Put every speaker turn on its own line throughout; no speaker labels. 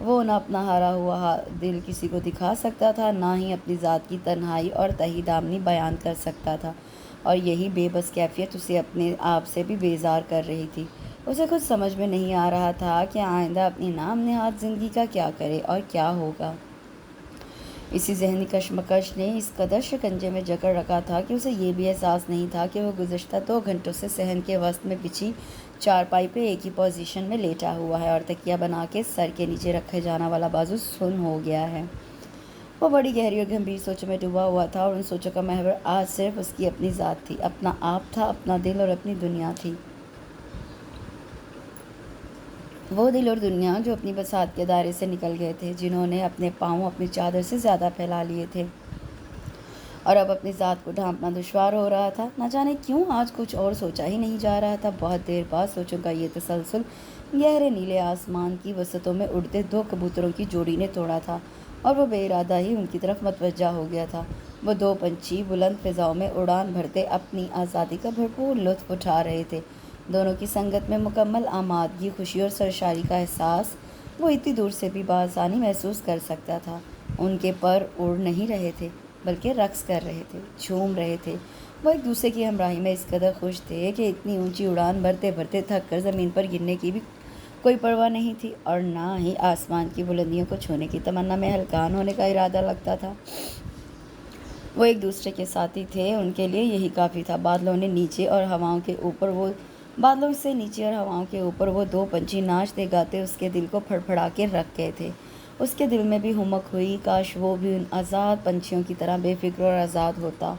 وہ نہ اپنا ہارا ہوا دل کسی کو دکھا سکتا تھا، نہ ہی اپنی ذات کی تنہائی اور تہی دامنی بیان کر سکتا تھا، اور یہی بے بس کیفیت اسے اپنے آپ سے بھی بیزار کر رہی تھی۔ اسے کچھ سمجھ میں نہیں آ رہا تھا کہ آئندہ اپنی نام نہاد زندگی کا کیا کرے اور کیا ہوگا۔ اسی ذہنی کشمکش نے اس قدر شکنجے میں جکڑ رکھا تھا کہ اسے یہ بھی احساس نہیں تھا کہ وہ گزشتہ 2 گھنٹوں سے صحن کے وسط میں بچھی چارپائی پہ ایک ہی پوزیشن میں لیٹا ہوا ہے اور تکیہ بنا کے سر کے نیچے رکھے جانا والا بازو سن ہو گیا ہے۔ وہ بڑی گہری اور گمبھیر سوچوں میں ڈوبا ہوا تھا، اور ان سوچوں کا محور آج صرف اس کی اپنی ذات تھی، اپنا آپ تھا، اپنا دل اور اپنی دنیا تھی۔ وہ دل اور دنیا جو اپنی بساط کے دائرے سے نکل گئے تھے، جنہوں نے اپنے پاؤں اپنی چادر سے زیادہ پھیلا لیے تھے، اور اب اپنی ذات کو ڈھانپنا دشوار ہو رہا تھا۔ نہ جانے کیوں آج کچھ اور سوچا ہی نہیں جا رہا تھا۔ بہت دیر بعد سوچوں کا یہ تسلسل گہرے نیلے آسمان کی وسطوں میں اڑتے 2 کبوتروں کی جوڑی نے توڑا تھا، اور وہ بے ارادہ ہی ان کی طرف متوجہ ہو گیا تھا۔ وہ 2 پنچھی بلند فضاؤں میں اڑان بھرتے اپنی آزادی کا بھرپور لطف اٹھا رہے تھے۔ دونوں کی سنگت میں مکمل آمادگی، خوشی اور سرشاری کا احساس وہ اتنی دور سے بھی بآسانی محسوس کر سکتا تھا۔ ان کے پر اڑ نہیں رہے تھے، بلکہ رقص کر رہے تھے، جھوم رہے تھے۔ وہ ایک دوسرے کی ہمراہی میں اس قدر خوش تھے کہ اتنی اونچی اڑان بھرتے بھرتے تھک کر زمین پر گرنے کی بھی کوئی پرواہ نہیں تھی، اور نہ ہی آسمان کی بلندیوں کو چھونے کی تمنا میں ہلکان ہونے کا ارادہ لگتا تھا۔ وہ ایک دوسرے کے ساتھی تھے، ان کے لیے یہی کافی تھا۔ بادلوں سے نیچے اور ہواؤں کے اوپر وہ 2 پنچھی ناچتے گاتے اس کے دل کو پھڑپھڑا کے رکھ گئے تھے۔ اس کے دل میں بھی ہمک ہوئی، کاش وہ بھی ان آزاد پنچھیوں کی طرح بے فکر اور آزاد ہوتا۔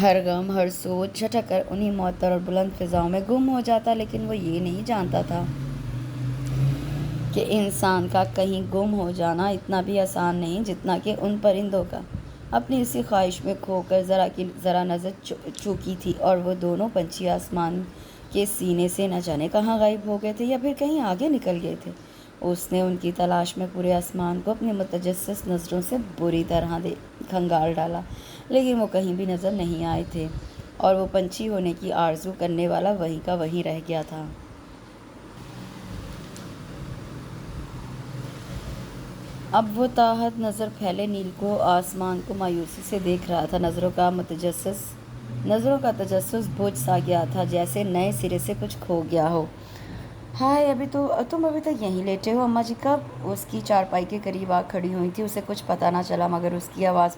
ہر غم، ہر سوچ جھٹک کر انہی معطر اور بلند فضاؤں میں گم ہو جاتا، لیکن وہ یہ نہیں جانتا تھا کہ انسان کا کہیں گم ہو جانا اتنا بھی آسان نہیں جتنا کہ ان پرندوں کا۔ اپنی اسی خواہش میں کھو کر ذرا کی ذرا نظر چوکی تھی، اور وہ دونوں پنچھی آسمان کے سینے سے نہ جانے کہاں غائب ہو گئے تھے، یا پھر کہیں آگے نکل گئے تھے۔ اس نے ان کی تلاش میں پورے آسمان کو اپنی متجسس نظروں سے بری طرح کھنگال ڈالا، لیکن وہ کہیں بھی نظر نہیں آئے تھے، اور وہ پنچھی ہونے کی آرزو کرنے والا وہیں کا وہیں رہ گیا تھا۔ اب وہ تاحد نظر پھیلے نیل کو، آسمان کو مایوسی سے دیکھ رہا تھا۔ نظروں کا تجسس بجھ سا گیا تھا، جیسے نئے سرے سے کچھ کھو گیا ہو۔ ہائے، تم ابھی تک یہیں لیٹے ہو؟ اماں جی کب اس کی چارپائی کے قریب آ کھڑی ہوئی تھی۔ اسے کچھ پتہ نہ چلا، مگر ان کی آواز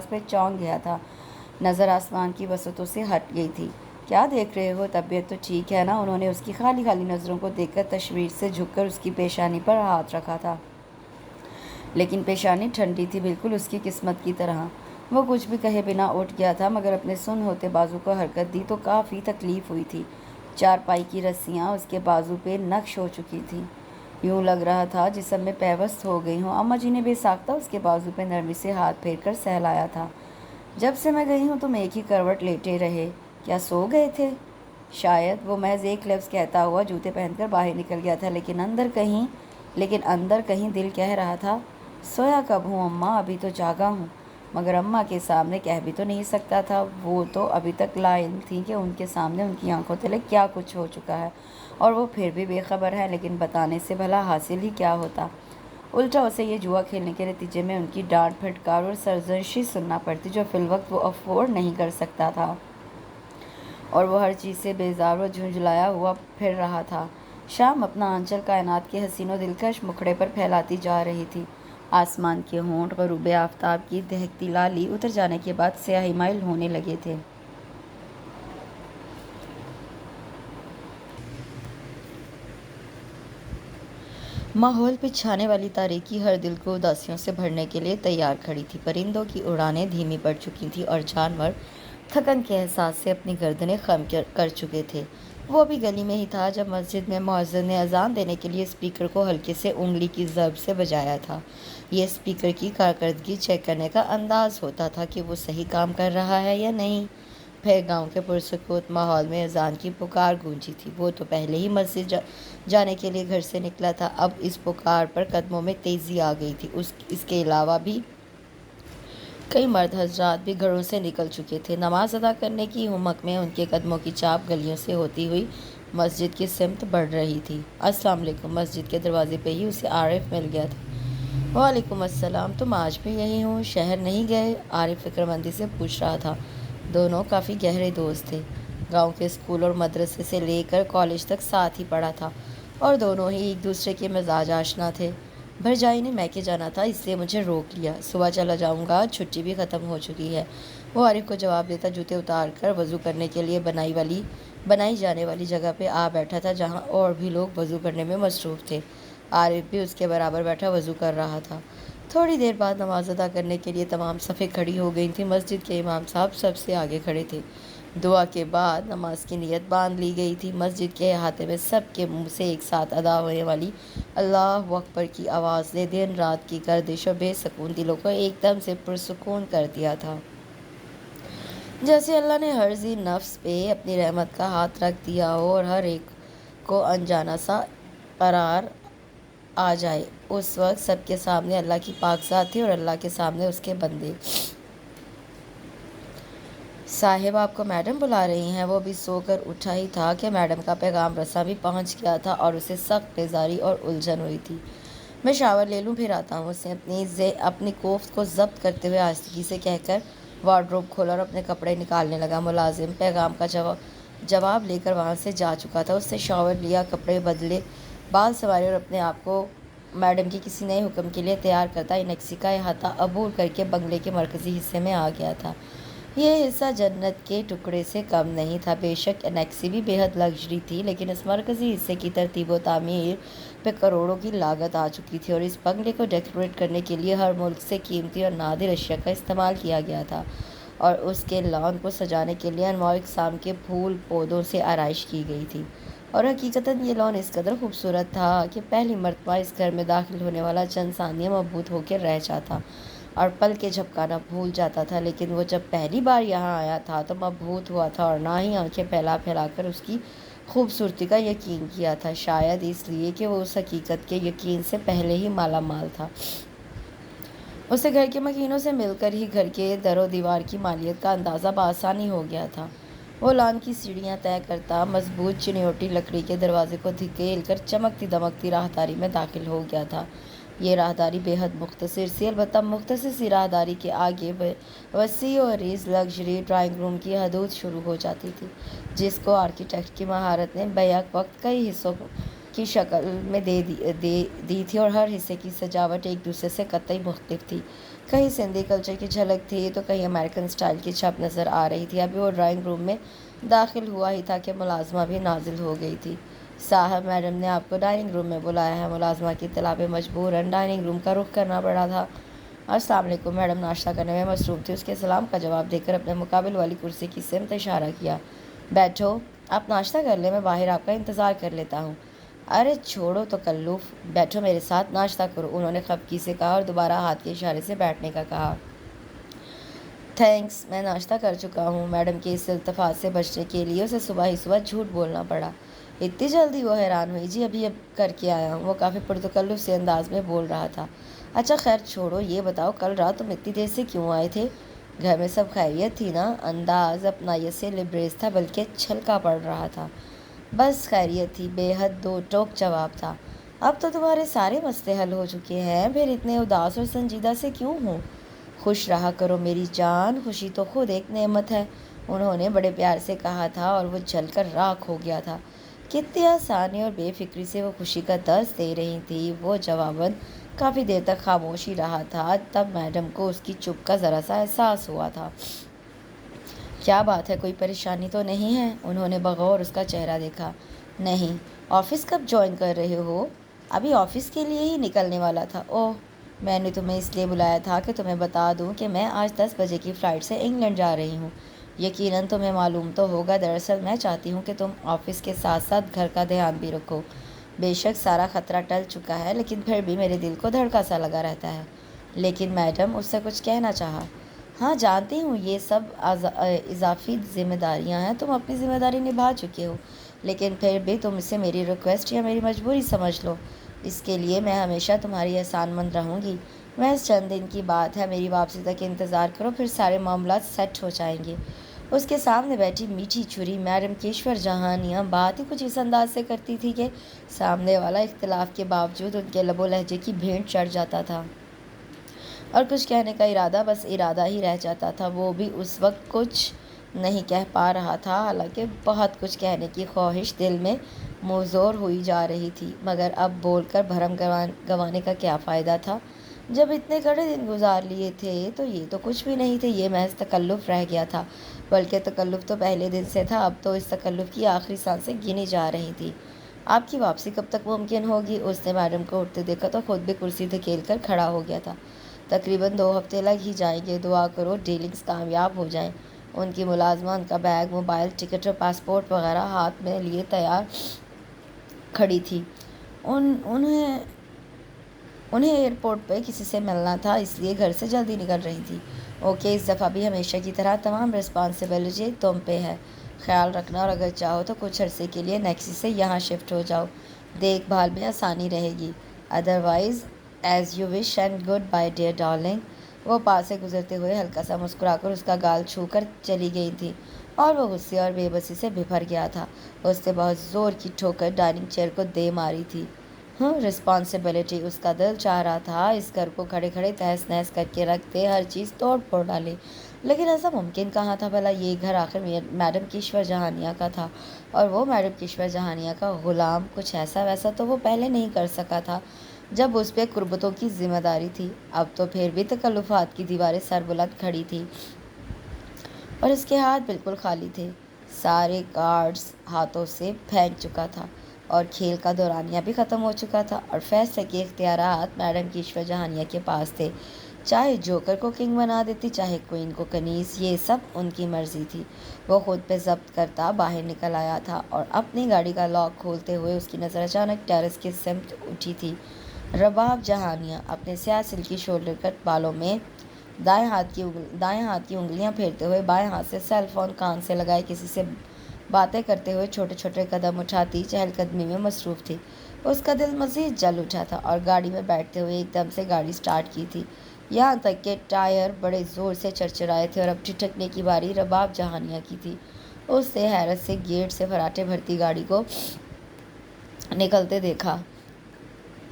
پہ چونک گیا تھا۔ نظر آسمان کی وسعتوں سے ہٹ گئی تھی۔ کیا دیکھ رہے ہو؟ طبیعت تو ٹھیک ہے نا؟ انہوں نے اس کی خالی خالی نظروں کو دیکھ کر تشویش سے جھک کر اس کی پیشانی پر ہاتھ رکھا تھا، لیکن پیشانی ٹھنڈی تھی، بالکل اس کی قسمت کی طرح۔ وہ کچھ بھی کہے بنا اٹھ گیا تھا، مگر اپنے سن ہوتے بازو کو حرکت دی تو کافی تکلیف ہوئی تھی۔ چارپائی کی رسیاں اس کے بازو پہ نقش ہو چکی تھیں، یوں لگ رہا تھا جسم میں پیوست ہو گئی ہوں۔ اماں جی نے بے ساختہ اس کے بازو پہ نرمی سے ہاتھ پھیر کر سہلایا تھا۔ جب سے میں گئی ہوں تم ایک ہی کروٹ لیٹے رہے، کیا سو گئے تھے؟ شاید۔ وہ محض ایک لفظ کہتا ہوا جوتے پہن کر باہر نکل گیا تھا، لیکن اندر کہیں دل کہہ رہا تھا، سویا کب ہوں اماں، ابھی تو جاگا ہوں۔ مگر اماں کے سامنے کہہ بھی تو نہیں سکتا تھا۔ وہ تو ابھی تک لا علم تھیں کہ ان کے سامنے ان کی آنکھوں تلے کیا کچھ ہو چکا ہے، اور وہ پھر بھی بے خبر ہے۔ لیکن بتانے سے بھلا حاصل ہی کیا ہوتا؟ الٹا اسے یہ جوا کھیلنے کے نتیجے میں ان کی ڈانٹ پھٹکار اور سرزنشی سننا پڑتی، جو فی الوقت وہ افورڈ نہیں کر سکتا تھا، اور وہ ہر چیز سے بیزار و جھنجھلایا ہوا پھر رہا تھا۔ شام اپنا آنچل کائنات کے حسین و دلکش مکھڑے پر پھیلاتی جا رہی تھی۔ آسمان کے ہونٹ غروب آفتاب کی دہکتی لالی اتر جانے کے بعد سیاہی مائل ہونے لگے تھے۔ ماحول پہ چھانے والی تاریکی ہر دل کو اداسیوں سے بھرنے کے لیے تیار کھڑی تھی۔ پرندوں کی اڑانیں دھیمی پڑ چکی تھیں، اور جانور تھکن کے احساس سے اپنی گردنیں خم کر چکے تھے۔ وہ ابھی گلی میں ہی تھا جب مسجد میں مؤذن نے اذان دینے کے لیے اسپیکر کو ہلکے سے انگلی کی ضرب سے بجایا تھا۔ یہ اسپیکر کی کارکردگی چیک کرنے کا انداز ہوتا تھا کہ وہ صحیح کام کر رہا ہے یا نہیں۔ پھر گاؤں کے پرسکوت ماحول میں اذان کی پکار گونجی تھی۔ وہ تو پہلے ہی مسجد جانے کے لیے گھر سے نکلا تھا، اب اس پکار پر قدموں میں تیزی آ گئی تھی۔ اس کے علاوہ بھی کئی مرد حضرات بھی گھروں سے نکل چکے تھے۔ نماز ادا کرنے کی ہمک میں ان کے قدموں کی چاپ گلیوں سے ہوتی ہوئی مسجد کی سمت بڑھ رہی تھی۔ السلام علیکم، مسجد کے دروازے پہ ہی اسے عارف مل گیا تھا۔ وعلیکم السلام، تم آج بھی یہی ہو؟ شہر نہیں گئے؟ عارف فکر مندی سے پوچھ رہا تھا۔ دونوں کافی گہرے دوست تھے، گاؤں کے اسکول اور مدرسے سے لے کر کالج تک ساتھ ہی پڑھا تھا، اور دونوں ہی ایک دوسرے کے مزاج آشنا تھے۔ بھرجائی نے میکے جانا تھا، اس لیے مجھے روک لیا، صبح چلا جاؤں گا، چھٹی بھی ختم ہو چکی ہے۔ وہ عارف کو جواب دیتا جوتے اتار کر وضو کرنے کے لیے بنائی جانے والی جگہ پہ آ بیٹھا تھا، جہاں اور بھی لوگ وضو کرنے میں مصروف تھے۔ عارف بھی اس کے برابر بیٹھا وضو کر رہا تھا۔ تھوڑی دیر بعد نماز ادا کرنے کے لیے تمام صفیں کھڑی ہو گئی تھیں۔ مسجد کے امام صاحب سب سے آگے کھڑے تھے۔ دعا کے بعد نماز کی نیت باندھ لی گئی تھی۔ مسجد کے احاطے میں سب کے منہ سے ایک ساتھ ادا ہونے والی اللہ اکبر کی آواز نے دن رات کی گردش اور بے سکون دلوں کو ایک دم سے پرسکون کر دیا تھا۔ جیسے اللہ نے ہر ذی نفس پہ اپنی رحمت کا ہاتھ رکھ دیا ہو اور ہر ایک کو انجانا سا قرار آ جائے۔ اس وقت سب کے سامنے اللہ کی پاک ذات تھی اور اللہ کے سامنے اس کے بندے۔ صاحب آپ کو میڈم بلا رہی ہیں۔ وہ بھی سو کر اٹھا ہی تھا کہ میڈم کا پیغام رساں بھی پہنچ گیا تھا اور اسے سخت بیزاری اور الجھن ہوئی تھی۔ میں شاور لے لوں، پھر آتا ہوں، اس نے اپنی کوفت کو ضبط کرتے ہوئے آہستگی سے کہہ کر وارڈروب کھولا اور اپنے کپڑے نکالنے لگا۔ ملازم پیغام کا جواب لے کر وہاں سے جا چکا تھا۔ اس نے شاور لیا، کپڑے بدلے، بال سنوارے اور اپنے آپ کو میڈم کے کسی نئے حکم کے لیے تیار کرتا انیکسی کا احاطہ عبور کر کے بنگلے کے مرکزی حصے میں آ گیا تھا۔ یہ حصہ جنت کے ٹکڑے سے کم نہیں تھا۔ بے شک انیکسی بھی بے حد لگژری تھی، لیکن اس مرکزی حصے کی ترتیب و تعمیر پہ کروڑوں کی لاگت آ چکی تھی اور اس بنگلے کو ڈیکوریٹ کرنے کے لیے ہر ملک سے قیمتی اور نادر اشیاء کا استعمال کیا گیا تھا، اور اس کے لان کو سجانے کے لیے انواع اقسام کے پھول پودوں سے آرائش کی گئی تھی۔ اور حقیقتاً یہ لان اس قدر خوبصورت تھا کہ پہلی مرتبہ اس گھر میں داخل ہونے والا چند ثانیہ مبہوت ہو کے رہ جاتا اور پل کے جھپکانا بھول جاتا تھا۔ لیکن وہ جب پہلی بار یہاں آیا تھا تو مبہوت ہوا تھا اور نہ ہی آنکھیں پھیلا پھیلا کر اس کی خوبصورتی کا یقین کیا تھا، شاید اس لیے کہ وہ اس حقیقت کے یقین سے پہلے ہی مالا مال تھا۔ اسے گھر کے مکینوں سے مل کر ہی گھر کے در و دیوار کی مالیت کا اندازہ بآسانی ہو گیا تھا۔ وہ لان کی سیڑھیاں طے کرتا مضبوط چنیوٹی لکڑی کے دروازے کو دھکیل کر چمکتی دمکتی راہداری میں داخل ہو گیا تھا۔ یہ راہداری بے حد مختصر سی، البتہ مختصر سی راہداری کے آگے وسیع و عریض لگژری ڈرائنگ روم کی حدود شروع ہو جاتی تھی، جس کو آرکیٹیکٹ کی مہارت نے بیک وقت کئی حصوں کی شکل میں دے دی تھی، اور ہر حصے کی سجاوٹ ایک دوسرے سے قطعی مختلف تھی۔ کہیں سندھی کلچر کی جھلک تھی تو کہیں امریکن سٹائل کی چھپ نظر آ رہی تھی۔ ابھی وہ ڈرائنگ روم میں داخل ہوا ہی تھا کہ ملازمہ بھی نازل ہو گئی تھی۔ صاحب، میڈم نے آپ کو ڈائننگ روم میں بلایا ہے۔ ملازمہ کی اطلاع پہ مجبوراً ڈائننگ روم کا رخ کرنا پڑا تھا۔ السلام علیکم، میڈم ناشتہ کرنے میں مصروف تھی۔ اس کے سلام کا جواب دے کر اپنے مقابل والی کرسی کی سمت اشارہ کیا۔ بیٹھو، آپ ناشتہ کر لیں، میں باہر آپ کا انتظار کر لیتا ہوں۔ ارے چھوڑو تکلف، بیٹھو میرے ساتھ، ناشتہ کرو، انہوں نے خفگی سے کہا اور دوبارہ ہاتھ کے اشارے سے بیٹھنے کا کہا۔ تھینکس، میں ناشتہ کر چکا ہوں۔ میڈم کے اس التفات سے بچنے کے لیے اسے صبح ہی صبح جھوٹ بولنا پڑا۔ اتنی جلدی؟ وہ حیران ہوئی۔ جی ابھی کر کے آیا ہوں۔ وہ کافی پرتکلف سے انداز میں بول رہا تھا۔ اچھا خیر چھوڑو، یہ بتاؤ کل رات تم اتنی دیر سے کیوں آئے تھے؟ گھر میں سب خیریت تھی نا؟ انداز اپنائیت سے لبریز تھا، بلکہ چھلکا پڑ رہا تھا۔ بس خیریت تھی، بے حد دو ٹوک جواب تھا۔ اب تو تمہارے سارے مسئلے حل ہو چکے ہیں، پھر اتنے اداس اور سنجیدہ سے کیوں ہو؟ خوش رہا کرو میری جان، خوشی تو خود ایک نعمت ہے، انہوں نے بڑے پیار سے کہا تھا اور وہ جل کر راکھ ہو گیا تھا۔ کتنی آسانی اور بے فکری سے وہ خوشی کا درس دے رہی تھی۔ وہ جواباً کافی دیر تک خاموش ہی رہا تھا، تب میڈم کو اس کی چپ کا ذرا سا احساس ہوا تھا۔ کیا بات ہے، کوئی پریشانی تو نہیں ہے؟ انہوں نے بغور اس کا چہرہ دیکھا۔ نہیں۔ آفس کب جوائن کر رہے ہو؟ ابھی آفس کے لیے ہی نکلنے والا تھا۔ اوہ، میں نے تمہیں اس لیے بلایا تھا کہ تمہیں بتا دوں کہ میں آج 10 بجے کی فلائٹ سے انگلینڈ جا رہی ہوں۔ یقیناً تمہیں معلوم تو ہوگا، دراصل میں چاہتی ہوں کہ تم آفس کے ساتھ ساتھ گھر کا دھیان بھی رکھو۔ بے شک سارا خطرہ ٹل چکا ہے، لیکن پھر بھی میرے دل کو دھڑکا سا لگا رہتا ہے۔ لیکن میڈم، اس سے کچھ کہنا چاہا۔ ہاں جانتی ہوں، یہ سب اضافی ذمہ داریاں ہیں، تم اپنی ذمہ داری نبھا چکے ہو، لیکن پھر بھی تم اسے میری ریکویسٹ یا میری مجبوری سمجھ لو۔ اس کے لیے میں ہمیشہ تمہاری احسان مند رہوں گی۔ محض چند دن کی بات ہے، میری واپسی تک انتظار کرو، پھر سارے معاملات سیٹ ہو جائیں گے۔ اس کے سامنے بیٹھی میٹھی چھری میڈم کیشور جہانیاں بات ہی کچھ اس انداز سے کرتی تھی کہ سامنے والا اختلاف کے باوجود ان کے لب و لہجے کی بھینٹ چڑھ جاتا تھا اور کچھ کہنے کا ارادہ بس ارادہ ہی رہ جاتا تھا۔ وہ بھی اس وقت کچھ نہیں کہہ پا رہا تھا، حالانکہ بہت کچھ کہنے کی خواہش دل میں موزور ہوئی جا رہی تھی، مگر اب بول کر بھرم گنوانے کا کیا فائدہ تھا؟ جب اتنے کڑے دن گزار لیے تھے تو یہ تو کچھ بھی نہیں تھے، یہ محض تکلف رہ گیا تھا، بلکہ تکلف تو پہلے دن سے تھا، اب تو اس تکلف کی آخری سانسیں گنی جا رہی تھی۔ آپ کی واپسی کب تک ممکن ہوگی؟ اس نے میڈم کو اٹھتے دیکھا تو خود بھی کرسی دھکیل کر کھڑا ہو گیا تھا۔ تقریباً 2 ہفتے لگ ہی جائیں گے، دعا کرو ڈیلنگز کامیاب ہو جائیں۔ ان کی ملازمہ ان کا بیگ، موبائل، ٹکٹ اور پاسپورٹ وغیرہ ہاتھ میں لیے تیار کھڑی تھی۔ انہیں ایئرپورٹ پہ کسی سے ملنا تھا، اس لیے گھر سے جلدی نکل رہی تھی۔ اوکے، اس دفعہ بھی ہمیشہ کی طرح تمام رسپانسبلٹی تم پہ ہے، خیال رکھنا، اور اگر چاہو تو کچھ عرصے کے لیے نیکسی سے یہاں شفٹ ہو جاؤ، دیکھ بھال میں آسانی رہے گی۔ Otherwise as you wish and good by dear darling. وہ پاس سے گزرتے ہوئے ہلکا سا مسکرا کر اس کا گال چھو کر چلی گئی تھی اور وہ غصے اور بے بسی سے بھر گیا تھا۔ اس نے بہت زور کی ٹھوکر ڈائننگ چیئر کو دے ماری تھی۔ رسپانسبلٹی، اس کا دل چاہ رہا تھا اس گھر کو کھڑے کھڑے تہس نہس کر کے رکھ دے، ہر چیز توڑ پھوڑ ڈالے، لیکن ایسا ممکن کہاں تھا بھلا؟ یہ گھر آخر میڈم کیشور جہانیاں کا تھا، اور وہ میڈم کیشور جہانیاں کا غلام۔ کچھ ایسا ویسا تو وہ پہلے نہیں کر سکا تھا جب اس پہ قربتوں کی ذمہ داری تھی، اب تو پھر بھی تکلفات کی دیواریں سر بلند کھڑی تھی اور اس کے ہاتھ بالکل خالی تھے۔ سارے کارڈز ہاتھوں سے پھینک چکا تھا اور کھیل کا دورانیہ بھی ختم ہو چکا تھا، اور فیصلے کے اختیارات میڈم کیشور جہانیاں کے پاس تھے۔ چاہے جوکر کو کنگ بنا دیتی، چاہے کوئن کو کنیز، یہ سب ان کی مرضی تھی۔ وہ خود پہ ضبط کرتا باہر نکل آیا تھا اور اپنی گاڑی کا لاک کھولتے ہوئے اس کی نظر اچانک ٹیرس کی سمت اٹھی تھی۔ رباب جہانیاں اپنے سیاہ سلکی شولڈر کٹ بالوں میں دائیں ہاتھ کی انگلیاں پھیرتے ہوئے بائیں ہاتھ سے سیل فون کان سے لگائے کسی سے باتیں کرتے ہوئے چھوٹے چھوٹے قدم اٹھاتی چہل قدمی میں مصروف تھی۔ اس کا دل مزید جل اٹھا تھا اور گاڑی میں بیٹھتے ہوئے ایک دم سے گاڑی سٹارٹ کی تھی، یہاں تک کہ ٹائر بڑے زور سے چرچرائے تھے اور اب ٹھٹکنے کی باری رباب جہانیاں کی تھی۔ اس نے حیرت سے گیٹ سے فراٹے بھرتی گاڑی کو نکلتے دیکھا۔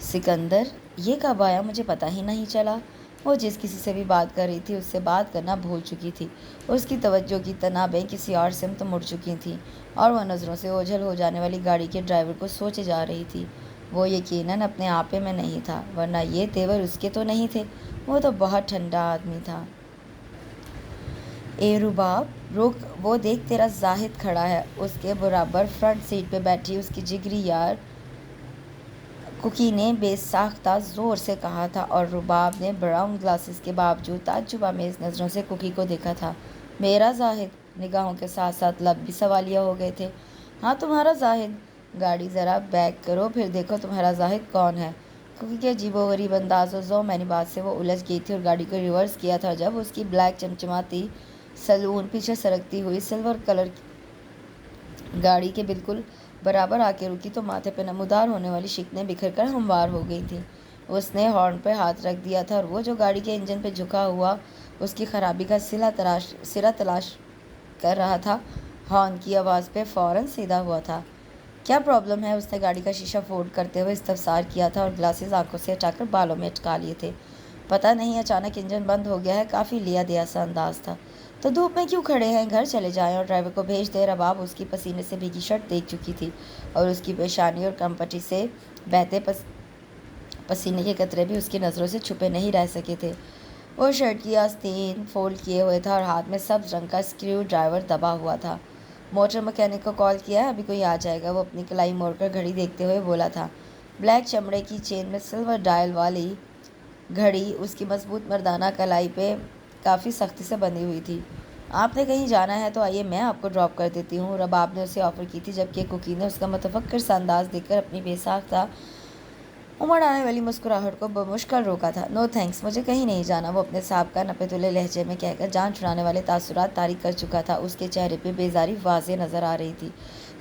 سکندر، یہ کب آیا؟ مجھے پتہ ہی نہیں چلا۔ وہ جس کسی سے بھی بات کر رہی تھی اس سے بات کرنا بھول چکی تھی، اس کی توجہ کی تنابیں کسی اور سمت مڑ چکی تھیں اور وہ نظروں سے اوجھل ہو جانے والی گاڑی کے ڈرائیور کو سوچے جا رہی تھی۔ وہ یقیناً اپنے آپے میں نہیں تھا، ورنہ یہ تیور اس کے تو نہیں تھے، وہ تو بہت ٹھنڈا آدمی تھا۔ اے رباب، رک، وہ دیکھ تیرا زاہد کھڑا ہے۔ اس کے برابر فرنٹ سیٹ پہ بیٹھی اس کی جگری یار کوکی نے بے ساختہ زور سے کہا تھا، اور رباب نے براؤن گلاسز کے باوجود تعجب آمیز نظروں سے کوکی کو دیکھا تھا۔ میرا زاہد؟ نگاہوں کے ساتھ ساتھ لب بھی سوالیہ ہو گئے تھے۔ ہاں، تمہارا زاہد۔ گاڑی ذرا بیک کرو، پھر دیکھو تمہارا زاہد کون ہے۔ کوکی کے عجیب و غریب انداز و ذوق معنی بات سے وہ الجھ گئی تھی اور گاڑی کو ریورس کیا تھا جب اس کی بلیک چمچماتی سلون پیچھے سرکتی ہوئی سلور کلر گاڑی کے بالکل برابر آ کے رکی تو ماتھے پہ نمودار ہونے والی شکنیں بکھر کر ہموار ہو گئی تھیں۔ اس نے ہارن پہ ہاتھ رکھ دیا تھا اور وہ جو گاڑی کے انجن پہ جھکا ہوا اس کی خرابی کا سرا تلاش کر رہا تھا، ہارن کی آواز پہ فوراً سیدھا ہوا تھا۔ کیا پرابلم ہے؟ اس نے گاڑی کا شیشہ فوڑ کرتے ہوئے استفسار کیا تھا اور گلاسز آنکھوں سے ہٹا کر بالوں میں اٹکا لیے تھے۔ پتہ نہیں، اچانک انجن بند ہو گیا ہے۔ کافی لیا دیا سا انداز تھا۔ تو دھوپ میں کیوں کھڑے ہیں؟ گھر چلے جائیں اور ڈرائیور کو بھیج دیں۔ رباب اس کی پسینے سے بھیگی شرٹ دیکھ چکی تھی اور اس کی پیشانی اور کمپٹی سے بہتے پسینے کے قطرے بھی اس کی نظروں سے چھپے نہیں رہ سکے تھے۔ وہ شرٹ کی آستین فولڈ کیے ہوئے تھا اور ہاتھ میں سبز رنگ کا اسکریو ڈرائیور دبا ہوا تھا۔ موٹر مکینک کو کال کیا ہے؟ ابھی کوئی آ جائے گا، وہ اپنی کلائی موڑ کر گھڑی دیکھتے ہوئے بولا تھا۔ بلیک چمڑے کی چین میں سلور ڈائل والی گھڑی اس کی مضبوط مردانہ کلائی پہ کافی سختی سے بندھی ہوئی تھی۔ آپ نے کہیں جانا ہے تو آئیے، میں آپ کو ڈراپ کر دیتی ہوں، رباب نے اسے آفر کی تھی، جبکہ کوکی نے اس کا متفکر سا انداز دیکھ کر اپنی بے ساختہ امڑ آنے والی مسکراہٹ کو بمشکل روکا تھا۔ نو تھینکس، مجھے کہیں نہیں جانا، وہ اپنے سابقہ نپے تلے لہجے میں کہہ کر جان چھڑانے والے تاثرات طاری کر چکا تھا۔ اس کے چہرے پہ بیزاری واضح نظر آ رہی تھی۔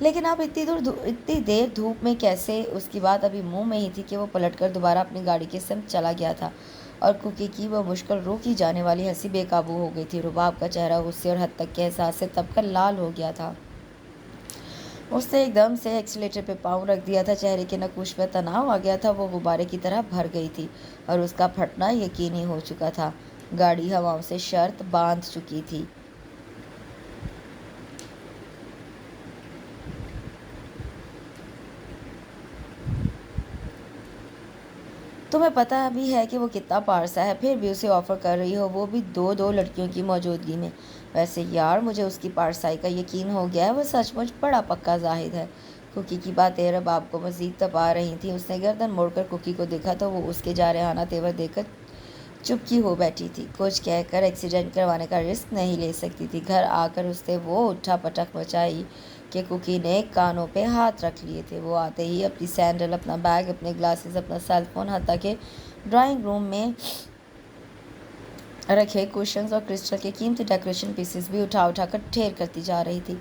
لیکن اب اتنی دیر دھوپ میں کیسے؟ اس کی بات ابھی منہ میں ہی تھی کہ وہ پلٹ کر دوبارہ اپنی گاڑی کی سمت چلا گیا تھا۔ اور کوکی کی وہ مشکل روکی جانے والی ہنسی بے قابو ہو گئی تھی۔ رباب کا چہرہ غصے اور حد تک کے احساس سے تب کر لال ہو گیا تھا۔ اس نے ایک دم سے ایکسیلیٹر پہ پاؤں رکھ دیا تھا، چہرے کے نقوش میں تناؤ آ گیا تھا، وہ غبارے کی طرح بھر گئی تھی اور اس کا پھٹنا یقینی ہو چکا تھا۔ گاڑی ہواؤں سے شرط باندھ چکی تھی۔ تمہیں پتہ بھی ہے کہ وہ کتنا پارسا ہے، پھر بھی اسے آفر کر رہی ہو، وہ بھی دو لڑکیوں کی موجودگی میں۔ ویسے یار مجھے اس کی پارسائی کا یقین ہو گیا ہے، وہ سچ مچ بڑا پکا زاہد ہے۔ کوکی کی باتیں رباب کو مزید تپا رہی تھیں۔ اس نے گردن موڑ کر کوکی کو دیکھا تو وہ اس کے جارحانہ تیور دیکھ کر چپکی ہو بیٹھی تھی۔ کچھ کہہ کر ایکسیڈنٹ کروانے کا رسک نہیں لے سکتی تھی۔ گھر آ کر اس نے وہ اٹھا پٹک مچائی کہ کوکی نے کانوں پہ ہاتھ رکھ لیے تھے۔ وہ آتے ہی اپنی سینڈل، اپنا بیگ، اپنے گلاسز، اپنا سیل فون، حتیٰ کہ ڈرائنگ روم میں رکھے کوشنز اور کرسٹل کے قیمتی ڈیکوریشن پیسز بھی اٹھا کر ڈھیر کرتی جا رہی تھی۔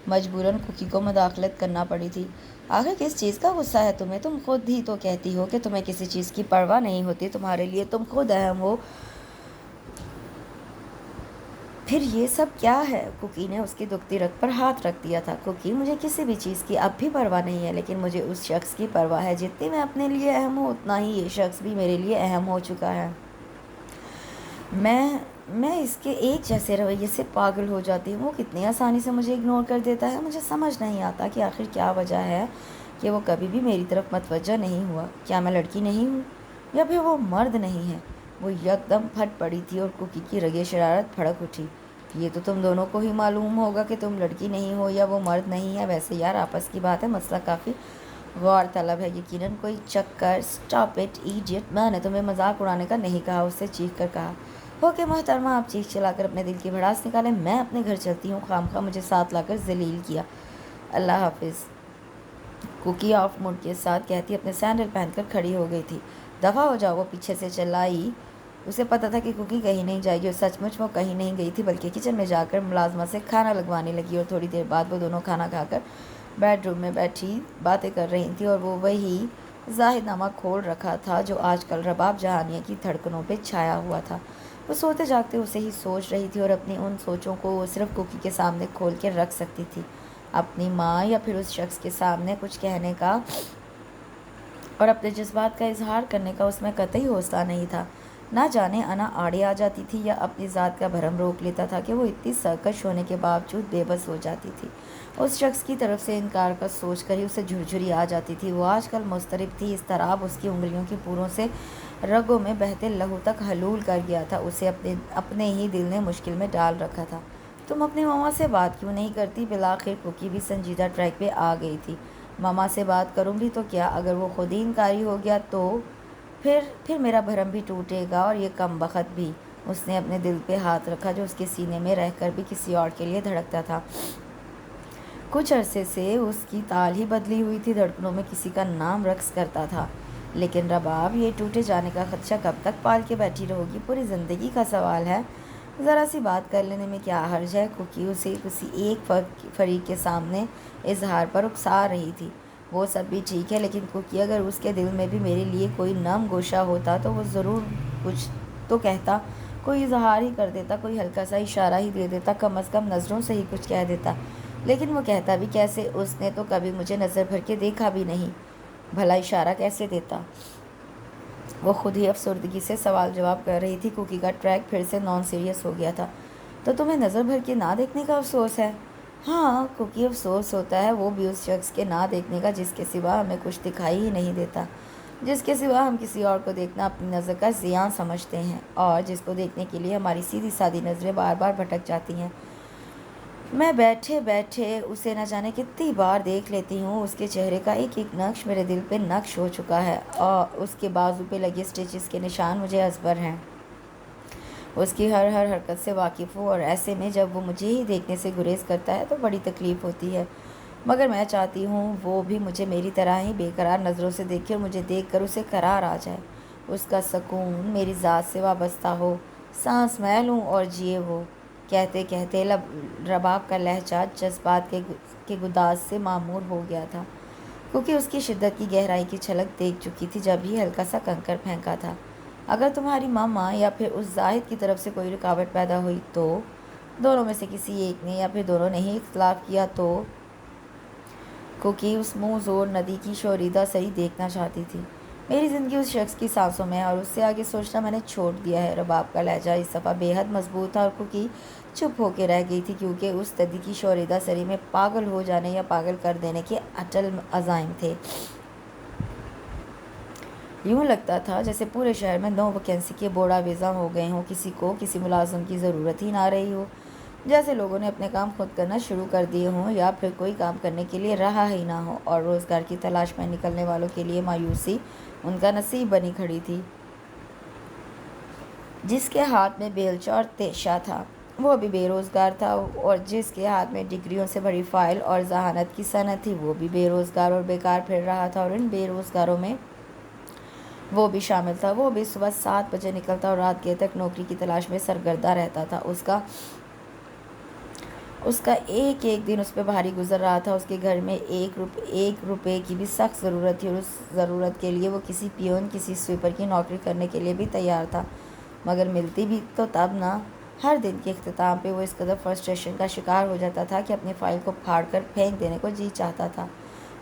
مجبوراً کوکی کو مداخلت کرنا پڑی تھی۔ آخر کس چیز کا غصہ ہے تمہیں؟ تم خود ہی تو کہتی ہو کہ تمہیں کسی چیز کی پرواہ نہیں ہوتی، تمہارے لیے تم خود اہم ہو، پھر یہ سب کیا ہے؟ کوکی نے اس کی دکھتی رگ پر ہاتھ رکھ دیا تھا۔ کوکی، مجھے کسی بھی چیز کی اب بھی پرواہ نہیں ہے، لیکن مجھے اس شخص کی پرواہ ہے۔ جتنی میں اپنے لیے اہم ہوں، اتنا ہی یہ شخص بھی میرے لیے اہم ہو چکا ہے۔ میں اس کے ایک جیسے رویے سے پاگل ہو جاتی ہوں۔ وہ کتنی آسانی سے مجھے اگنور کر دیتا ہے۔ مجھے سمجھ نہیں آتا کہ آخر کیا وجہ ہے کہ وہ کبھی بھی میری طرف متوجہ نہیں ہوا۔ کیا میں لڑکی نہیں ہوں یا پھر وہ مرد نہیں ہے؟ وہ یکدم پھٹ پڑی تھی اور کوکی کی رگیں شرارت بھڑک اٹھی۔ یہ تو تم دونوں کو ہی معلوم ہوگا کہ تم لڑکی نہیں ہو یا وہ مرد نہیں ہے۔ ویسے یار آپس کی بات ہے، مسئلہ کافی غور طلب ہے، یقیناً کوئی چکر۔ اسٹاپ اٹ ایڈیٹ، میں نے تمہیں مذاق اڑانے کا نہیں کہا، اس سے چیخ کر کہا۔ اوکے محترمہ، آپ چیخ چلا کر اپنے دل کی بھڑاس نکالیں، میں اپنے گھر چلتی ہوں، خواہ مجھے ساتھ لا کر ذلیل کیا۔ اللہ حافظ، کوکی آف موڈ کے ساتھ کہتی اپنے سینڈل پہن کر کھڑی ہو گئی تھی۔ دفعہ ہو جاؤ، وہ پیچھے سے چلائی۔ اسے پتہ تھا کہ کوکی کہیں نہیں جائے گی، اور سچ مچ وہ کہیں نہیں گئی تھی، بلکہ کچن میں جا کر ملازمہ سے کھانا لگوانے لگی، اور تھوڑی دیر بعد وہ دونوں کھانا کھا کر بیڈ روم میں بیٹھی باتیں کر رہی تھیں، اور وہ وہی زاہد نامہ کھول رکھا تھا جو آج کل رباب جہانیہ کی دھڑکنوں پہ چھایا ہوا تھا۔ وہ سوتے جاگتے اسے ہی سوچ رہی تھی، اور اپنی ان سوچوں کو وہ صرف کوکی کے سامنے کھول کے رکھ سکتی تھی۔ اپنی ماں یا پھر اس شخص کے سامنے کچھ کہنے کا اور اپنے جذبات کا اظہار کرنے کا اس میں قطعی حوصلہ نہیں تھا۔ نہ جانے انا آڑے آ جاتی تھی یا اپنی ذات کا بھرم روک لیتا تھا کہ وہ اتنی سرکش ہونے کے باوجود بے بس ہو جاتی تھی۔ اس شخص کی طرف سے انکار کا سوچ کر ہی اسے جھرجھری آ جاتی تھی۔ وہ آج کل مضطرب تھی، اضطراب اس کی انگلیوں کی پوروں سے رگوں میں بہتے لہو تک حلول کر گیا تھا، اسے اپنے ہی دل نے مشکل میں ڈال رکھا تھا۔ تم اپنی ماما سے بات کیوں نہیں کرتی؟ بالآخر کوکی بھی سنجیدہ ٹریک پہ آ گئی تھی۔ ماما سے بات کروں گی تو کیا؟ اگر وہ خود ہی انکاری ہو گیا تو پھر میرا بھرم بھی ٹوٹے گا، اور یہ کم بخت بھی۔ اس نے اپنے دل پہ ہاتھ رکھا جو اس کے سینے میں رہ کر بھی کسی اور کے لیے دھڑکتا تھا۔ کچھ عرصے سے اس کی تال ہی بدلی ہوئی تھی، دھڑکنوں میں کسی کا نام رقص کرتا تھا۔ لیکن رباب، یہ ٹوٹے جانے کا خدشہ کب تک پال کے بیٹھی رہو گی؟ پوری زندگی کا سوال ہے، ذرا سی بات کر لینے میں کیا حرج ہے؟ کوکی اسے کسی ایک فریق کے سامنے اظہار پر اکسا رہی تھی۔ وہ سب بھی ٹھیک ہے، لیکن کوکی، اگر اس کے دل میں بھی میرے لیے کوئی نم گوشہ ہوتا تو وہ ضرور کچھ تو کہتا، کوئی اظہار ہی کر دیتا، کوئی ہلکا سا اشارہ ہی دے دیتا، کم از کم نظروں سے ہی کچھ کہہ دیتا۔ لیکن وہ کہتا بھی کیسے؟ اس نے تو کبھی مجھے نظر بھر کے دیکھا بھی نہیں، بھلا اشارہ کیسے دیتا؟ وہ خود ہی افسردگی سے سوال جواب کر رہی تھی۔ کوکی کا ٹریک پھر سے نان سیریس ہو گیا تھا۔ تو تمہیں نظر بھر کے نہ دیکھنے کا افسوس ہے؟ ہاں کوکی، افسوس ہوتا ہے، وہ بھی اس شخص کے نہ دیکھنے کا جس کے سوا ہمیں کچھ دکھائی ہی نہیں دیتا، جس کے سوا ہم کسی اور کو دیکھنا اپنی نظر کا زیاں سمجھتے ہیں، اور جس کو دیکھنے کے لیے ہماری سیدھی سادی نظریں بار بار بھٹک جاتی ہیں۔ میں بیٹھے بیٹھے اسے نہ جانے کتنی بار دیکھ لیتی ہوں، اس کے چہرے کا ایک ایک نقش میرے دل پہ نقش ہو چکا ہے، اور اس کے بازو پہ لگے اسٹیچز کے نشان مجھے ازبر ہیں۔ اس کی ہر حرکت سے واقف ہوں، اور ایسے میں جب وہ مجھے ہی دیکھنے سے گریز کرتا ہے تو بڑی تکلیف ہوتی ہے، مگر میں چاہتی ہوں وہ بھی مجھے میری طرح ہی بے قرار نظروں سے دیکھے، اور مجھے دیکھ کر اسے قرار آ جائے، اس کا سکون میری ذات سے وابستہ ہو، سانس میں لوں اور جیے وہ۔ کہتے کہتے رباب کا لہجہ جذبات کے گداز سے معمور ہو گیا تھا، کیونکہ اس کی شدت کی گہرائی کی چھلک دیکھ چکی تھی جب ہی ہلکا سا کنکر پھینکا تھا۔ اگر تمہاری ماما یا پھر اس زاہد کی طرف سے کوئی رکاوٹ پیدا ہوئی تو دونوں میں سے کسی ایک نے یا پھر دونوں نے ہی اختلاف کیا تو کوکی اس منہ زور ندی کی شوریدہ سری دیکھنا چاہتی تھی۔ میری زندگی اس شخص کی سانسوں میں ہے اور اس سے آگے سوچنا میں نے چھوڑ دیا ہے۔ رباب کا لہجہ اس دفعہ بے حد مضبوط تھا اور کوکی چپ ہو کے رہ گئی تھی کیونکہ اس ندی کی شوریدہ سری میں پاگل ہو جانے یا پاگل کر دینے کے اٹل عزائم تھے۔ یوں لگتا تھا جیسے پورے شہر میں نو ویکینسی کے بورڈ آویزاں ہو گئے ہوں، کسی کو کسی ملازم کی ضرورت ہی نہ رہی ہو، جیسے لوگوں نے اپنے کام خود کرنا شروع کر دیے ہوں یا پھر کوئی کام کرنے کے لیے رہا ہی نہ ہو، اور روزگار کی تلاش میں نکلنے والوں کے لیے مایوسی ان کا نصیب بنی کھڑی تھی۔ جس کے ہاتھ میں بیلچہ اور تیشہ تھا وہ بھی بے روزگار تھا، اور جس کے ہاتھ میں ڈگریوں سے بھری فائل اور ذہانت کی صنعت تھی وہ بھی بے روزگار اور بیکار پھر رہا تھا، اور ان بے روزگاروں میں وہ بھی شامل تھا۔ وہ بھی صبح 7 بجے نکلتا اور رات گئے تک نوکری کی تلاش میں سرگردہ رہتا تھا۔ اس کا ایک ایک دن اس پہ بھاری گزر رہا تھا۔ اس کے گھر میں ایک روپے کی بھی سخت ضرورت تھی، اور اس ضرورت کے لیے وہ کسی پیون کسی سویپر کی نوکری کرنے کے لیے بھی تیار تھا، مگر ملتی بھی تو تب نہ۔ ہر دن کے اختتام پہ وہ اس قدر فرسٹریشن کا شکار ہو جاتا تھا کہ اپنی فائل کو پھاڑ کر پھینک دینے کو جی چاہتا تھا،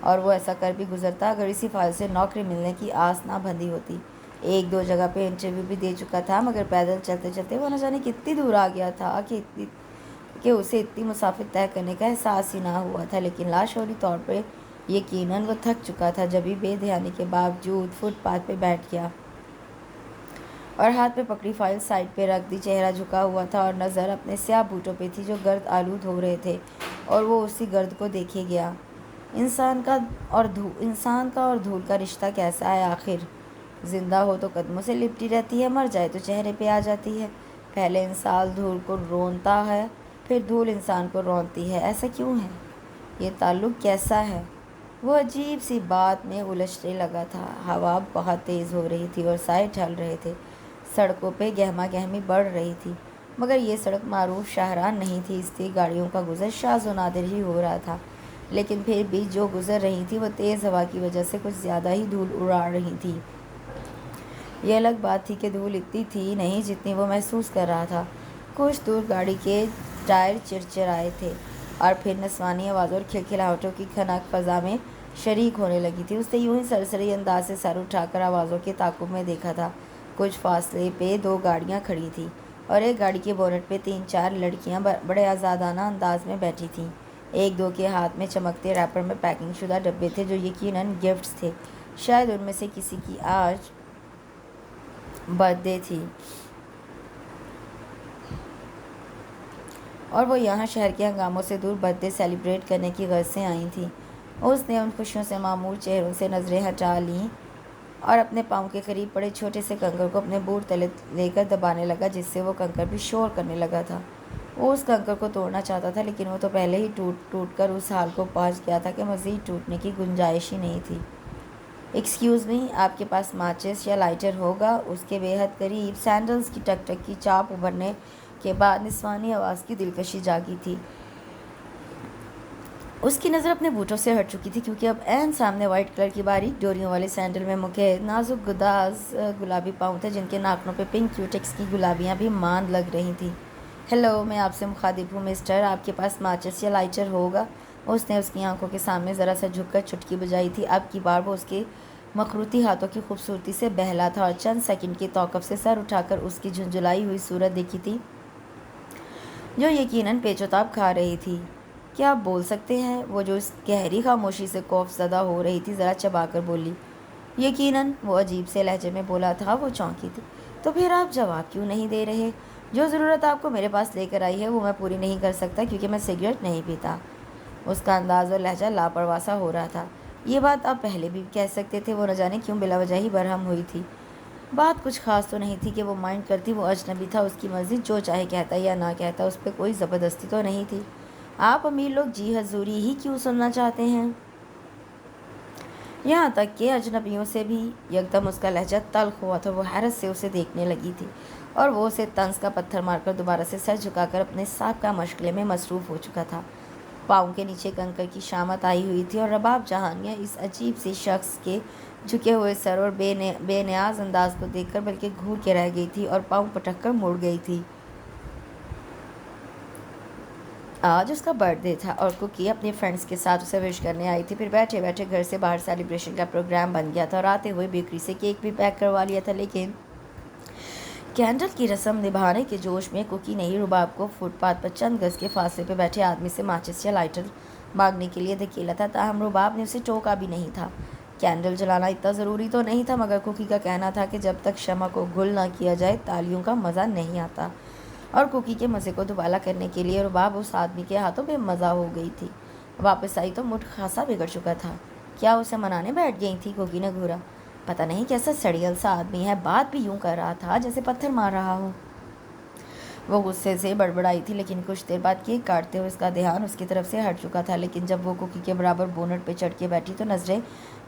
اور وہ ایسا کر بھی گزرتا اگر اسی فائل سے نوکری ملنے کی آس نہ بندھی ہوتی۔ 1-2 جگہ پہ انٹرویو بھی دے چکا تھا، مگر پیدل چلتے چلتے وہ نہ جانے کتنی دور آ گیا تھا کہ اسے اتنی مسافت طے کرنے کا احساس ہی نہ ہوا تھا، لیکن لاشعوری طور پر یقیناً وہ تھک چکا تھا جب ہی بے دھیانی کے باوجود فٹ پاتھ پہ بیٹھ گیا اور ہاتھ پہ پکڑی فائل سائڈ پہ رکھ دی۔ چہرہ جھکا ہوا تھا اور نظر اپنے سیاہ بوٹوں پہ تھی جو گرد آلود ہو رہے تھے، اور وہ اسی گرد کو دیکھے گیا۔ انسان کا اور دھول کا رشتہ کیسا ہے آخر؟ زندہ ہو تو قدموں سے لپٹی رہتی ہے، مر جائے تو چہرے پہ آ جاتی ہے۔ پہلے انسان دھول کو رونتا ہے، پھر دھول انسان کو رونتی ہے۔ ایسا کیوں ہے؟ یہ تعلق کیسا ہے؟ وہ عجیب سی بات میں الجھنے لگا تھا۔ ہوا بہت تیز ہو رہی تھی اور سائے ڈھل رہے تھے۔ سڑکوں پہ گہما گہمی بڑھ رہی تھی، مگر یہ سڑک معروف شاہراہ نہیں تھی، اس لیے گاڑیوں کا گزر شاذ و نادر ہی ہو رہا تھا، لیکن پھر بھی جو گزر رہی تھی وہ تیز ہوا کی وجہ سے کچھ زیادہ ہی دھول اڑا رہی تھی۔ یہ الگ بات تھی کہ دھول اتنی تھی نہیں جتنی وہ محسوس کر رہا تھا۔ کچھ دور گاڑی کے ٹائر چرچرائے تھے اور پھر نسوانی آوازوں اور کھلکھلاہٹوں کی کھنک فضا میں شریک ہونے لگی تھی۔ اس نے یوں ہی سرسری انداز سے سر اٹھا کر آوازوں کے تعاقب میں دیکھا تھا۔ کچھ فاصلے پہ 2 گاڑیاں کھڑی تھیں اور ایک گاڑی کے بونٹ پہ 3-4 لڑکیاں بڑے آزادانہ انداز میں بیٹھی تھیں۔ 1-2 کے ہاتھ میں چمکتے ریپر میں پیکنگ شدہ ڈبے تھے جو یقیناً گفٹس تھے، شاید ان میں سے کسی کی آج برتھ ڈے تھی اور وہ یہاں شہر کے ہنگاموں سے دور برتھ ڈے سیلیبریٹ کرنے کی غرض سے آئی تھیں۔ اس نے ان خوشیوں سے معمور چہروں سے نظریں ہٹا لیں اور اپنے پاؤں کے قریب پڑے چھوٹے سے کنکر کو اپنے بوٹ تلے لے کر دبانے لگا، جس سے وہ کنکر بھی شور کرنے لگا تھا۔ وہ اس کنکر کو توڑنا چاہتا تھا، لیکن وہ تو پہلے ہی ٹوٹ کر اس حال کو پہنچ گیا تھا کہ مزید ٹوٹنے کی گنجائش ہی نہیں تھی۔ ایکسکیوز می، آپ کے پاس ماچس یا لائٹر ہوگا؟ اس کے بے حد قریب سینڈلز کی ٹک ٹک کی چاپ ابھرنے کے بعد نسوانی آواز کی دلکشی جاگی تھی۔ اس کی نظر اپنے بوٹوں سے ہٹ چکی تھی کیونکہ اب عین سامنے وائٹ کلر کی باریک ڈوریوں والے سینڈل میں مقید نازک گداز گلابی پاؤں تھے جن کے ناخنوں پہ پنک کیوٹکس کی گلابیاں بھی ماند لگ رہی تھیں۔ ہیلو، میں آپ سے مخاطب ہوں مسٹر، آپ کے پاس ماچس یا لائٹر ہوگا؟ اس نے اس کی آنکھوں کے سامنے ذرا سا جھک کر چٹکی بجائی تھی۔ اب کی بار وہ اس کے مخروطی ہاتھوں کی خوبصورتی سے بہلا تھا اور چند سیکنڈ کے توقف سے سر اٹھا کر اس کی جھنجھلائی ہوئی صورت دیکھی تھی جو یقیناً پیچ و تاب کھا رہی تھی۔ کیا آپ بول سکتے ہیں؟ وہ جو اس گہری خاموشی سے خوف زدہ ہو رہی تھی ذرا چبا کر بولی۔ یقیناً، وہ عجیب سے لہجے میں بولا تھا۔ وہ چونکی تھی۔ تو پھر آپ جواب کیوں نہیں دے رہے؟ جو ضرورت آپ کو میرے پاس لے کر آئی ہے وہ میں پوری نہیں کر سکتا کیونکہ میں سگریٹ نہیں پیتا۔ اس کا انداز اور لہجہ لاپرواہ سا ہو رہا تھا۔ یہ بات آپ پہلے بھی کہہ سکتے تھے۔ وہ نہ جانے کیوں بلا وجہ ہی برہم ہوئی تھی۔ بات کچھ خاص تو نہیں تھی کہ وہ مائنڈ کرتی، وہ اجنبی تھا، اس کی مرضی، جو چاہے کہتا یا نہ کہتا، اس پہ کوئی زبردستی تو نہیں تھی۔ آپ امیر لوگ جی حضوری ہی کیوں سننا چاہتے ہیں؟ یہاں تک کہ اجنبیوں سے بھی۔ یکدم اس کا لہجہ تلخ ہوا تھا، وہ حیرت سے اسے دیکھنے لگی تھی اور وہ اسے طنز کا پتھر مار کر دوبارہ سے سر جھکا کر اپنے سابقہ مشغلے میں مصروف ہو چکا تھا۔ پاؤں کے نیچے کنکر کی شامت آئی ہوئی تھی اور رباب جہانیہ اس عجیب سے شخص کے جھکے ہوئے سر اور بے نیاز انداز کو دیکھ کر بلکہ گھور کے رہ گئی تھی اور پاؤں پٹک کر مڑ گئی تھی۔ آج اس کا برتھ ڈے تھا اور کوکی اپنے فرینڈس کے ساتھ اسے وش کرنے آئی تھی۔ پھر بیٹھے بیٹھے گھر سے باہر سیلیبریشن کا پروگرام بن گیا تھا اور آتے ہوئے بیکری سے کیک بھی پیک کروا لیا تھا، لیکن کینڈل کی رسم نبھانے کے جوش میں کوکی نے ہی رباب کو فٹ پاتھ پر چند گز کے فاصلے پہ بیٹھے آدمی سے ماچس یا لائٹر مانگنے کے لیے دھکیلا تھا، تاہم رباب نے اسے ٹوکا بھی نہیں تھا۔ کینڈل جلانا اتنا ضروری تو نہیں تھا، مگر کوکی کا کہنا تھا کہ جب تک شمع کو گل نہ کیا جائے تالیوں کا مزہ نہیں آتا، اور کوکی کے مزے کو دوبالا کرنے کے لیے رباب اس آدمی کے ہاتھوں بے مزہ ہو گئی تھی۔ واپس آئی تو موڈ خاصا بگڑ چکا تھا۔ کیا اسے منانے بیٹھ گئی تھی؟ کوکی نے گھورا۔ پتہ نہیں کیسا سڑیل سا آدمی ہے، بات بھی یوں کر رہا تھا جیسے پتھر مار رہا ہو۔ وہ غصے سے بڑبڑائی تھی، لیکن کچھ دیر بعد کیک کاٹتے ہوئے اس کا دھیان اس کی طرف سے ہٹ چکا تھا۔ لیکن جب وہ کوکی کے برابر بونٹ پہ چڑھ کے بیٹھی تو نظریں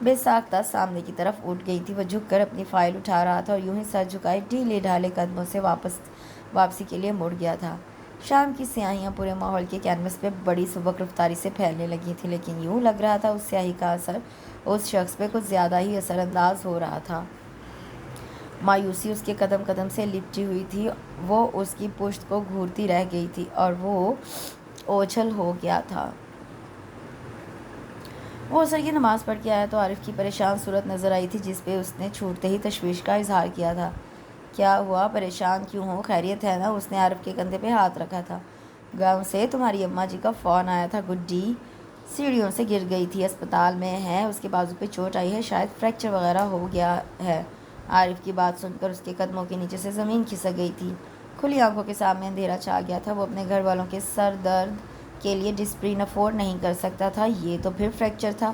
بے ساختہ سامنے کی طرف اٹھ گئی تھی۔ وہ جھک کر اپنی فائل اٹھا رہا تھا اور یوں ہی سر جھکائے ڈھیلے ڈھالے قدموں سے واپسی کے لیے مڑ گیا تھا۔ شام کی سیاہیاں پورے ماحول کے کینوس پہ بڑی سبک رفتاری سے پھیلنے لگی تھیں، لیکن یوں لگ رہا تھا اس سیاہی کا اثر اس شخص پہ کچھ زیادہ ہی اثر انداز ہو رہا تھا۔ مایوسی اس کے قدم قدم سے لپٹی ہوئی تھی، وہ اس کی پشت کو گھورتی رہ گئی تھی اور وہ اوچھل ہو گیا تھا۔ وہ عصر کی نماز پڑھ کے آیا تو عارف کی پریشان صورت نظر آئی تھی، جس پہ اس نے چھوٹتے ہی تشویش کا اظہار کیا تھا۔ کیا ہوا؟ پریشان کیوں ہو؟ خیریت ہے نا؟ اس نے عارف کے کندھے پہ ہاتھ رکھا تھا۔ گاؤں سے تمہاری اماں جی کا فون آیا تھا، گڈی سیڑھیوں سے گر گئی تھی، اسپتال میں ہے، اس کے بازو پہ چوٹ آئی ہے، شاید فریکچر وغیرہ ہو گیا ہے۔ عارف کی بات سن کر اس کے قدموں کے نیچے سے زمین کھسک گئی تھی۔ کھلی آنکھوں کے سامنے اندھیرا چھا گیا تھا۔ وہ اپنے گھر والوں کے سر درد کے لیے ڈسپرین افورڈ نہیں کر سکتا تھا، یہ تو پھر فریکچر تھا،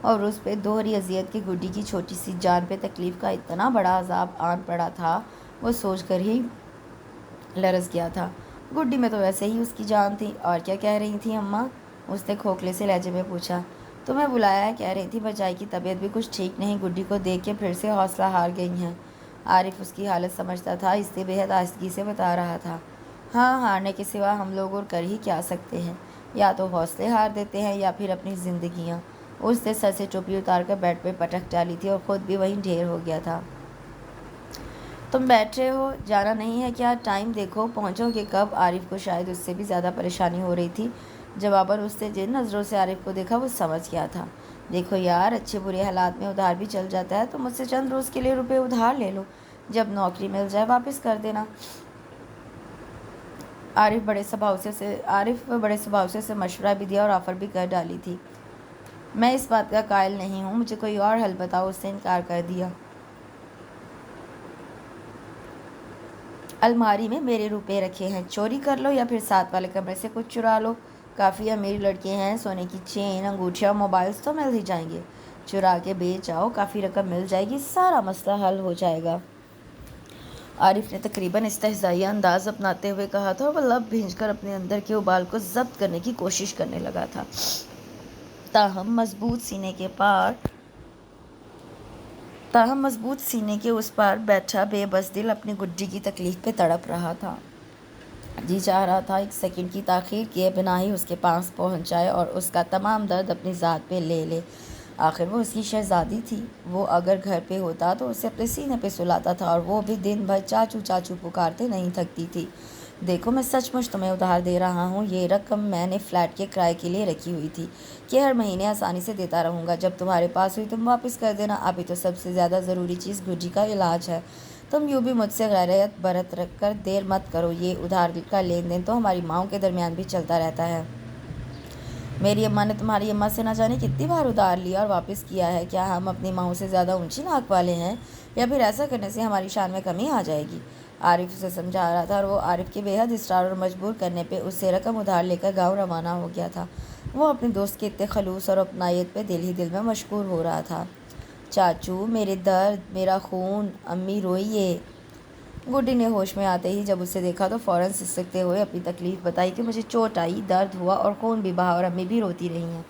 اور اس پہ دوہری اذیت کی گڈی کی چھوٹی سی جان پہ تکلیف کا اتنا بڑا عذاب آن پڑا تھا، وہ سوچ کر ہی لرز گیا تھا۔ گڈی میں تو ویسے ہی اس کی جان تھی۔ اور کیا کہہ رہی تھی اماں؟ اس نے کھوکھلے سے لہجے میں پوچھا۔ تمہیں بلایا ہے، کہہ رہی تھی بچائی کی طبیعت بھی کچھ ٹھیک نہیں، گڈی کو دیکھ کے پھر سے حوصلہ ہار گئی ہیں۔ عارف اس کی حالت سمجھتا تھا، اس لیے بے حد آہستگی سے بتا رہا تھا۔ ہاں، ہارنے کے سوا ہم لوگ اور کر ہی کیا سکتے ہیں، یا تو حوصلے ہار دیتے ہیں یا پھر اپنی زندگیاں۔ اس نے سر سے ٹوپی اتار کر بیڈ پہ پٹک ڈالی تھی اور خود بھی وہیں ڈھیر ہو گیا تھا۔ تم بیٹھے ہو، جانا نہیں ہے کیا؟ ٹائم دیکھو، پہنچو گے کب؟ عارف کو شاید اس سے بھی زیادہ پریشانی ہو رہی تھی۔ جواباً اس نے جن نظروں سے عارف کو دیکھا وہ سمجھ گیا تھا۔ دیکھو یار، اچھے برے حالات میں ادھار بھی چل جاتا ہے، تو مجھ سے چند روز کے لیے روپے ادھار لے لو، جب نوکری مل جائے واپس کر دینا۔ عارف بڑے صباؤ سے اسے مشورہ بھی دیا اور آفر بھی کر ڈالی تھی۔ میں اس بات کا قائل نہیں ہوں، مجھے کوئی اور حل بتاؤ، اس نے انکار کر دیا۔ الماری میں میرے روپے رکھے ہیں، چوری کر لو یا پھر ساتھ والے کمرے سے کچھ چرا لو۔ کافی امیر لڑکے ہیں، سونے کی چین، انگوٹھیاں، موبائلز تو مل ہی جائیں گے، چرا کے بیچ آؤ، کافی رقم مل جائے گی، سارا مسئلہ حل ہو جائے گا۔ عارف نے تقریباً استہزائیہ انداز اپناتے ہوئے کہا تھا اور وہ لب بھینچ کر اپنے اندر کے ابال کو ضبط کرنے کی کوشش کرنے لگا تھا، تاہم مضبوط سینے کے اس پار بیٹھا بے بس دل اپنی گڈی کی تکلیف پہ تڑپ رہا تھا۔ جی چاہ رہا تھا ایک سیکنڈ کی تاخیر کیے بنا ہی اس کے پاس پہنچ جائے اور اس کا تمام درد اپنی ذات پہ لے لے۔ آخر وہ اس کی شہزادی تھی، وہ اگر گھر پہ ہوتا تو اسے اپنے سینے پہ سلاتا تھا، اور وہ بھی دن بھر چاچو چاچو پکارتے نہیں تھکتی تھی۔ دیکھو، میں سچ مچ تمہیں ادھار دے رہا ہوں، یہ رقم میں نے فلیٹ کے کرائے کے لیے رکھی ہوئی تھی کہ ہر مہینے آسانی سے دیتا رہوں گا، جب تمہارے پاس ہوئی تم واپس کر دینا۔ ابھی تو سب سے زیادہ ضروری چیز گڈی کا علاج ہے، تم یوں بھی مجھ سے غیرت برت رکھ کر دیر مت کرو، یہ ادھار کا لین دین تو ہماری ماؤں کے درمیان بھی چلتا رہتا ہے۔ میری اماں نے تمہاری اماں سے نہ جانے کتنی بار ادھار لیا اور واپس کیا ہے، کیا ہم اپنی ماؤں سے زیادہ اونچی ناک والے ہیں، یا پھر ایسا کرنے سے ہماری شان میں کمی آ جائے گی؟ عارف اسے سمجھا رہا تھا اور وہ عارف کے بے حد اصرار اور مجبور کرنے پہ اس سے رقم ادھار لے کر گاؤں روانہ ہو گیا تھا۔ وہ اپنے دوست کے اتنے خلوص اور اپنائیت پہ دل ہی دل میں مشکور ہو رہا تھا۔ چاچو، میرے درد، میرا خون، امی روئیے۔ گڈی نے ہوش میں آتے ہی جب اسے دیکھا تو فوراً سسکتے ہوئے اپنی تکلیف بتائی کہ مجھے چوٹ آئی، درد ہوا اور خون بھی بہا اور امی بھی روتی رہی ہیں۔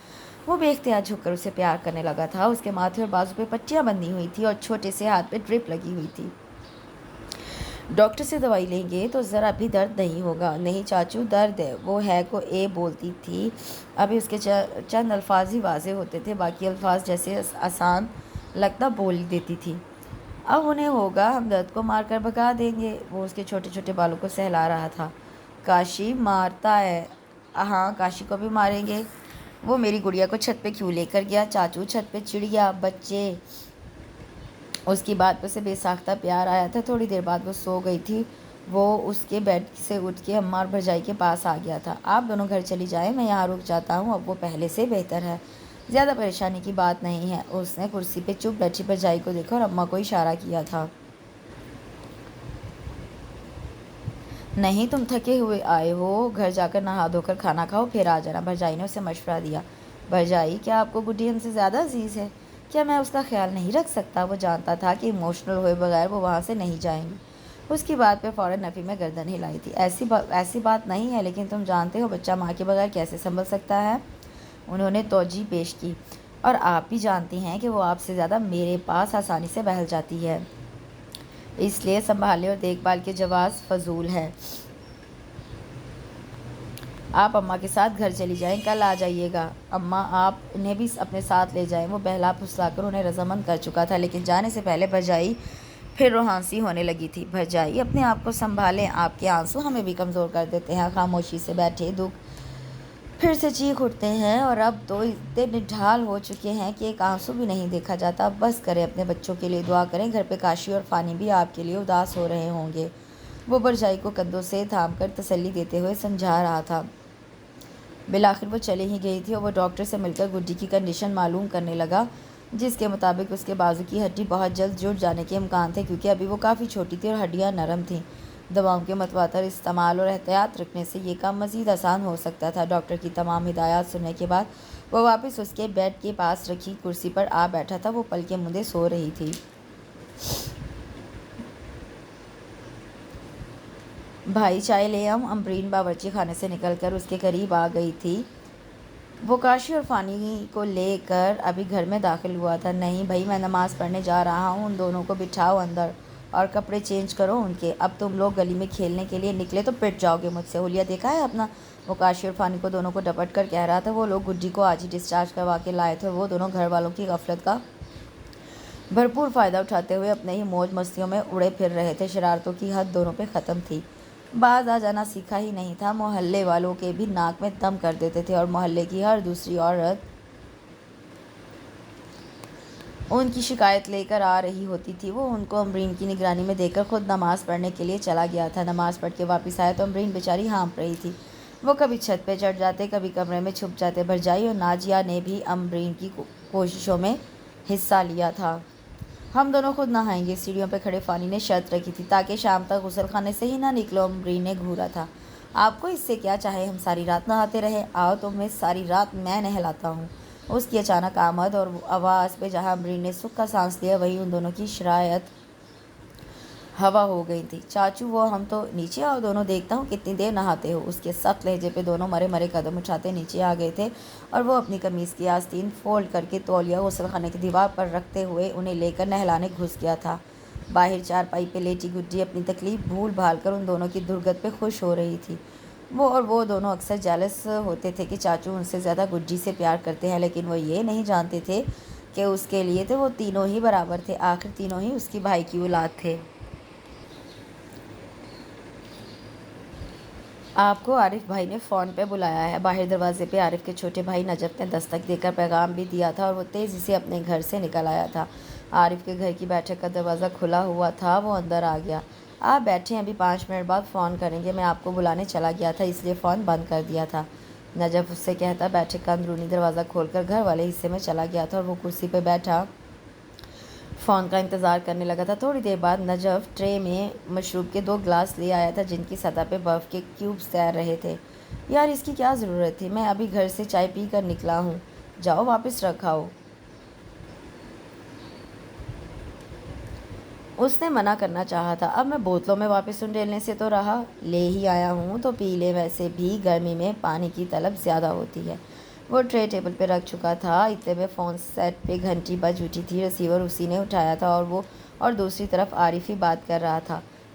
وہ بے اختیار جھک کر اسے پیار کرنے لگا تھا۔ اس کے ماتھے اور بازو پہ پٹیاں بندھی ہوئی تھی اور چھوٹے سے ہاتھ پہ ڈرپ لگی ہوئی تھی۔ ڈاکٹر سے دوائی لیں گے تو ذرا بھی درد نہیں ہوگا۔ نہیں چاچو درد ہے، وہ ہے کو اے بولتی تھی، ابھی اس کے چند الفاظ ہی واضح ہوتے تھے، باقی الفاظ جیسے آسان لگتا بول دیتی تھی۔ اب انہیں ہوگا ہم درد کو مار کر بھگا دیں گے۔ وہ اس کے چھوٹے چھوٹے بالوں کو سہلا رہا تھا۔ کاشی مارتا ہے؟ ہاں کاشی کو بھی ماریں گے۔ وہ میری گڑیا کو چھت پہ کیوں لے کر گیا؟ چاچو چھت پہ چڑیا بچے۔ اس کی بات پہ سے بے ساختہ پیار آیا تھا۔ تھوڑی دیر بعد وہ سو گئی تھی۔ وہ اس کے بیڈ سے اٹھ کے اماں اور بھرجائی کے پاس آ گیا تھا۔ آپ دونوں گھر چلی جائیں، میں یہاں رک جاتا ہوں، اب وہ پہلے سے بہتر ہے، زیادہ پریشانی کی بات نہیں ہے۔ اس نے کرسی پہ چپ بیٹھی بھرجائی کو دیکھا اور اماں کو اشارہ کیا تھا۔ نہیں تم تھکے ہوئے آئے ہو، گھر جا کر نہا دھو کر کھانا کھاؤ پھر آ جانا، بھرجائی نے اسے مشورہ دیا۔ بھرجائی کیا آپ کو گڈی ہم سے زیادہ عزیز ہے؟ کیا میں اس کا خیال نہیں رکھ سکتا؟ وہ جانتا تھا کہ ایموشنل ہوئے بغیر وہ وہاں سے نہیں جائیں گی۔ اس کی بات پہ فوراً نفی میں گردن ہلائی تھی۔ ایسی بات نہیں ہے، لیکن تم جانتے ہو بچہ ماں کے بغیر کیسے سنبھل سکتا ہے؟ انہوں نے توجہ پیش کی۔ اور آپ بھی جانتی ہیں کہ وہ آپ سے زیادہ میرے پاس آسانی سے بہل جاتی ہے، اس لیے سنبھالنے اور دیکھ بھال کے جواز فضول ہے۔ آپ اماں کے ساتھ گھر چلی جائیں، کل آ جائیے گا۔ اماں آپ انہیں بھی اپنے ساتھ لے جائیں۔ وہ بہلا پھسلا کر انہیں رضامند کر چکا تھا، لیکن جانے سے پہلے بھرجائی پھر روحانسی ہونے لگی تھی۔ بھرجائی اپنے آپ کو سنبھالیں، آپ کے آنسو ہمیں بھی کمزور کر دیتے ہیں۔ خاموشی سے بیٹھے دکھ پھر سے چیخ اٹھتے ہیں، اور اب تو اتنے نڈھال ہو چکے ہیں کہ ایک آنسو بھی نہیں دیکھا جاتا۔ بس کریں، اپنے بچوں کے لیے دعا کریں، گھر پہ کاشی اور فانی بھی آپ کے لیے اداس ہو رہے ہوں گے۔ وہ بھرجائی کو کندھوں سے تھام کر تسلی دیتے ہوئے سمجھا رہا تھا۔ بالآخر وہ چلی ہی گئی تھی اور وہ ڈاکٹر سے مل کر گڈی کی کنڈیشن معلوم کرنے لگا، جس کے مطابق اس کے بازو کی ہڈی بہت جلد جڑ جانے کے امکان تھے، کیونکہ ابھی وہ کافی چھوٹی تھی اور ہڈیاں نرم تھیں۔ دواؤں کے متواتر استعمال اور احتیاط رکھنے سے یہ کام مزید آسان ہو سکتا تھا۔ ڈاکٹر کی تمام ہدایات سننے کے بعد وہ واپس اس کے بیڈ کے پاس رکھی کرسی پر آ بیٹھا تھا۔ وہ پلکیں مندے سو رہی تھی۔ بھائی چائے لے آؤں؟ امبرین باورچی خانے سے نکل کر اس کے قریب آ گئی تھی۔ وہ کاشی اور فانی کو لے کر ابھی گھر میں داخل ہوا تھا۔ نہیں بھائی، میں نماز پڑھنے جا رہا ہوں، ان دونوں کو بٹھاؤ اندر اور کپڑے چینج کرو ان کے۔ اب تم لوگ گلی میں کھیلنے کے لیے نکلے تو پٹ جاؤ گے مجھ سے، حلیہ دیکھا ہے اپنا؟ وہ کاشی اور فانی کو دونوں کو ڈپٹ کر کہہ رہا تھا۔ وہ لوگ گڈی کو آج ہی ڈسچارج کروا کے لائے تھے اور وہ دونوں گھر والوں کی غفلت کا بھرپور فائدہ اٹھاتے ہوئے اپنے ہی موج مستیوں میں اڑے پھر رہے تھے۔ شرارتوں کی حد دونوں پہ ختم تھی۔ باز آ جانا سیکھا ہی نہیں تھا، محلے والوں کے بھی ناک میں دم کر دیتے تھے اور محلے کی ہر دوسری عورت ان کی شکایت لے کر آ رہی ہوتی تھی۔ وہ ان کو امبرین کی نگرانی میں دیکھ کر خود نماز پڑھنے کے لیے چلا گیا تھا۔ نماز پڑھ کے واپس آیا تو امبرین بیچاری ہانپ رہی تھی۔ وہ کبھی چھت پہ چڑھ جاتے، کبھی کمرے میں چھپ جاتے۔ بھرجائی اور ناجیہ نے بھی امبرین کی کوششوں میں حصہ لیا تھا۔ ہم دونوں خود نہائیں گے، سیڑھیوں پہ کھڑے فانی نے شرط رکھی تھی، تاکہ شام تک غسل خانے سے ہی نہ نکلو۔ امبرین نے گھورا تھا۔ آپ کو اس سے کیا، چاہے ہم ساری رات نہاتے رہے، آؤ تمہیں ساری رات میں نہلاتا ہوں۔ اس کی اچانک آمد اور آواز پہ جہاں امبرین نے سکھ کا سانس لیا، وہیں ان دونوں کی شرائط ہوا ہو گئی تھی۔ چاچو وہ ہم تو نیچے آؤ، دونوں دیکھتا ہوں کتنی دیر نہاتے ہو۔ اس کے سخت لہجے پہ دونوں مرے مرے قدم اٹھاتے نیچے آ گئے تھے، اور وہ اپنی قمیض کی آستین فولڈ کر کے تولیہ غسل خانے کی دیوار پر رکھتے ہوئے انہیں لے کر نہلانے گھس گیا تھا۔ باہر چارپائی پہ لیٹی گڈی اپنی تکلیف بھول بھال کر ان دونوں کی درگت پہ خوش ہو رہی تھی۔ وہ دونوں اکثر جیلس ہوتے تھے کہ چاچو ان سے زیادہ گڈی سے پیار کرتے ہیں، لیکن وہ یہ نہیں جانتے تھے کہ اس کے لیے تو وہ تینوں ہی برابر تھے، آخر تینوں ہی اس کی بھائی کی اولاد تھے۔ آپ کو عارف بھائی نے فون پہ بلایا ہے۔ باہر دروازے پہ عارف کے چھوٹے بھائی نجف نے دستک دے کر پیغام بھی دیا تھا، اور وہ تیزی سے اپنے گھر سے نکل آیا تھا۔ عارف کے گھر کی بیٹھک کا دروازہ کھلا ہوا تھا، وہ اندر آ گیا۔ آپ بیٹھیں، ابھی 5 منٹ بعد فون کریں گے، میں آپ کو بلانے چلا گیا تھا اس لیے فون بند کر دیا تھا، نجف اس سے کہتا بیٹھک کا اندرونی دروازہ کھول کر گھر والے حصے میں چلا گیا تھا، اور وہ کرسی پہ بیٹھا فون کا انتظار کرنے لگا تھا۔ تھوڑی دیر بعد نجف ٹرے میں مشروب کے 2 گلاس لے آیا تھا، جن کی سطح پہ برف کے کیوبز تیر رہے تھے۔ یار اس کی کیا ضرورت تھی، میں ابھی گھر سے چائے پی کر نکلا ہوں، جاؤ واپس رکھ آؤ۔ اس نے منع کرنا چاہا تھا، اب میں بوتلوں میں واپس انڈیلنے سے تو رہا، لے ہی آیا ہوں تو پی لے، ویسے بھی گرمی میں پانی کی طلب زیادہ ہوتی ہے۔ وہ ٹرے ٹیبل پہ رکھ چکا تھا، اتنے میں فون سیٹ پہ گھنٹی بج اٹھی تھی۔ ریسیور اسی نے اٹھایا تھا، اور دوسری طرف عارف ہی بات کر رہا تھا۔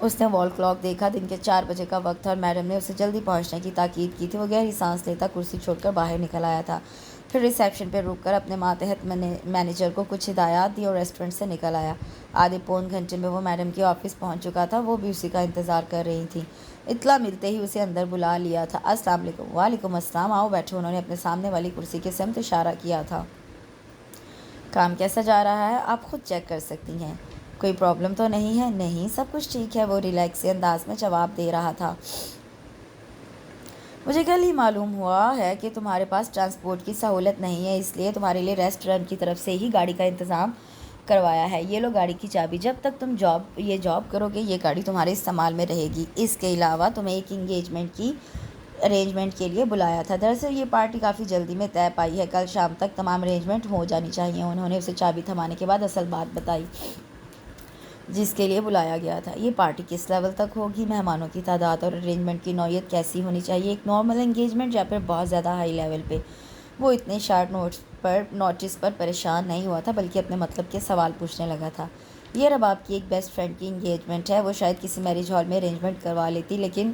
اس نے وال کلاک دیکھا، دن کے 4 بجے کا وقت تھا اور میڈم نے اسے جلدی پہنچنے کی تاکید کی تھی۔ وہ گہری سانس لیتا کرسی چھوڑ کر باہر نکل آیا تھا، پھر ریسیپشن پہ رک کر اپنے ماتحت مینیجر کو کچھ ہدایات دی اور ریسٹورنٹ سے نکل آیا۔ آدھے پون گھنٹے میں وہ میڈم کے آفس پہنچ چکا تھا، وہ بھی اسی کا انتظار کر رہی تھی۔ اطلاع ملتے ہی اسے اندر بلا لیا تھا۔ السلام علیکم۔ وعلیکم السلام، آؤ بیٹھو۔ انہوں نے اپنے سامنے والی کرسی کی سمت اشارہ کیا تھا۔ کام کیسا جا رہا ہے؟ آپ خود چیک کر سکتی ہیں۔ کوئی پرابلم تو نہیں ہے؟ نہیں، سب کچھ ٹھیک ہے، وہ ریلیکس انداز میں جواب دے رہا تھا۔ مجھے کل ہی معلوم ہوا ہے کہ تمہارے پاس ٹرانسپورٹ کی سہولت نہیں ہے، اس لیے تمہارے لیے ریسٹورنٹ کی طرف سے ہی گاڑی کا انتظام کروایا ہے۔ یہ لو گاڑی کی چابی، جب تک تم یہ جاب کرو گے یہ گاڑی تمہارے استعمال میں رہے گی۔ اس کے علاوہ تمہیں ایک انگیجمنٹ کی ارینجمنٹ کے لیے بلایا تھا۔ دراصل یہ پارٹی کافی جلدی میں طے پائی ہے، کل شام تک تمام ارینجمنٹ ہو جانی چاہیے۔ انہوں نے اسے چابی تھمانے کے بعد اصل بات بتائی جس کے لیے بلایا گیا تھا۔ یہ پارٹی کس لیول تک ہوگی؟ مہمانوں کی تعداد اور ارینجمنٹ کی نوعیت کیسی ہونی چاہیے؟ ایک نارمل انگیجمنٹ یا پھر بہت زیادہ ہائی لیول پہ؟ وہ اتنے شارٹ نوٹس پر پریشان نہیں ہوا تھا بلکہ اپنے مطلب کے سوال پوچھنے لگا تھا۔ یہ رباب کی ایک بیسٹ فرینڈ کی انگیجمنٹ ہے، وہ شاید کسی میرج ہال میں ارینجمنٹ کروا لیتی لیکن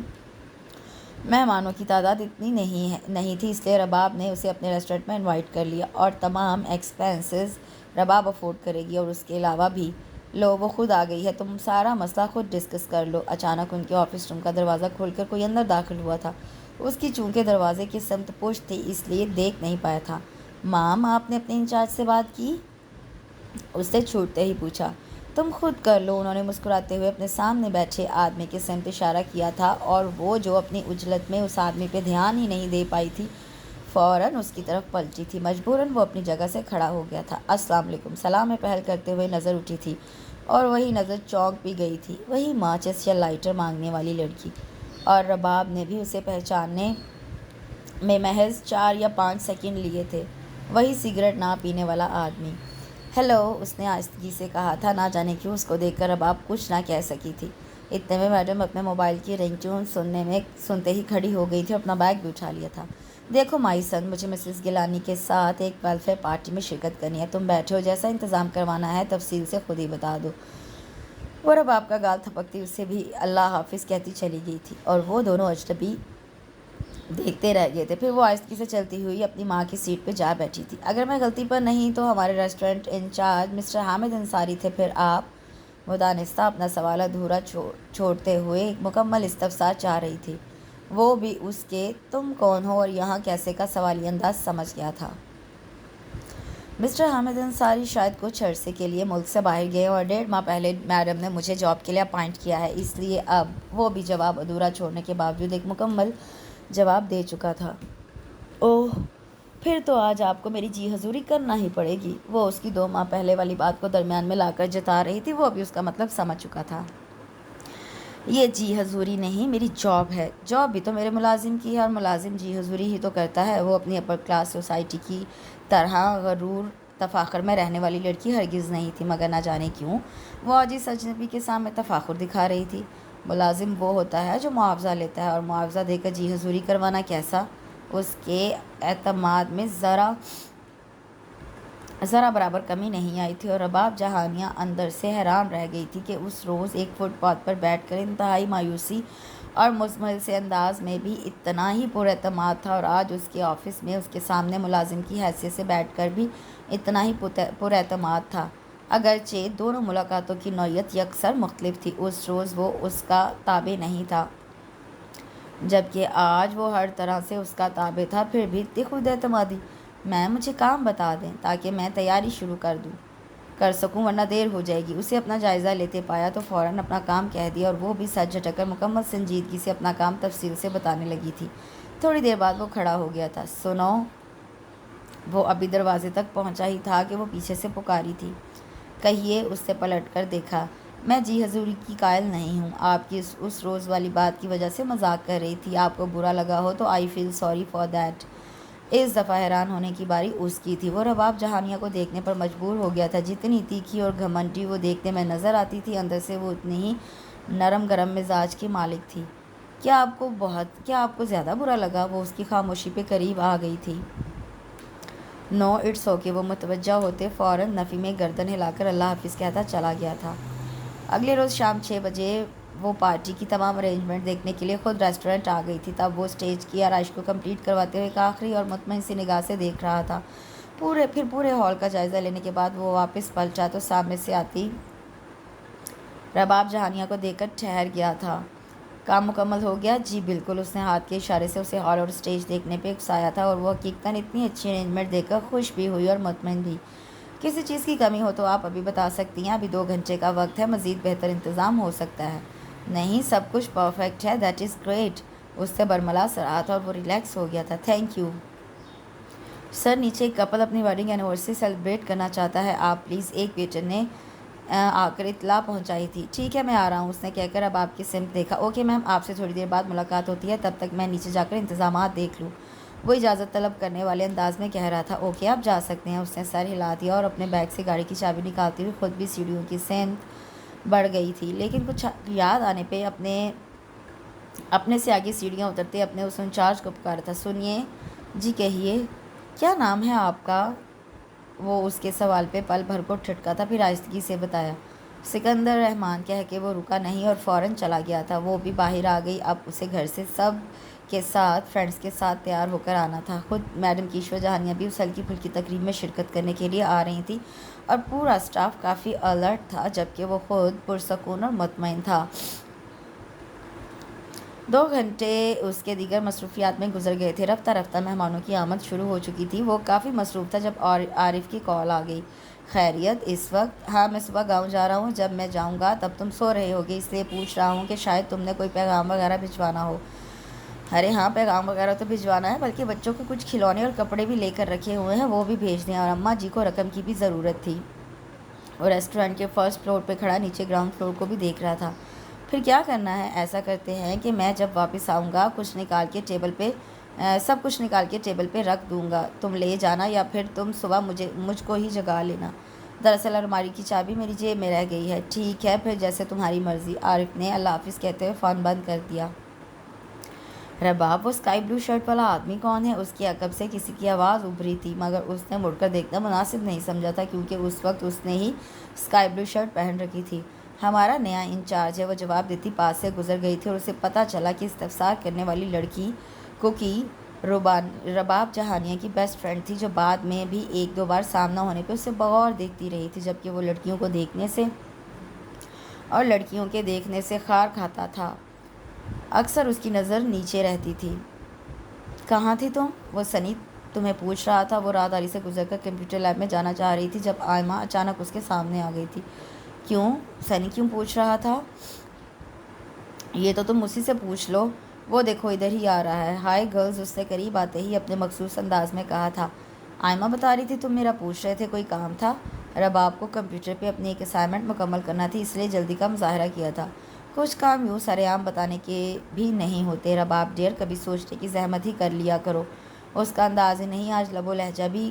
مہمانوں کی تعداد اتنی نہیں تھی، اس لیے رباب نے اسے اپنے ریسٹورنٹ میں انوائٹ کر لیا اور تمام ایکسپینسز رباب افورڈ کرے گی اور اس کے علاوہ بھی۔ لو وہ خود آ گئی ہے، تم سارا مسئلہ خود ڈسکس کر لو۔ اچانک ان کے آفس روم کا دروازہ کھول کر کوئی اندر داخل ہوا تھا۔ اس کی چونکہ دروازے کی سمت پشت تھی اس لیے دیکھ نہیں پایا تھا۔ مام، آپ نے اپنے انچارج سے بات کی؟ اس سے چھوٹتے ہی پوچھا۔ تم خود کر لو، انہوں نے مسکراتے ہوئے اپنے سامنے بیٹھے آدمی کی سمت اشارہ کیا تھا اور وہ جو اپنی عجلت میں اس آدمی پہ دھیان ہی نہیں دے پائی تھی فوراً اس کی طرف پلٹی تھی۔ مجبوراً وہ اپنی جگہ سے کھڑا ہو گیا تھا۔ السلام علیکم، سلام میں پہل کرتے ہوئے نظر اٹھی تھی اور وہی نظر چونک بھی گئی تھی، وہی ماچس یا لائٹر مانگنے والی لڑکی، اور رباب نے بھی اسے پہچاننے میں محض 4 یا 5 سیکنڈ لیے تھے۔ وہی سگریٹ نہ پینے والا آدمی۔ ہیلو، اس نے آہستگی سے کہا تھا۔ نہ جانے کیوں اس کو دیکھ کر رباب کچھ نہ کہہ سکی تھی۔ اتنے میں میڈم اپنے موبائل کی رنگ ٹون سنتے ہی کھڑی ہو گئی تھی اور اپنا بیگ بھی اٹھا لیا تھا۔ دیکھو مائی سن، مجھے مسز گیلانی کے ساتھ ایک ویلفیئر پارٹی میں شرکت کرنی ہے، تم بیٹھے ہو، جیسا انتظام کروانا ہے تفصیل سے خود ہی بتا دو۔ وہ رباب کا گال تھپکتی اسے بھی اللہ حافظ کہتی چلی گئی تھی اور وہ دونوں اجنبی دیکھتے رہ گئے تھے۔ پھر وہ آہستگی سے چلتی ہوئی اپنی ماں کی سیٹ پہ جا بیٹھی تھی۔ اگر میں غلطی پر نہیں تو ہمارے restaurant incharge mister Hamid Ansari تھے، پھر آپ؟ وہ دانستہ اپنا سوال ادھورا چھوڑتے ہوئے ایک مکمل استفسار چاہ رہی تھی۔ وہ بھی اس کے تم کون ہو اور یہاں کیسے کا سوالی انداز سمجھ گیا تھا۔ مسٹر حامد انصاری شاید کچھ عرصے کے لیے ملک سے باہر گئے اور 1.5 ماہ پہلے میڈم نے مجھے جاب کے لیے اپائنٹ کیا ہے، اس لیے اب وہ بھی جواب ادھورا چھوڑنے کے باوجود ایک مکمل جواب دے چکا تھا۔ اوہ، پھر تو آج آپ کو میری جی حضوری کرنا ہی پڑے گی۔ وہ اس کی 2 ماہ پہلے والی بات کو درمیان میں لا کر جتا رہی تھی، وہ ابھی اس کا مطلب سمجھ چکا تھا۔ یہ جی حضوری نہیں، میری جاب ہے۔ جاب بھی تو میرے ملازم کی ہے اور ملازم جی حضوری ہی تو کرتا ہے۔ وہ اپنی اپر کلاس سوسائٹی کی طرح غرور تفاخر میں رہنے والی لڑکی ہرگز نہیں تھی، مگر نہ جانے کیوں وہ آج اس اجنبی کے سامنے تفاخر دکھا رہی تھی۔ ملازم وہ ہوتا ہے جو معاوضہ لیتا ہے، اور معاوضہ دے کر جی حضوری کروانا کیسا؟ اس کے اعتماد میں ذرا برابر کمی نہیں آئی تھی اور رباب جہانیاں اندر سے حیران رہ گئی تھی کہ اس روز ایک فٹ پاتھ پر بیٹھ کر انتہائی مایوسی اور مزمل سے انداز میں بھی اتنا ہی پر اعتماد تھا، اور آج اس کے آفس میں اس کے سامنے ملازم کی حیثیت سے بیٹھ کر بھی اتنا ہی پر اعتماد تھا، اگرچہ دونوں ملاقاتوں کی نوعیت یکسر مختلف تھی۔ اس روز وہ اس کا تابع نہیں تھا جبکہ آج وہ ہر طرح سے اس کا تابع تھا، پھر بھی اتنی خود اعتمادی۔ مجھے کام بتا دیں تاکہ میں تیاری شروع کر سکوں، ورنہ دیر ہو جائے گی۔ اسے اپنا جائزہ لیتے پایا تو فوراً اپنا کام کہہ دیا اور وہ بھی سر جھٹک کر مکمل سنجیدگی سے اپنا کام تفصیل سے بتانے لگی تھی۔ تھوڑی دیر بعد وہ کھڑا ہو گیا تھا۔ سنو، وہ ابھی دروازے تک پہنچا ہی تھا کہ وہ پیچھے سے پکاری تھی۔ کہیے، اس سے پلٹ کر دیکھا۔ میں جی حضوری کی قائل نہیں ہوں، آپ کی اس روز والی بات کی وجہ سے مذاق کر رہی تھی، آپ کو برا لگا ہو تو آئی فیل سوری فار دیٹ۔ اس دفعہ حیران ہونے کی باری اس کی تھی۔ وہ رباب جہانیہ کو دیکھنے پر مجبور ہو گیا تھا۔ جتنی تیکھی اور گھمنڈی وہ دیکھنے میں نظر آتی تھی، اندر سے وہ اتنی ہی نرم گرم مزاج کی مالک تھی۔ کیا آپ کو زیادہ برا لگا؟ وہ اس کی خاموشی پہ قریب آ گئی تھی۔ نو، اٹس اوکے، وہ متوجہ ہوتے فوراً نفی میں گردن ہلا کر اللہ حافظ کہتا چلا گیا تھا۔ اگلے روز شام 6 بجے وہ پارٹی کی تمام ارینجمنٹ دیکھنے کے لیے خود ریسٹورنٹ آ گئی تھی، تب وہ اسٹیج کی آرائش کو کمپلیٹ کرواتے ہوئے ایک آخری اور مطمئن سی نگاہ سے دیکھ رہا تھا۔ پورے ہال کا جائزہ لینے کے بعد وہ واپس پلٹا تو سامنے سے آتی رباب جہانیہ کو دیکھ کر ٹھہر گیا تھا۔ کام مکمل ہو گیا؟ جی بالکل، اس نے ہاتھ کے اشارے سے اسے ہال اور اسٹیج دیکھنے پہ اکسایا تھا، اور وہ حقیقتاً اتنی اچھی ارینجمنٹ دیکھ کر خوش بھی ہوئی اور مطمئن بھی۔ کسی چیز کی کمی ہو تو آپ ابھی بتا سکتی ہیں، ابھی 2 گھنٹے کا وقت ہے، مزید بہتر انتظام ہو سکتا ہے۔ نہیں، سب کچھ پرفیکٹ ہے، دیٹ از گریٹ۔ اس سے برملا سر رہا تھا اور وہ ریلیکس ہو گیا تھا۔ تھینک یو سر، نیچے ایک کپل اپنی ویڈنگ اینیورسری سیلیبریٹ کرنا چاہتا ہے، آپ پلیز۔ ایک ویٹر نے آ کر اطلاع پہنچائی تھی۔ ٹھیک ہے، میں آ رہا ہوں، اس نے کہہ کر اب آپ کی سمت دیکھا۔ اوکے میم، آپ سے تھوڑی دیر بعد ملاقات ہوتی ہے، تب تک میں نیچے جا کر انتظامات دیکھ لوں، وہ اجازت طلب کرنے والے انداز میں کہہ رہا تھا۔ اوکے، آپ جا سکتے ہیں، اس نے سر ہلا دیا اور اپنے بیگ سے گاڑی کی چابی نکالتے ہوئے خود بھی سیڑھیوں کی سمت بڑھ گئی تھی، لیکن کچھ یاد آنے پہ اپنے سے آگے سیڑھیاں اترتے اپنے اس انچارج کو پکارا تھا۔ سنیے جی، کہیے کیا نام ہے آپ کا؟ وہ اس کے سوال پہ پل بھر کو ٹھٹکا تھا، پھر آہستگی سے بتایا۔ سکندر رحمان، کہہ کے وہ رکا نہیں اور فوراً چلا گیا تھا۔ وہ بھی باہر آ گئی، اب اسے گھر سے سب کے ساتھ فرینڈس کے ساتھ تیار ہو کر آنا تھا۔ خود میڈم کیشور جہانیہ بھی اس ہلکی پھلکی تقریب میں شرکت کرنے کے لیے آ رہی تھی، اور پورا اسٹاف کافی الرٹ تھا، جبکہ وہ خود پرسکون اور مطمئن تھا۔ 2 گھنٹے اس کے دیگر مصروفیات میں گزر گئے تھے۔ رفتہ رفتہ مہمانوں کی آمد شروع ہو چکی تھی۔ وہ کافی مصروف تھا جب عارف کی کال آ گئی۔ خیریت اس وقت؟ ہاں، میں صبح گاؤں جا رہا ہوں، جب میں جاؤں گا تب تم سو رہے ہوگے، اس لیے پوچھ رہا ہوں کہ شاید تم نے کوئی پیغام وغیرہ بھجوانا ہو۔ ارے ہاں، پیغام وغیرہ تو بھجوانا ہے، بلکہ بچوں کے کچھ کھلونے اور کپڑے بھی لے کر رکھے ہوئے ہیں، وہ بھی بھیج دیں، اور اماں جی کو رقم کی بھی ضرورت تھی۔ اور ریسٹورینٹ کے فرسٹ فلور پہ کھڑا نیچے گراؤنڈ فلور کو بھی دیکھ رہا تھا۔ پھر کیا کرنا ہے؟ ایسا کرتے ہیں کہ میں جب واپس آؤں گا سب کچھ نکال کے ٹیبل پہ رکھ دوں گا، تم لے جانا، یا پھر تم صبح مجھ کو ہی جگا لینا۔ دراصل الماری کی چابی میری جیب میں رہ گئی ہے۔ ٹھیک ہے، پھر جیسے تمہاری مرضی۔ عارف نے اللہ حافظ کہتے ہوئے فون بند کر دیا۔ رباب، وہ اسکائی بلو شرٹ والا آدمی کون ہے؟ اس کے عقب سے کسی کی آواز ابھری تھی، مگر اس نے مڑ کر دیکھنا مناسب نہیں سمجھا تھا، کیونکہ اس وقت اس نے ہی اسکائی بلو شرٹ پہن رکھی تھی۔ ہمارا نیا انچارج ہے، وہ جواب دیتی پاس سے گزر گئی تھی، اور اسے پتہ چلا کہ استفسار کرنے والی لڑکی رباب جہانیہ کی بیسٹ فرینڈ تھی، جو بعد میں بھی 1-2 بار سامنا ہونے پہ اسے بغور دیکھتی رہی تھی، جبکہ وہ لڑکیوں کو دیکھنے سے اور لڑکیوں کے دیکھنے سے خار کھاتا تھا۔ اکثر اس کی نظر نیچے رہتی تھی۔ کہاں تھی تم؟ وہ سنی تمہیں پوچھ رہا تھا۔ وہ راہداری سے گزر کر کمپیوٹر لیب میں جانا چاہ رہی تھی جب آئمہ اچانک اس کے سامنے آ گئی تھی۔ کیوں؟ سنی کیوں پوچھ رہا تھا؟ یہ تو تم اسی سے پوچھ لو، وہ دیکھو ادھر ہی آ رہا ہے۔ ہائے گرلز، اس نے قریب آتے ہی اپنے مخصوص انداز میں کہا تھا۔ آئمہ بتا رہی تھی تم میرا پوچھ رہے تھے، کوئی کام تھا؟ رباب کو کمپیوٹر پہ اپنی ایک اسائنمنٹ مکمل کرنا تھی، اس لیے جلدی کا مظاہرہ کیا تھا۔ کچھ کام یوں سر عام بتانے کے بھی نہیں ہوتے رباب ڈیئر، کبھی سوچنے کی زحمت ہی کر لیا کرو۔ اس کا انداز ہی نہیں، آج لب و لہجہ بھی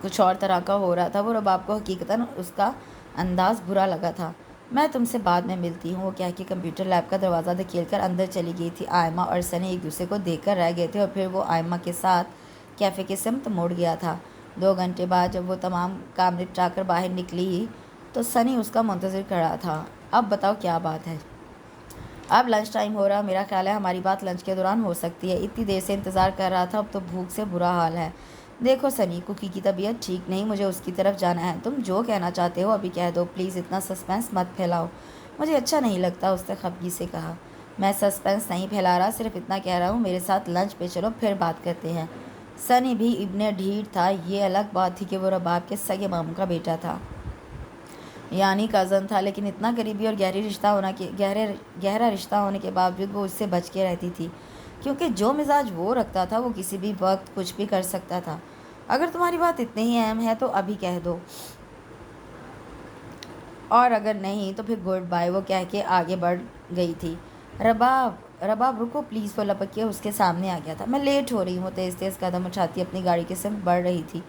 کچھ اور طرح کا ہو رہا تھا۔ وہ رباب کو حقیقتاً اس کا انداز برا لگا تھا۔ میں تم سے بعد میں ملتی ہوں، وہ کہہ کے کمپیوٹر لیب کا دروازہ دھکیل کر اندر چلی گئی تھی۔ آئمہ اور سنی ایک دوسرے کو دیکھ کر رہ گئے تھے، اور پھر وہ آئمہ کے ساتھ کیفے کی سمت مڑ گیا تھا۔ 2 گھنٹے بعد جب وہ تمام کام نپٹا کر باہر نکلی تو سنی اس کا منتظر کھڑا تھا۔ اب بتاؤ کیا بات ہے؟ اب لنچ ٹائم ہو رہا، میرا خیال ہے ہماری بات لنچ کے دوران ہو سکتی ہے۔ اتنی دیر سے انتظار کر رہا تھا، اب تو بھوک سے برا حال ہے۔ دیکھو سنی، کوکی کی طبیعت ٹھیک نہیں، مجھے اس کی طرف جانا ہے۔ تم جو کہنا چاہتے ہو ابھی کہہ دو، پلیز اتنا سسپینس مت پھیلاؤ، مجھے اچھا نہیں لگتا، اس نے خفگی سے کہا۔ میں سسپینس نہیں پھیلا رہا، صرف اتنا کہہ رہا ہوں میرے ساتھ لنچ پہ چلو، پھر بات کرتے ہیں۔ سنی بھی ابن ڈھیٹ تھا۔ یہ الگ بات تھی کہ وہ رباب کے سگے ماموں کا بیٹا تھا، یعنی کزن تھا، لیکن اتنا قریبی اور گہرا رشتہ ہونے کے باوجود وہ اس سے بچ کے رہتی تھی، کیونکہ جو مزاج وہ رکھتا تھا وہ کسی بھی وقت کچھ بھی کر سکتا تھا۔ اگر تمہاری بات اتنی ہی اہم ہے تو ابھی کہہ دو، اور اگر نہیں تو پھر گڈ بائے، وہ کہہ کے آگے بڑھ گئی تھی۔ رباب رکو پلیز، وہ لپک کے اس کے سامنے آ گیا تھا۔ میں لیٹ ہو رہی ہوں، تیز تیز قدم اٹھاتی اپنی گاڑی کی سمت بڑھ رہی تھی۔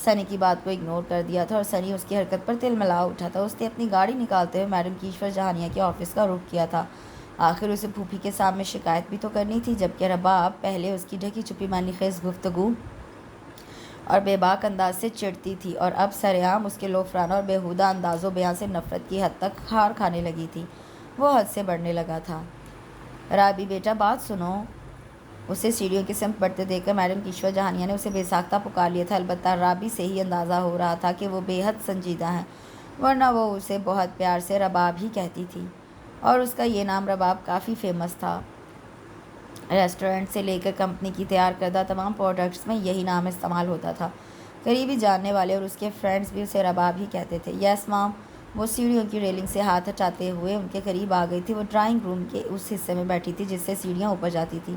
سنی کی بات کو اگنور کر دیا تھا، اور سنی اس کی حرکت پر تل ملا اٹھا تھا۔ اس نے اپنی گاڑی نکالتے ہوئے میڈم کیشور جہانیہ کے آفس کا رخ کیا تھا۔ آخر اسے پھوپھی کے سامنے شکایت بھی تو کرنی تھی، جبکہ رباب پہلے اس کی ڈھکی چھپی معنی خیز گفتگو اور بے باک انداز سے چڑھتی تھی، اور اب سرعام اس کے لوفرانہ اور بیہودہ انداز و بیاں سے نفرت کی حد تک خار کھانے لگی تھی۔ وہ حد سے بڑھنے لگا تھا۔ رابی بیٹا بات سنو۔ اسے سیڑھیوں کی سمت بڑھتے دیکھ کر میڈم کشور جہانیہ نے اسے بے ساختہ پکار لیا تھا۔ البتہ رابی سے ہی اندازہ ہو رہا تھا کہ وہ بے حد سنجیدہ ہیں، ورنہ وہ اسے بہت پیار سے رباب ہی کہتی تھی، اور اس کا یہ نام رباب کافی فیمس تھا۔ ریسٹورنٹ سے لے کر کمپنی کی تیار کردہ تمام پروڈکٹس میں یہی نام استعمال ہوتا تھا۔ قریبی جاننے والے اور اس کے فرینڈز بھی اسے رباب ہی کہتے تھے۔ یس مام۔ وہ سیڑھیوں کی ریلنگ سے ہاتھ ہٹاتے ہوئے ان کے قریب آ گئی تھی۔ وہ ڈرائنگ روم کے اس حصے میں بیٹھی تھی جس سے سیڑھیاں اوپر جاتی تھی۔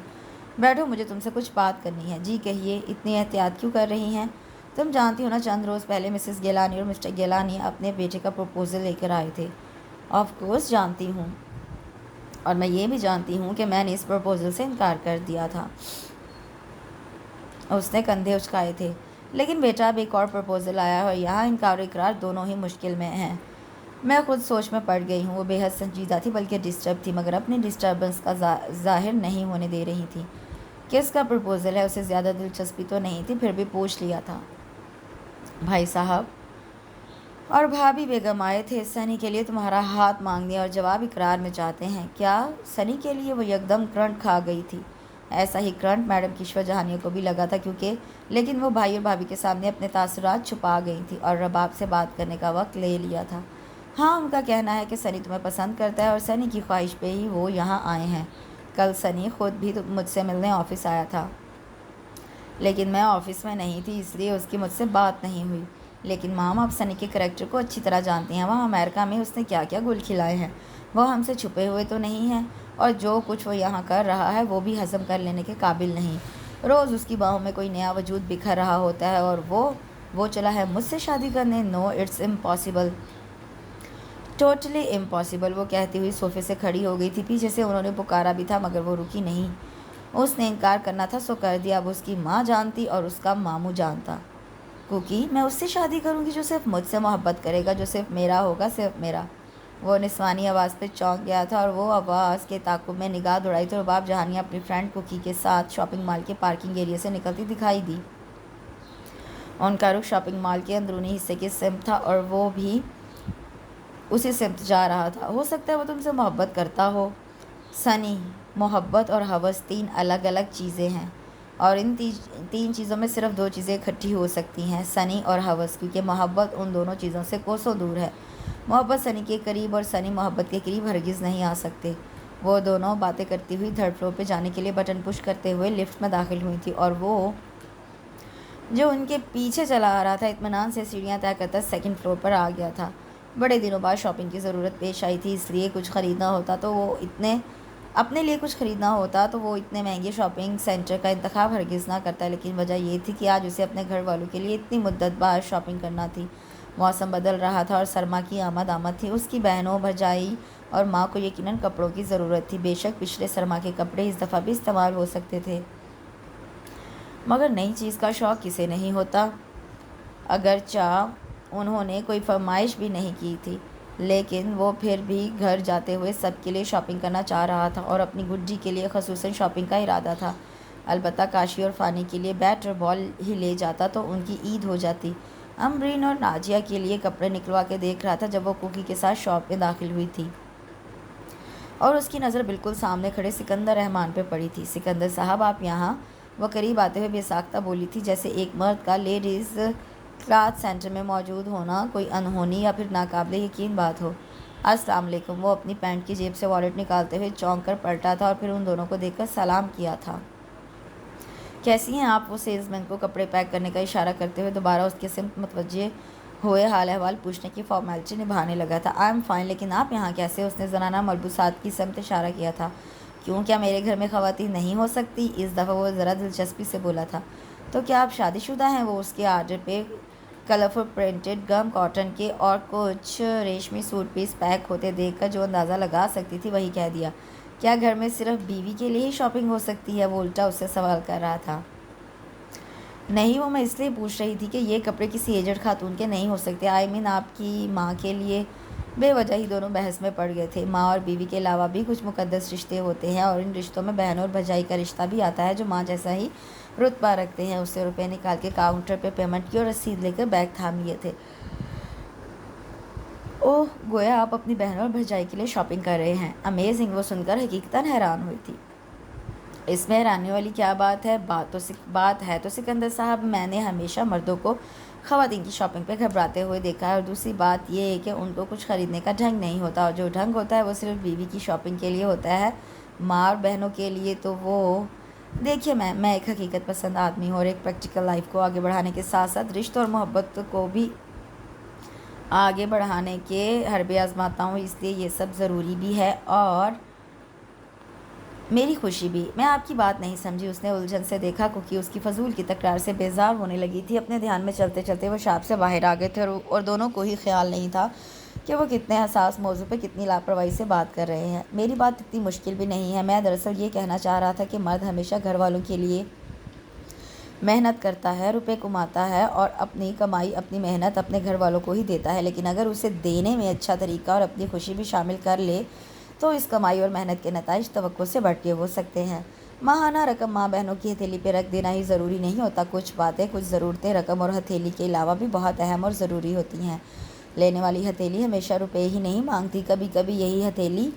بیٹھو، مجھے تم سے کچھ بات کرنی ہے۔ جی کہیے، اتنی احتیاط کیوں کر رہی ہیں؟ تم جانتی ہو نا، چند روز پہلے مسز گیلانی اور مسٹر گیلانی اپنے بیٹے کا پروپوزل لے کر آئے تھے۔ آف کورس جانتی ہوں، اور میں یہ بھی جانتی ہوں کہ میں نے اس پروپوزل سے انکار کر دیا تھا۔ اس نے کندھے اچکائے تھے۔ لیکن بیٹا، اب ایک اور پروپوزل آیا ہے اور یہاں انکار و اقرار دونوں ہی مشکل میں ہیں۔ میں خود سوچ میں پڑ گئی ہوں۔ وہ بے حد سنجیدہ تھی، بلکہ ڈسٹرب تھی، مگر اپنی ڈسٹربنس کا ظاہر نہیں ہونے دے رہی تھی۔ کس کا پروپوزل ہے؟ اسے زیادہ دلچسپی تو نہیں تھی، پھر بھی پوچھ لیا تھا۔ بھائی صاحب اور بھابھی بیگم آئے تھے، سنی کے لیے تمہارا ہاتھ مانگنے، اور جواب اقرار میں چاہتے ہیں۔ کیا سنی کے لیے؟ وہ یکدم کرنٹ کھا گئی تھی۔ ایسا ہی کرنٹ میڈم کشور جہانیہ کو بھی لگا تھا، لیکن وہ بھائی اور بھابھی کے سامنے اپنے تاثرات چھپا گئی تھی اور رباب سے بات کرنے کا وقت لے لیا تھا۔ ہاں، ان کا کہنا ہے کہ سنی تمہیں پسند کرتا ہے اور سنی کی خواہش پہ ہی وہ یہاں آئے ہیں۔ کل سنی خود بھی مجھ سے ملنے آفس آیا تھا، لیکن میں آفس میں نہیں تھی، اس لیے اس کی مجھ سے بات نہیں ہوئی۔ لیکن مام، آپ سنی کے کریکٹر کو اچھی طرح جانتی ہیں۔ وہاں امریکہ میں اس نے کیا کیا گل کھلائے ہیں، وہ ہم سے چھپے ہوئے تو نہیں ہیں، اور جو کچھ وہ یہاں کر رہا ہے وہ بھی ہضم کر لینے کے قابل نہیں۔ روز اس کی باہوں میں کوئی نیا وجود بکھر رہا ہوتا ہے، اور وہ چلا ہے مجھ سے شادی کرنے۔ نو، اٹس امپاسبل، ٹوٹلی امپاسبل، وہ کہتی ہوئی صوفے سے کھڑی ہو گئی تھی۔ پیچھے سے انہوں نے پکارا بھی تھا، مگر وہ رکی نہیں۔ اس نے انکار کرنا تھا سو کر دیا۔ اب اس کی ماں جانتی اور اس کا ماموں جانتا۔ کوکی، میں اس سے شادی کروں گی جو صرف مجھ سے محبت کرے گا، جو صرف میرا ہوگا، صرف میرا۔ وہ نسوانی آواز پہ چونک گیا تھا، اور وہ آواز کے تعاقب میں نگاہ دوڑائی تو رباب جہانیہ اپنی فرینڈ کوکی کے ساتھ شاپنگ مال کے پارکنگ ایریا سے نکلتی دکھائی دی۔ ان کا رخ شاپنگ مال کے اندرونی حصے کی سمت تھا، اور وہ بھی اسی سمت جا رہا تھا۔ ہو سکتا ہے وہ تم سے محبت کرتا ہو سنی۔ محبت اور ہوس تین الگ الگ چیزیں ہیں، اور ان تین چیزوں میں صرف دو چیزیں اکٹھی ہو سکتی ہیں، سنی اور ہوس، کیونکہ محبت ان دونوں چیزوں سے کوسوں دور ہے۔ محبت سنی کے قریب اور سنی محبت کے قریب ہرگز نہیں آ سکتے۔ وہ دونوں باتیں کرتی ہوئی تھرڈ فلور پہ جانے کے لیے بٹن پش کرتے ہوئے لفٹ میں داخل ہوئی تھی، اور وہ جو ان کے پیچھے چلا آ رہا تھا اطمینان سے سیڑھیاں طے کرتا سیکنڈ فلور پر آ گیا تھا۔ بڑے دنوں بعد شاپنگ کی ضرورت پیش آئی تھی، اس لیے کچھ خریدنا ہوتا تو وہ اپنے لیے کچھ خریدنا ہوتا تو وہ اتنے مہنگے شاپنگ سینٹر کا انتخاب ہرگز نہ کرتا، لیکن وجہ یہ تھی کہ آج اسے اپنے گھر والوں کے لیے اتنی مدت بعد شاپنگ کرنا تھی۔ موسم بدل رہا تھا اور سرما کی آمد تھی۔ اس کی بہنوں، بھرجائی اور ماں کو یقیناً کپڑوں کی ضرورت تھی۔ بے شک پچھلے سرما کے کپڑے اس دفعہ بھی استعمال ہو سکتے تھے، مگر نئی چیز کا شوق کسے نہیں ہوتا؟ اگرچہ انہوں نے کوئی فرمائش بھی نہیں کی تھی، لیکن وہ پھر بھی گھر جاتے ہوئے سب کے لیے شاپنگ کرنا چاہ رہا تھا، اور اپنی گڈی کے لیے خصوصاً شاپنگ کا ارادہ تھا۔ البتہ کاشی اور فانی کے لیے بیٹ اور بال ہی لے جاتا تو ان کی عید ہو جاتی۔ امبرین اور ناجیہ کے لیے کپڑے نکلوا کے دیکھ رہا تھا جب وہ کوکی کے ساتھ شاپ میں داخل ہوئی تھی، اور اس کی نظر بالکل سامنے کھڑے سکندر رحمان پہ پڑی تھی۔ سکندر صاحب، آپ یہاں؟ وہ قریب آتے ہوئے بے ساختہ بولی تھی، جیسے ایک مرد کا لیڈیز کلاتھ سینٹر میں موجود ہونا کوئی انہونی یا پھر ناقابل یقین بات ہو۔ السلام علیکم۔ وہ اپنی پینٹ کی جیب سے والیٹ نکالتے ہوئے چونک کر پلٹا تھا، اور پھر ان دونوں کو دیکھ کر سلام کیا تھا۔ کیسی ہیں آپ؟ وہ سیلز مین کو کپڑے پیک کرنے کا اشارہ کرتے ہوئے دوبارہ اس کے سمت متوجہ ہوئے حال احوال پوچھنے کی فارمیلٹی نبھانے لگا تھا۔ آئی ایم فائن، لیکن آپ یہاں کیسے؟ اس نے زنانہ ملبوسات کی سمت اشارہ کیا تھا۔ کیوں، کیا میرے گھر میں خواتین نہیں ہو سکتی؟ اس دفعہ وہ ذرا دلچسپی سے بولا تھا۔ تو کیا آپ شادی شدہ ہیں؟ وہ اس کے آرڈر پہ کلرفل پرنٹڈ گم کاٹن کے اور کچھ ریشمی سوٹ پیس پیک ہوتے دیکھ کر جو اندازہ لگا سکتی تھی وہی کہہ دیا۔ کیا گھر میں صرف بیوی کے لیے ہی شاپنگ ہو سکتی ہے؟ وہ الٹا اس سے سوال کر رہا تھا۔ نہیں، وہ میں اس لیے پوچھ رہی تھی کہ یہ کپڑے کسی ایجڈ خاتون کے نہیں ہو سکتے۔ آئی مین آپ کی ماں کے لیے۔ بے وجہ ہی دونوں بحث میں پڑ گئے تھے۔ ماں اور بیوی کے علاوہ بھی کچھ مقدس رشتے ہوتے ہیں، اور ان رشتوں میں بہن اور بھرجائی کا رشتہ بھی آتا ہے جو ماں جیسا ہی رتبہ رکھتے ہیں۔ اس سے روپے نکال کے کاؤنٹر پہ پیمنٹ کی اور رسید لے کر بیگ تھام لیے تھے۔ اوہ، گویا آپ اپنی بہنوں اور بھرجائی کے لیے شاپنگ کر رہے ہیں۔ امیزنگ، وہ سن کر حقیقتاً حیران ہوئی تھی۔ اس میں حیرانی والی کیا بات ہے؟ بات ہے تو سکندر صاحب، میں نے ہمیشہ مردوں کو خواتین کی شاپنگ پہ گھبراتے ہوئے دیکھا ہے، اور دوسری بات یہ ہے کہ ان کو کچھ خریدنے کا ڈھنگ نہیں ہوتا، اور جو ڈھنگ ہوتا ہے وہ صرف بیوی کی شاپنگ کے لیے ہوتا ہے، ماں اور بہنوں کے لیے تو وہ… دیکھیے، میں ایک حقیقت پسند آدمی ہوں، اور ایک پریکٹیکل لائف کو آگے بڑھانے کے ساتھ ساتھ رشتوں اور محبت کو بھی آگے بڑھانے کے حربے آزماتا ہوں، اس لیے یہ سب ضروری بھی ہے اور میری خوشی بھی۔ میں آپ کی بات نہیں سمجھی، اس نے الجھن سے دیکھا، کوکی اس کی فضول کی تکرار سے بیزار ہونے لگی تھی۔ اپنے دھیان میں چلتے چلتے وہ شاپ سے باہر آ گئے تھے، اور دونوں کو ہی خیال نہیں تھا کہ وہ کتنے حساس موضوع پہ کتنی لاپرواہی سے بات کر رہے ہیں۔ میری بات اتنی مشکل بھی نہیں ہے، میں دراصل یہ کہنا چاہ رہا تھا کہ مرد ہمیشہ گھر والوں کے لیے محنت کرتا ہے، روپے کماتا ہے، اور اپنی کمائی، اپنی محنت اپنے گھر والوں کو ہی دیتا ہے، لیکن اگر اسے دینے میں اچھا طریقہ اور اپنی خوشی بھی شامل کر لے تو اس کمائی اور محنت کے نتائج توقع سے بڑھ کے ہو سکتے ہیں۔ ماہانہ رقم ماں بہنوں کی ہتھیلی پہ رکھ دینا ہی ضروری نہیں ہوتا، کچھ باتیں، کچھ ضرورتیں رقم اور ہتھیلی کے علاوہ بھی بہت اہم اور ضروری ہوتی ہیں۔ لینے والی ہتھیلی ہمیشہ روپے ہی نہیں مانگتی، کبھی کبھی یہی ہتھیلی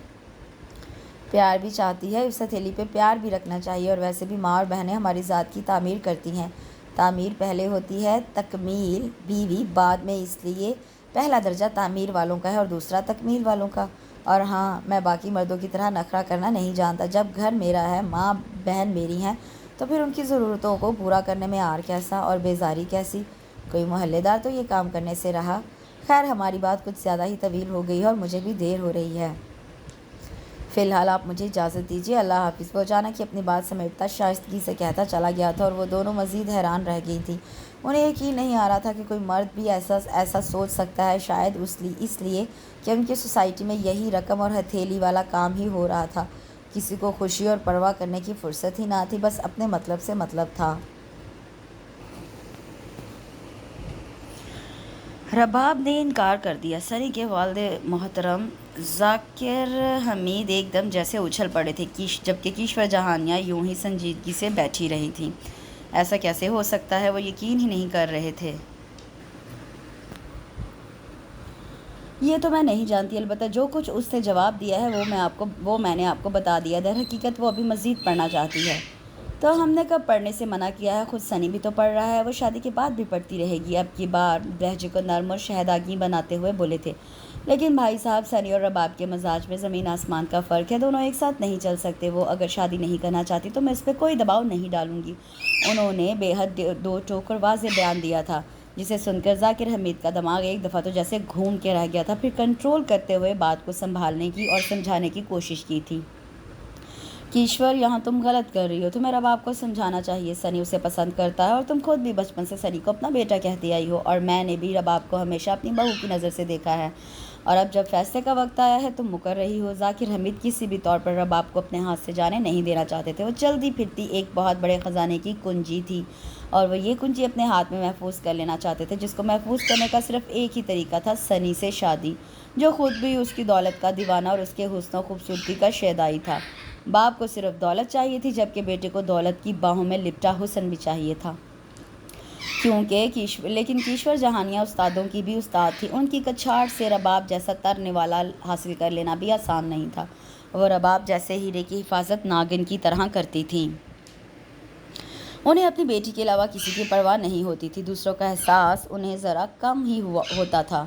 پیار بھی چاہتی ہے، اس ہتھیلی پہ پیار بھی رکھنا چاہیے، اور ویسے بھی ماں اور بہنیں ہماری ذات کی تعمیر کرتی ہیں۔ تعمیر پہلے ہوتی ہے، تکمیل بیوی بعد میں، اس لیے پہلا درجہ تعمیر والوں کا ہے اور دوسرا تکمیل والوں کا۔ اور ہاں، میں باقی مردوں کی طرح نخرہ کرنا نہیں جانتا، جب گھر میرا ہے، ماں بہن میری ہیں، تو پھر ان کی ضرورتوں کو پورا کرنے میں عار کیسا اور بیزاری کیسی؟ کوئی محلے دار تو یہ کام کرنے سے رہا۔ خیر، ہماری بات کچھ زیادہ ہی طویل ہو گئی ہے اور مجھے بھی دیر ہو رہی ہے۔ فی الحال آپ مجھے اجازت دیجیے، اللہ حافظ۔ وہ اچانک ہی اپنی بات سمیٹتا شائستگی سے کہتا چلا گیا تھا، اور وہ دونوں مزید حیران رہ گئی تھیں۔ انہیں یقین نہیں آ رہا تھا کہ کوئی مرد بھی ایسا سوچ سکتا ہے، شاید اس لیے کہ ان کی سوسائٹی میں یہی رقم اور ہتھیلی والا کام ہی ہو رہا تھا۔ کسی کو خوشی اور پرواہ کرنے کی فرصت ہی نہ تھی، بس اپنے مطلب سے مطلب تھا۔ رباب نے انکار کر دیا۔ سنی کے والد محترم ذاکر حمید ایک دم جیسے اچھل پڑے تھے، جبکہ کیشور جہانیاں یوں ہی سنجیدگی سے بیٹھی رہی تھیں۔ ایسا کیسے ہو سکتا ہے؟ وہ یقین ہی نہیں کر رہے تھے۔ یہ تو میں نہیں جانتی، البتہ جو کچھ اس نے جواب دیا ہے وہ میں نے آپ کو بتا دیا۔ در حقیقت وہ ابھی مزید پڑھنا چاہتی ہے۔ تو ہم نے کب پڑھنے سے منع کیا ہے؟ خود سنی بھی تو پڑھ رہا ہے، وہ شادی کے بعد بھی پڑھتی رہے گی۔ اب کی بار لہجے کو نرم اور شہداگی بناتے ہوئے بولے تھے، لیکن بھائی صاحب، سنی اور رباب کے مزاج میں زمین آسمان کا فرق ہے، دونوں ایک ساتھ نہیں چل سکتے۔ وہ اگر شادی نہیں کرنا چاہتی تو میں اس پہ کوئی دباؤ نہیں ڈالوں گی۔ انہوں نے بے حد دو ٹوک اور واضح بیان دیا تھا، جسے سن کر ذاکر حمید کا دماغ ایک دفعہ تو جیسے گھوم کے رہ گیا تھا، پھر کنٹرول کرتے ہوئے بات کو سنبھالنے کی اور سمجھانے کی کوشش کی تھی۔ کیشور، یہاں تم غلط کر رہی ہو، تمہیں رباب کو سمجھانا چاہیے۔ سنی اسے پسند کرتا ہے، اور تم خود بھی بچپن سے سنی کو اپنا بیٹا کہتی آئی ہو، اور میں نے بھی رباب کو ہمیشہ اپنی بہو کی نظر سے دیکھا ہے، اور اب جب فیصلے کا وقت آیا ہے تم مکر رہی ہو۔ ذاکر حمید کسی بھی طور پر رباب کو اپنے ہاتھ سے جانے نہیں دینا چاہتے تھے۔ وہ چلتی پھرتی ایک بہت بڑے خزانے کی کنجی تھی، اور وہ یہ کنجی اپنے ہاتھ میں محفوظ کر لینا چاہتے تھے، جس کو محفوظ کرنے کا صرف ایک ہی طریقہ تھا، سنی سے شادی، جو خود بھی اس کی دولت کا دیوانہ اور اس کے حسن و خوبصورتی کا شیدائی تھا۔ باپ کو صرف دولت چاہیے تھی، جبکہ بیٹے کو دولت کی باہوں میں لپٹا حسن بھی چاہیے تھا۔ لیکن کیشور جہانیاں استادوں کی بھی استاد تھی، ان کی کچھاڑ سے رباب جیسا تر نوالا حاصل کر لینا بھی آسان نہیں تھا۔ وہ رباب جیسے ہیرے کی حفاظت ناگن کی طرح کرتی تھیں۔ انہیں اپنی بیٹی کے علاوہ کسی کی پرواہ نہیں ہوتی تھی، دوسروں کا احساس انہیں ذرا کم ہی ہوتا تھا۔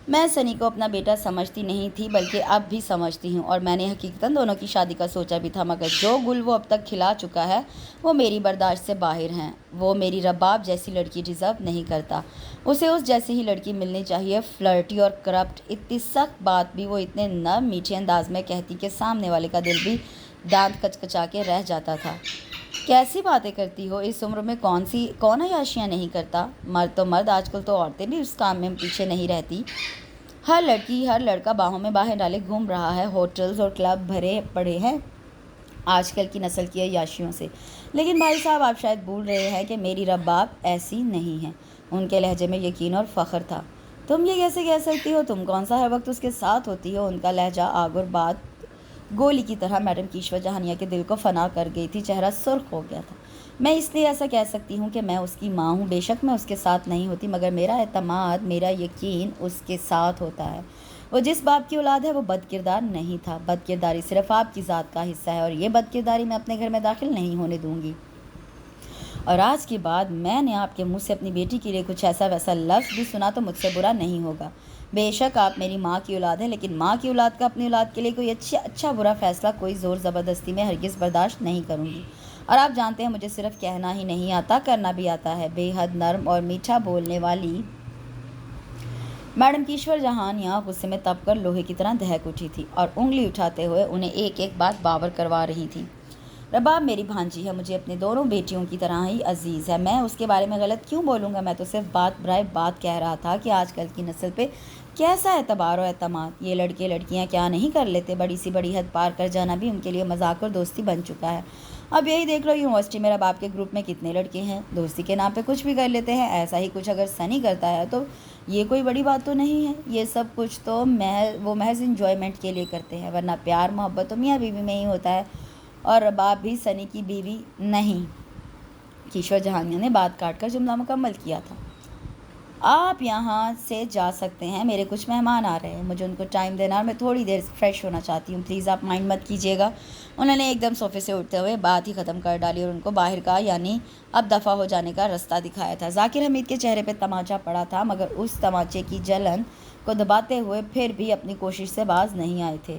میں سنی کو اپنا بیٹا سمجھتی نہیں تھی، بلکہ اب بھی سمجھتی ہوں، اور میں نے حقیقتاً دونوں کی شادی کا سوچا بھی تھا، مگر جو گل وہ اب تک کھلا چکا ہے وہ میری برداشت سے باہر ہیں۔ وہ میری رباب جیسی لڑکی ڈیزرو نہیں کرتا، اسے اس جیسی ہی لڑکی ملنی چاہیے۔ فلرٹی اور کرپٹ، اتنی سخت بات بھی وہ اتنے نرم میٹھے انداز میں کہتی کہ سامنے والے کا دل بھی دانت کچکچا کے رہ جاتا تھا۔ کیسی باتیں کرتی ہو، اس عمر میں کون عیاشیاں نہیں کرتا؟ مرد تو مرد، آج کل تو عورتیں بھی اس کام میں پیچھے نہیں رہتی۔ ہر لڑکی، ہر لڑکا باہوں میں باہیں ڈالے گھوم رہا ہے، ہوٹلز اور کلب بھرے پڑے ہیں آج کل کی نسل کی عیاشیوں سے۔ لیکن بھائی صاحب، آپ شاید بھول رہے ہیں کہ میری رباب ایسی نہیں ہے۔ ان کے لہجے میں یقین اور فخر تھا۔ تم یہ کیسے کہہ سکتی ہو؟ تم کون سا ہر وقت اس کے ساتھ ہوتی ہو؟ ان کا لہجہ آگ اور بات گولی کی طرح میڈم کیشور جہانیہ کے دل کو فنا کر گئی تھی، چہرہ سرخ ہو گیا تھا۔ میں اس لیے ایسا کہہ سکتی ہوں کہ میں اس کی ماں ہوں، بے شک میں اس کے ساتھ نہیں ہوتی، مگر میرا اعتماد، میرا یقین اس کے ساتھ ہوتا ہے۔ وہ جس باپ کی اولاد ہے وہ بد کردار نہیں تھا. بد کرداری صرف آپ کی ذات کا حصہ ہے اور یہ بد کرداری میں اپنے گھر میں داخل نہیں ہونے دوں گی. اور آج کے بعد میں نے آپ کے منہ سے اپنی بیٹی کے لیے کچھ ایسا ویسا لفظ بھی سنا تو مجھ سے برا نہیں ہوگا. بے شک آپ میری ماں کی اولاد ہے، لیکن ماں کی اولاد کا اپنی اولاد کے لیے کوئی اچھا برا فیصلہ کوئی زور زبردستی میں ہرگز برداشت نہیں کروں گی. اور آپ جانتے ہیں مجھے صرف کہنا ہی نہیں آتا، کرنا بھی آتا ہے. بے حد نرم اور میٹھا بولنے والی میڈم کیشور جہان یہاں غصے میں تپ کر لوہے کی طرح دہک اٹھی تھی اور انگلی اٹھاتے ہوئے انہیں ایک ایک بات باور کروا رہی تھی. رباب میری بھانجی ہے، مجھے اپنی دونوں بیٹیوں کی طرح ہی عزیز ہے. میں اس کے بارے میں غلط کیوں بولوں گا؟ میں تو صرف بات برائے بات کہہ رہا تھا کہ آج کل کی نسل پہ کیسا اعتبار و اعتماد. یہ لڑکے لڑکیاں کیا نہیں کر لیتے، بڑی سی بڑی حد پار کر جانا بھی ان کے لیے مذاق اور دوستی بن چکا ہے. اب یہی دیکھ لو یونیورسٹی میں رباب کے گروپ میں کتنے لڑکے ہیں، دوستی کے نام پہ کچھ بھی کر لیتے ہیں. ایسا ہی کچھ اگر سنی کرتا ہے تو یہ کوئی بڑی بات تو نہیں ہے. یہ سب کچھ تو وہ محض انجوائمنٹ کے لیے کرتے ہیں، ورنہ پیار محبت تو میاں بیوی میں ہی ہوتا ہے. اور رباب بھی سنی کی بیوی نہیں. کیشور جہانیہ نے بات کاٹ کر جملہ مکمل کیا تھا. آپ یہاں سے جا سکتے ہیں، میرے کچھ مہمان آ رہے ہیں، مجھے ان کو ٹائم دینا اور میں تھوڑی دیر فریش ہونا چاہتی ہوں. پلیز آپ مائنڈ مت کیجیے گا. انہوں نے ایک دم صوفے سے اٹھتے ہوئے بات ہی ختم کر ڈالی اور ان کو باہر کا یعنی اب دفع ہو جانے کا رستہ دکھایا تھا. ذاکر حمید کے چہرے پہ تماچا پڑا تھا، مگر اس تماچے کی جلن کو دباتے ہوئے پھر بھی اپنی کوشش سے باز نہیں آئے تھے.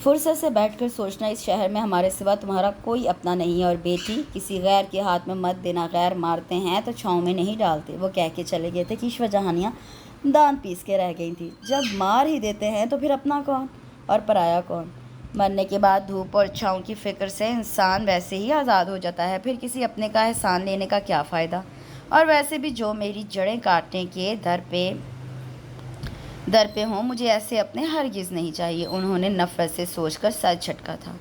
فرصت سے بیٹھ کر سوچنا، اس شہر میں ہمارے سوا تمہارا کوئی اپنا نہیں ہے. اور بیٹی کسی غیر کے ہاتھ میں مت دینا. غیر مارتے ہیں تو چھاؤں میں نہیں ڈالتے. وہ کہہ کے چلے گئے تھے. کیشور جہانیہ دانت پیس کے رہ گئی تھی. جب مار ہی دیتے ہیں تو پھر اپنا کون اور پرایا کون؟ مرنے کے بعد دھوپ اور چھاؤں کی فکر سے انسان ویسے ہی آزاد ہو جاتا ہے، پھر کسی اپنے کا احسان لینے کا کیا فائدہ؟ اور ویسے بھی جو میری جڑیں کاٹنے کے در پہ ہوں، مجھے ایسے اپنے ہرگز نہیں چاہیے. انہوں نے نفرت سے سوچ کر سر جھٹکا تھا.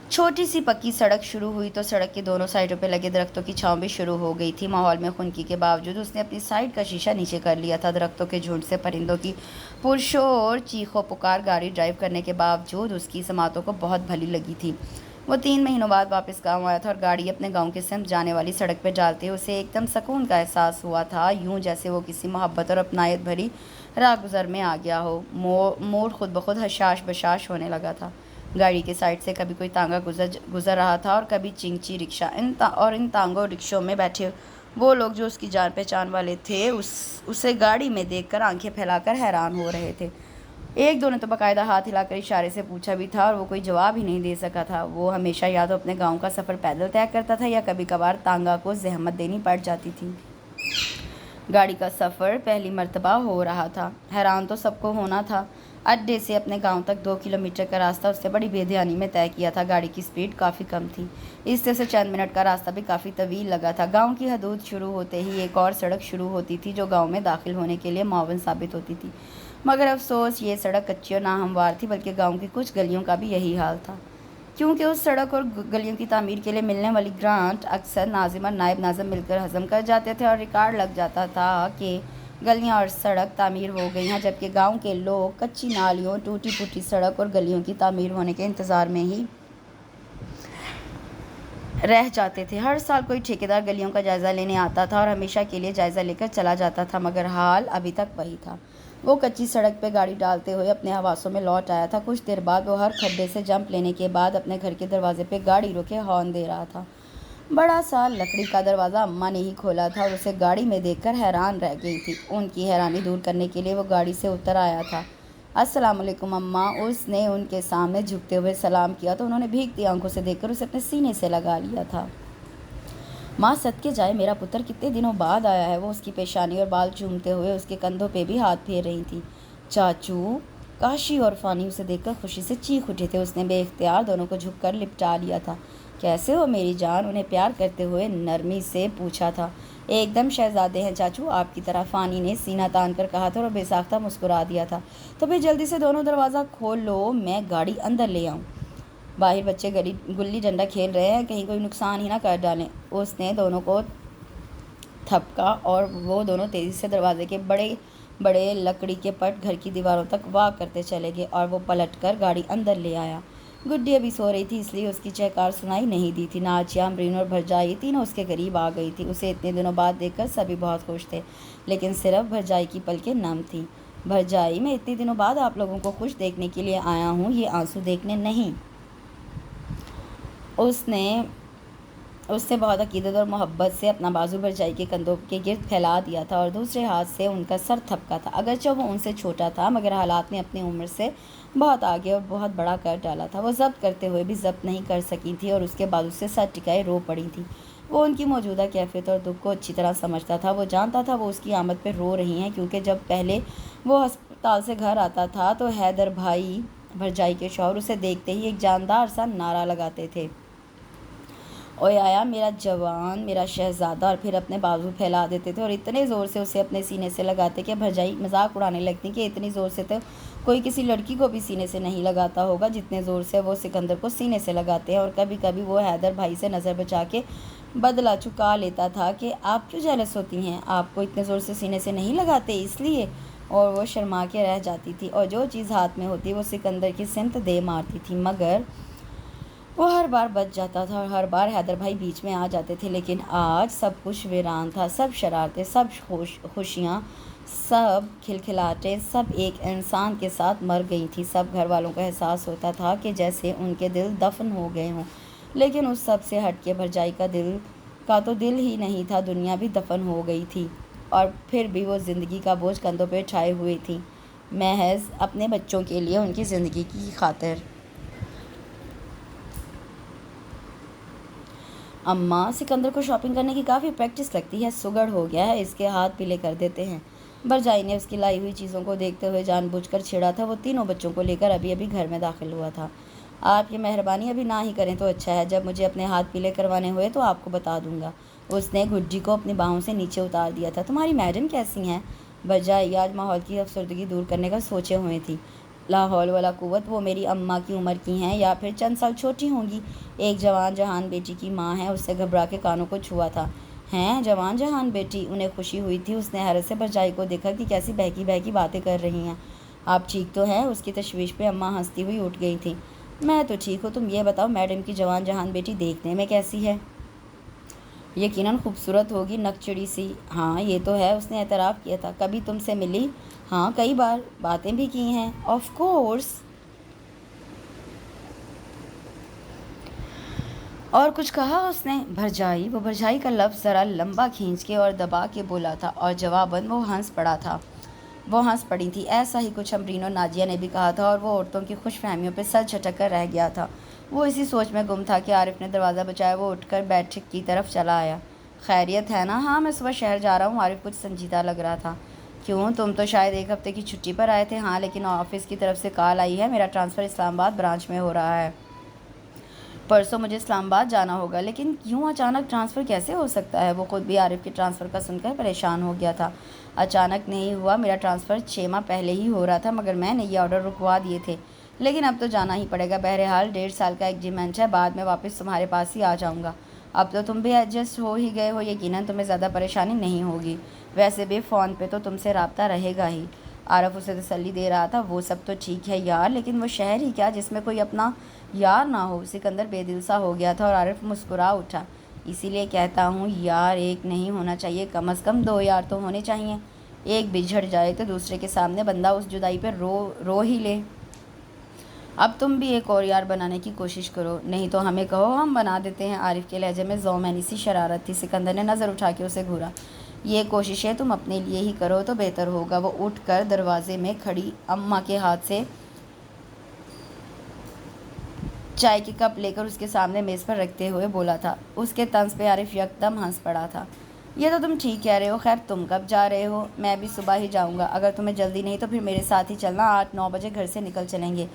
چھوٹی سی پکی سڑک شروع ہوئی تو سڑک کے دونوں سائڈوں پہ لگے درختوں کی چھاؤں بھی شروع ہو گئی تھی. ماحول میں خنکی کے باوجود اس نے اپنی سائیڈ کا شیشہ نیچے کر لیا تھا. درختوں کے جھنڈ سے پرندوں کی پرشور چیخ و پکار گاڑی ڈرائیو کرنے کے باوجود اس کی سماعتوں کو بہت بھلی لگی تھی. وہ 3 مہینوں بعد واپس گاؤں آیا تھا اور گاڑی اپنے گاؤں کے سمت جانے والی سڑک پہ ڈالتے اسے ایک دم سکون کا احساس ہوا تھا، یوں جیسے وہ کسی محبت اور اپنائیت بھری راہ گزر میں آ گیا ہو. موڈ خود بخود حشاش بشاش ہونے لگا تھا. گاڑی کے سائڈ سے کبھی کوئی تانگا گزر رہا تھا اور کبھی چنگچی رکشا. ان تانگوں رکشوں میں بیٹھے وہ لوگ جو اس کی جان پہچان والے تھے اسے گاڑی میں دیکھ کر آنکھیں پھیلا کر حیران ہو رہے تھے. ایک دو نے تو باقاعدہ ہاتھ ہلا کر اشارے سے پوچھا بھی تھا اور وہ کوئی جواب ہی نہیں دے سکا تھا. وہ ہمیشہ یا تو اپنے گاؤں کا سفر پیدل طے کرتا تھا یا کبھی کبھار تانگا کو زحمت دینی پڑ جاتی تھی. گاڑی کا سفر پہلی مرتبہ ہو رہا تھا. حیران تو سب کو ہونا تھا. اڈے سے اپنے گاؤں تک 2 کلومیٹر کا راستہ اس نے بڑی بے دھیانی میں طے کیا تھا. گاڑی کی سپیڈ کافی کم تھی، اس طرح سے چند منٹ کا راستہ بھی کافی طویل لگا تھا. گاؤں کی حدود شروع ہوتے ہی ایک اور سڑک شروع ہوتی تھی جو گاؤں میں داخل ہونے کے لیے معاون ثابت ہوتی تھی. مگر افسوس یہ سڑک کچی اور ناہموار تھی، بلکہ گاؤں کی کچھ گلیوں کا بھی یہی حال تھا. کیونکہ اس سڑک اور گلیوں کی تعمیر کے لیے ملنے والی گرانٹ اکثر ناظم اور نائب ناظم مل کر ہضم کر جاتے تھے اور ریکارڈ لگ جاتا تھا کہ گلیاں اور سڑک تعمیر ہو گئی ہیں، جبکہ گاؤں کے لوگ کچی نالیوں، ٹوٹی پھوٹی سڑک اور گلیوں کی تعمیر ہونے کے انتظار میں ہی رہ جاتے تھے. ہر سال کوئی ٹھیکیدار گلیوں کا جائزہ لینے آتا تھا اور ہمیشہ کے لیے جائزہ لے کر چلا جاتا تھا، مگر حال ابھی تک وہی تھا. وہ کچی سڑک پہ گاڑی ڈالتے ہوئے اپنے حواسوں میں لوٹ آیا تھا. کچھ دیر بعد وہ ہر کھڈے سے جمپ لینے کے بعد اپنے گھر کے دروازے پہ گاڑی روکے ہارن دے رہا تھا. بڑا سا لکڑی کا دروازہ اماں نے ہی کھولا تھا اور اسے گاڑی میں دیکھ کر حیران رہ گئی تھی. ان کی حیرانی دور کرنے کے لیے وہ گاڑی سے اتر آیا تھا. السلام علیکم اماں. اس نے ان کے سامنے جھکتے ہوئے سلام کیا تو انہوں نے بھیگتی آنکھوں سے دیکھ کر اسے اپنے سینے سے لگا لیا تھا. ماں صدقے جائے میرا پتر کتنے دنوں بعد آیا ہے. وہ اس کی پیشانی اور بال چومتے ہوئے اس کے کندھوں پہ بھی ہاتھ پھیر رہی تھی. چاچو. کاشی اور فانی اسے دیکھ کر خوشی سے چیخ اٹھے تھے. اس نے بے اختیار دونوں کو جھک کر لپٹا لیا تھا. کیسے ہو میری جان؟ انہیں پیار کرتے ہوئے نرمی سے پوچھا تھا. ایک دم شہزادے ہیں چاچو، آپ کی طرح، فانی نے سینہ تان کر کہا تھا اور بے ساختہ مسکرا دیا تھا. تو پھر جلدی سے دونوں دروازہ کھول لو، میں گاڑی اندر لے آؤں. باہر بچے گلی ڈنڈا کھیل رہے ہیں، کہیں کوئی نقصان ہی نہ کر ڈالیں. اس نے دونوں کو تھپکا اور وہ دونوں تیزی سے دروازے کے بڑے بڑے لکڑی کے پٹ گھر کی دیواروں تک واک کرتے چلے گئے اور وہ پلٹ کر گاڑی اندر لے آیا. گڈی ابھی سو رہی تھی، اس لیے اس کی چہکار سنائی نہیں دی تھی۔ ناجیہ، امرین اور بھرجائی تینوں اس کے قریب آ گئی تھی۔ اسے اتنے دنوں بعد دیکھ کر سبھی بہت خوش تھے، لیکن صرف بھرجائی کی پلکیں نم تھیں۔ بھرجائی، میں اتنے دنوں بعد آپ لوگوں کو خوش دیکھنے کے لیے آیا ہوں، یہ آنسو دیکھنے نہیں۔ اس نے اس سے بہت عقیدت اور محبت سے اپنا بازو بھرجائی کے کندھوں کے گرد پھیلا دیا تھا اور دوسرے ہاتھ سے ان کا سر تھپکا تھا۔ اگرچہ وہ ان سے چھوٹا تھا، مگر حالات نے اپنی عمر سے بہت آگے اور بہت بڑا کر ڈالا تھا۔ وہ ضبط کرتے ہوئے بھی ضبط نہیں کر سکی تھی اور اس کے بازو سے سر ٹکائے رو پڑی تھی۔ وہ ان کی موجودہ کیفیت اور دکھ کو اچھی طرح سمجھتا تھا۔ وہ جانتا تھا وہ اس کی آمد پہ رو رہی ہیں، کیونکہ جب پہلے وہ ہسپتال سے گھر آتا تھا تو حیدر بھائی، بھرجائی کے شوہر، اسے دیکھتے ہی ایک جاندار سا نعرہ لگاتے تھے، اوئے آیا میرا جوان، میرا شہزادہ، اور پھر اپنے بازو پھیلا دیتے تھے اور اتنے زور سے اسے اپنے سینے سے لگاتے کہ بھرجائی مذاق اڑانے لگتی کہ اتنی زور سے تو کوئی کسی لڑکی کو بھی سینے سے نہیں لگاتا ہوگا جتنے زور سے وہ سکندر کو سینے سے لگاتے ہیں۔ اور کبھی کبھی وہ حیدر بھائی سے نظر بچا کے بدلہ چکا لیتا تھا کہ آپ کیوں جیلس ہوتی ہیں، آپ کو اتنے زور سے سینے سے نہیں لگاتے اس لیے، اور وہ شرما کے رہ جاتی تھی اور جو چیز ہاتھ میں ہوتی وہ سکندر کی سمت دے مارتی تھی، مگر وہ ہر بار بچ جاتا تھا اور ہر بار حیدر بھائی بیچ میں آ جاتے تھے۔ لیکن آج سب کچھ ویران تھا، سب شرارتیں، سب خوشیاں، سب کھلکھلاٹیں، سب ایک انسان کے ساتھ مر گئی تھیں۔ سب گھر والوں کو احساس ہوتا تھا کہ جیسے ان کے دل دفن ہو گئے ہوں، لیکن اس سب سے ہٹ کے بھرجائی کا تو دل ہی نہیں تھا، دنیا بھی دفن ہو گئی تھی، اور پھر بھی وہ زندگی کا بوجھ کندھوں پہ اٹھائے ہوئے تھی، محض اپنے بچوں کے لیے، ان کی زندگی کی خاطر۔ اماں، سکندر کو شاپنگ کرنے کی کافی پریکٹس لگتی ہے، سگڑ ہو گیا ہے، اس کے ہاتھ پیلے کر دیتے ہیں۔ بھرجائی نے اس کی لائی ہوئی چیزوں کو دیکھتے ہوئے جان بوجھ کر چھیڑا تھا۔ وہ تینوں بچوں کو لے کر ابھی گھر میں داخل ہوا تھا۔ آپ یہ مہربانی ابھی نہ ہی کریں تو اچھا ہے، جب مجھے اپنے ہاتھ پیلے کروانے ہوئے تو آپ کو بتا دوں گا۔ اس نے گڈی کو اپنی باہوں سے نیچے اتار دیا تھا۔ تمہاری میڈم کیسی ہیں؟ بھرجائی آج ماحول کی افسردگی دور کرنے کا سوچے ہوئے تھی۔ لا حول ولا قوت، وہ میری اماں کی عمر کی ہیں یا پھر چند سال چھوٹی ہوں گی۔ ایک جوان جہان بیٹی کی ماں ہے، اس سے گھبرا کے کانوں کو چھوا تھا۔ ہیں، جوان جہان بیٹی؟ انہیں خوشی ہوئی تھی۔ اس نے حیرت سے بھرجائی کو دیکھا کہ کیسی بہکی بہکی باتیں کر رہی ہیں۔ آپ ٹھیک تو ہیں؟ اس کی تشویش پہ اماں ہنستی ہوئی اٹھ گئی تھیں۔ میں تو ٹھیک ہوں، تم یہ بتاؤ میڈم کی جوان جہان بیٹی دیکھنے میں کیسی ہے؟ یقیناً خوبصورت ہوگی، نکچڑی سی۔ ہاں یہ تو ہے، اس نے اعتراف کیا تھا۔ کبھی تم سے ملی؟ ہاں کئی بار، باتیں بھی کی ہیں۔ Of course. اور کچھ کہا اس نے؟ بھرجائی، وہ بھرجائی کا لفظ ذرا لمبا کھینچ کے اور دبا کے بولا تھا، اور جواباً وہ ہنس پڑی تھی۔ ایسا ہی کچھ امرین اور ناجیہ نے بھی کہا تھا، اور وہ عورتوں کی خوش فہمیوں پہ سر جھٹک کر رہ گیا تھا۔ وہ اسی سوچ میں گم تھا کہ عارف نے دروازہ بجایا۔ وہ اٹھ کر بیٹھک کی طرف چلا آیا۔ خیریت ہے نا؟ ہاں، میں صبح شہر جا رہا ہوں۔ عارف کچھ سنجیدہ لگ رہا تھا۔ کیوں، تم تو شاید ایک ہفتے کی چھٹی پر آئے تھے؟ ہاں، لیکن آفس کی طرف سے کال آئی ہے، میرا ٹرانسفر اسلام آباد برانچ میں ہو رہا ہے۔ پرسوں مجھے اسلام آباد جانا ہوگا۔ لیکن کیوں، اچانک ٹرانسفر کیسے ہو سکتا ہے؟ وہ خود بھی عارف کے ٹرانسفر کا سن کر پریشان ہو گیا تھا۔ اچانک نہیں ہوا، میرا ٹرانسفر 6 ماہ پہلے ہی ہو رہا تھا، مگر میں نے یہ آرڈر رکوا دیے تھے۔ لیکن اب تو جانا ہی پڑے گا۔ بہرحال 1.5 سال کا ایگریمنٹ ہے، بعد میں واپس تمہارے پاس ہی آ جاؤں گا۔ اب تو تم بھی ایڈجسٹ ہو ہی گئے ہو، یقیناً تمہیں زیادہ پریشانی نہیں ہوگی۔ ویسے بھی فون پہ تو تم سے رابطہ رہے گا ہی۔ عارف اسے تسلی دے رہا تھا۔ وہ سب تو ٹھیک ہے یار، لیکن وہ شہر ہی کیا جس میں کوئی اپنا یار نہ ہو؟ سکندر بے دل سا ہو گیا تھا اور عارف مسکرا اٹھا۔ اسی لیے کہتا ہوں یار ایک نہیں ہونا چاہیے، کم از کم 2 یار تو ہونے چاہیے۔ ایک بچھڑ جائے تو دوسرے کے سامنے بندہ اس جدائی پہ رو ہی لے۔ اب تم بھی ایک اور یار بنانے کی کوشش کرو، نہیں تو ہمیں کہو، ہم بنا دیتے ہیں۔ عارف کے لہجے میں ذومینی سی شرارت تھی۔ سکندر نے نظر اٹھا کے اسے گھورا۔ یہ کوششیں تم اپنے لیے ہی کرو تو بہتر ہوگا۔ وہ اٹھ کر دروازے میں کھڑی اماں کے ہاتھ سے چائے کے کپ لے کر اس کے سامنے میز پر رکھتے ہوئے بولا تھا۔ اس کے طنز پہ عارف یکدم ہنس پڑا تھا۔ یہ تو تم ٹھیک کہہ رہے ہو، خیر تم کب جا رہے ہو؟ میں بھی صبح ہی جاؤں گا، اگر تمہیں جلدی نہیں تو پھر میرے ساتھ ہی چلنا، 8-9 بجے گھر سے نکل چلیں گے،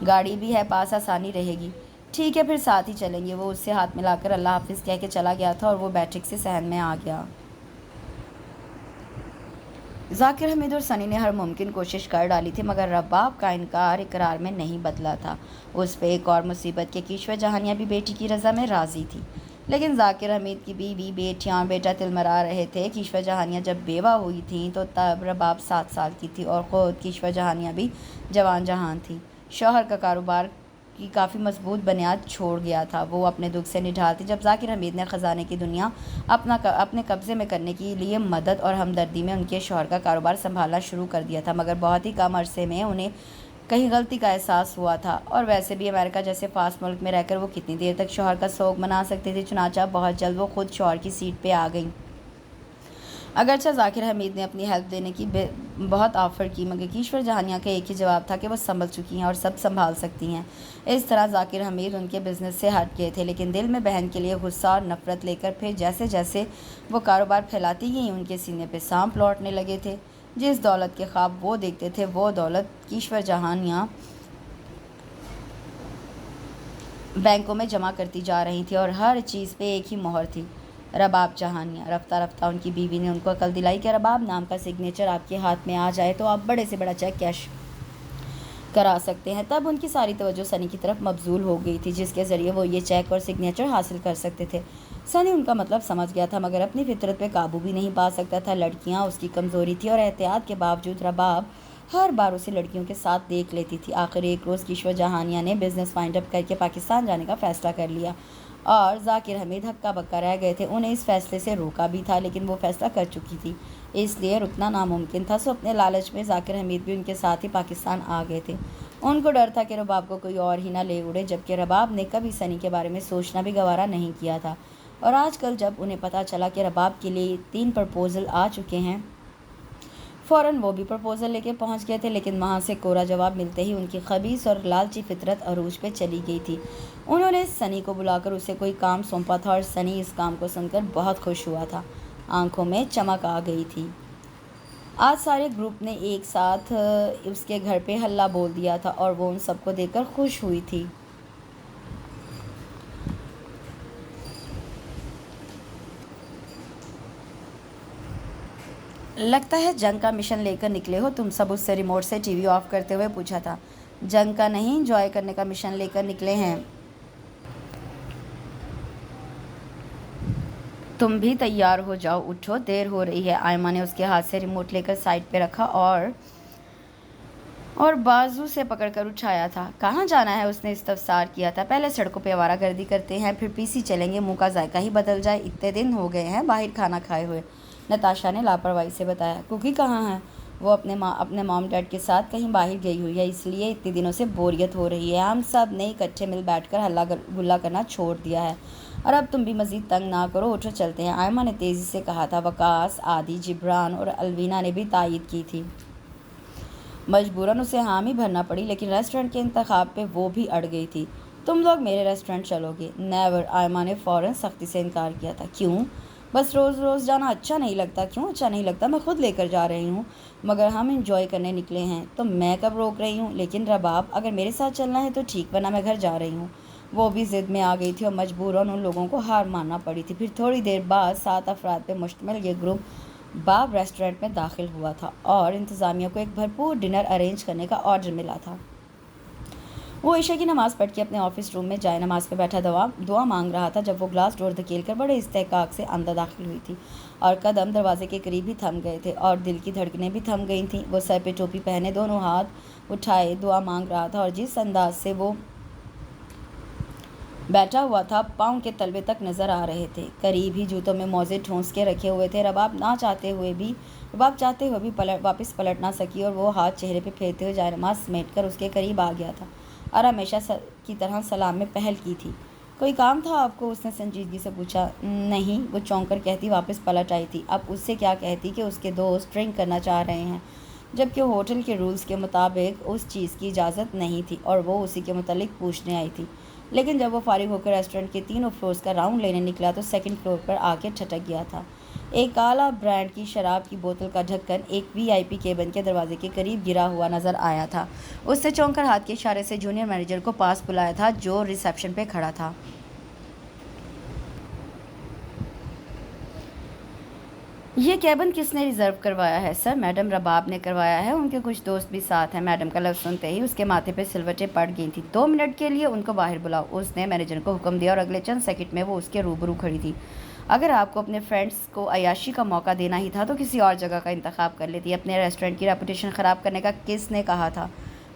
گاڑی بھی ہے پاس، آسانی رہے گی۔ ٹھیک ہے، پھر ساتھ ہی چلیں گے۔ وہ اس سے ہاتھ ملا کر اللہ حافظ کہہ کے چلا گیا تھا اور وہ بیٹھک سے صحن میں آ گیا۔ ذاکر، حمید اور سنی نے ہر ممکن کوشش کر ڈالی تھی، مگر رباب کا انکار اقرار میں نہیں بدلا تھا۔ اس پہ ایک اور مصیبت کہ کیشور جہانیاں بھی بیٹی کی رضا میں راضی تھی، لیکن ذاکر، حمید کی بیوی، بیٹیاں اور بیٹا تلمرا رہے تھے۔ کیشور جہانیاں جب بیوہ ہوئی تھیں تو تب رباب 7 سال کی تھی اور خود کیشور جہانیاں بھی جوان جہان تھی۔ شوہر کا کاروبار کی کافی مضبوط بنیاد چھوڑ گیا تھا۔ وہ اپنے دکھ سے نڈھال تھی جب ذاکر حمید نے خزانے کی دنیا اپنے قبضے میں کرنے کے لیے مدد اور ہمدردی میں ان کے شوہر کا کاروبار سنبھالنا شروع کر دیا تھا، مگر بہت ہی کم عرصے میں انہیں کہیں غلطی کا احساس ہوا تھا، اور ویسے بھی امریکہ جیسے فاسٹ ملک میں رہ کر وہ کتنی دیر تک شوہر کا سوگ منا سکتی تھی۔ چنانچہ بہت جلد وہ خود شوہر کی سیٹ پہ آ گئیں۔ اگرچہ ذاکر حمید نے اپنی ہیلپ دینے کی بہت آفر کی، مگر کیشور جہانیہ کا ایک ہی جواب تھا کہ وہ سنبھل چکی ہیں اور سب سنبھال سکتی ہیں۔ اس طرح ذاکر حمید ان کے بزنس سے ہٹ گئے تھے، لیکن دل میں بہن کے لیے غصہ اور نفرت لے کر پھر جیسے جیسے وہ کاروبار پھیلاتی گئیں ان کے سینے پہ سانپ لوٹنے لگے تھے۔ جس دولت کے خواب وہ دیکھتے تھے وہ دولت کیشور جہانیہ بینکوں میں جمع کرتی جا رہی تھی، اور ہر چیز پہ ایک ہی مہر تھی، رباب جہانیہ۔ رفتہ رفتہ ان کی بیوی نے ان کو عقل دلائی کہ رباب نام کا سگنیچر آپ کے ہاتھ میں آ جائے تو آپ بڑے سے بڑا چیک کیش کرا سکتے ہیں۔ تب ان کی ساری توجہ سنی کی طرف مبذول ہو گئی تھی، جس کے ذریعے وہ یہ چیک اور سگنیچر حاصل کر سکتے تھے۔ سنی ان کا مطلب سمجھ گیا تھا، مگر اپنی فطرت پہ قابو بھی نہیں پا سکتا تھا۔ لڑکیاں اس کی کمزوری تھی، اور احتیاط کے باوجود رباب ہر بار اسے لڑکیوں کے ساتھ دیکھ لیتی تھی۔ آخر ایک روز کیشور جہانیہ نے بزنس وائنڈ اپ کر کے پاکستان جانے کا فیصلہ کر لیا، اور ذاکر حمید ہکا بکا رہ گئے تھے۔ انہیں اس فیصلے سے روکا بھی تھا، لیکن وہ فیصلہ کر چکی تھی، اس لیے رکنا ناممکن تھا۔ سو اپنے لالچ میں ذاکر حمید بھی ان کے ساتھ ہی پاکستان آ گئے تھے۔ ان کو ڈر تھا کہ رباب کو کوئی اور ہی نہ لے اڑے، جبکہ رباب نے کبھی سنی کے بارے میں سوچنا بھی گوارا نہیں کیا تھا۔ اور آج کل جب انہیں پتہ چلا کہ رباب کے لیے 3 پرپوزل آ چکے ہیں، فوراً وہ بھی پرپوزل لے کے پہنچ گئے تھے، لیکن وہاں سے کورا جواب ملتے ہی ان کی خبیث اور لالچی فطرت عروج پہ چلی گئی تھی۔ انہوں نے سنی کو بلا کر اسے کوئی کام سونپا تھا، اور سنی اس کام کو سن کر بہت خوش ہوا تھا، آنکھوں میں چمک آ گئی تھی۔ آج سارے گروپ نے ایک ساتھ اس کے گھر پہ ہلہ بول دیا تھا، اور وہ ان سب کو دیکھ کر خوش ہوئی تھی۔ لگتا ہے جنگ کا مشن لے کر نکلے ہو تم سب، اس سے ریموٹ سے ٹی وی آف کرتے ہوئے پوچھا تھا۔ جنگ کا نہیں، انجوائے کرنے کا مشن لے کر نکلے ہیں۔ تم بھی تیار ہو جاؤ، اٹھو، دیر ہو رہی ہے۔ آئمہ نے اس کے ہاتھ سے ریموٹ لے کر سائڈ پہ رکھا اور بازو سے پکڑ کر اٹھایا تھا۔ کہاں جانا ہے؟ اس نے استفسار کیا تھا۔ پہلے سڑکوں پہ آوارہ گردی کرتے ہیں، پھر PC چلیں گے، منہ کا ذائقہ ہی بدل جائے، اتنے دن ہو گئے ہیں باہر کھانا کھائے ہوئے، نتاشا نے لاپرواہی سے بتایا۔ کوکی کہاں ہے؟ وہ اپنے مام ڈیڈ کے ساتھ کہیں باہر گئی ہوئی ہے، اس لیے اتنے دنوں سے بوریت ہو رہی ہے۔ ہم سب نے اکٹھے مل بیٹھ کر ہلا گلا کرنا چھوڑ دیا ہے، اور اب تم بھی مزید تنگ نہ کرو، اٹھو چلتے ہیں، آئمہ نے تیزی سے کہا تھا۔ وقاص، عادی، جبران اور الوینا نے بھی تائید کی تھی۔ مجبوراً اسے حامی بھرنا پڑی، لیکن ریسٹورنٹ کے انتخاب پہ وہ بھی اڑ گئی تھی۔ تم لوگ میرے ریسٹورنٹ چلو گے؟ نیور، آئمہ نے فوراً سختی سے انکار کیا تھا۔ کیوں؟ بس روز روز جانا اچھا نہیں لگتا۔ کیوں اچھا نہیں لگتا؟ میں خود لے کر جا رہی ہوں، مگر ہم انجوائے کرنے نکلے ہیں تو میں کب روک رہی ہوں؟ لیکن رباب، اگر میرے ساتھ چلنا ہے تو ٹھیک، ورنہ میں گھر جا رہی ہوں۔ وہ بھی ضد میں آ گئی تھی، اور مجبوراً ان لوگوں کو ہار ماننا پڑی تھی۔ پھر تھوڑی دیر بعد 7 افراد پہ مشتمل یہ گروپ باب ریسٹورنٹ میں داخل ہوا تھا، اور انتظامیہ کو ایک بھرپور ڈنر ارینج کرنے کا آرڈر ملا تھا۔ وہ عشاء کی نماز پڑھ کے اپنے آفس روم میں جائے نماز پہ بیٹھا دعا مانگ رہا تھا، جب وہ گلاس ڈور دھکیل کر بڑے استحقاق سے اندر داخل ہوئی تھی، اور قدم دروازے کے قریب ہی تھم گئے تھے، اور دل کی دھڑکنیں بھی تھم گئی تھیں۔ وہ سر پہ ٹوپی پہنے، دونوں ہاتھ اٹھائے دعا مانگ رہا تھا، اور جس انداز سے وہ بیٹھا ہوا تھا، پاؤں کے تلوے تک نظر آ رہے تھے، قریب ہی جوتوں میں موزے ٹھونس کے رکھے ہوئے تھے۔ رباب چاہتے ہوئے بھی واپس پلٹ نہ سکی، اور وہ ہاتھ چہرے پہ پھیرتے ہوئے جائے نماز سمیٹ کر اس کے قریب آ گیا تھا، اور ہمیشہ کی طرح سلام میں پہل کی تھی۔ کوئی کام تھا آپ کو؟ اس نے سنجیدگی سے پوچھا۔ نہیں، وہ چونک کر کہتی، واپس پلٹ آئی تھی۔ اب اس سے کیا کہتی کہ اس کے دوست ڈرنک کرنا چاہ رہے ہیں، جبکہ ہوٹل کے رولز کے مطابق اس چیز کی اجازت نہیں تھی، اور وہ اسی کے متعلق پوچھنے آئی تھی۔ لیکن جب وہ فارغ ہو کر ریسٹورنٹ کے 3 فلورز کا راؤنڈ لینے نکلا تو 2nd فلور پر آ کے ٹھٹک گیا تھا۔ ایک اعلیٰ برانڈ کی شراب کی بوتل کا ڈھکن ایک VIP کیبن کے دروازے کے قریب گرا ہوا نظر آیا تھا۔ اس نے چونک کر ہاتھ کے اشارے سے جونیئر مینیجر کو پاس بلایا تھا، جو ریسیپشن پہ کھڑا تھا۔ یہ کیبن کس نے ریزرو کروایا ہے؟ سر، میڈم رباب نے کروایا ہے، ان کے کچھ دوست بھی ساتھ ہیں۔ میڈم کا لفظ سنتے ہی اس کے ماتھے پہ سلوٹیں پڑ گئی تھیں۔ 2 منٹ کے لیے ان کو باہر بلاؤ، اس نے مینیجر کو حکم دیا، اور اگلے چند سیکنڈ میں وہ اس کے روبرو کھڑی تھی۔ اگر آپ کو اپنے فرینڈز کو عیاشی کا موقع دینا ہی تھا تو کسی اور جگہ کا انتخاب کر لیتی۔ اپنے ریسٹورنٹ کی ریپوٹیشن خراب کرنے کا کس نے کہا تھا؟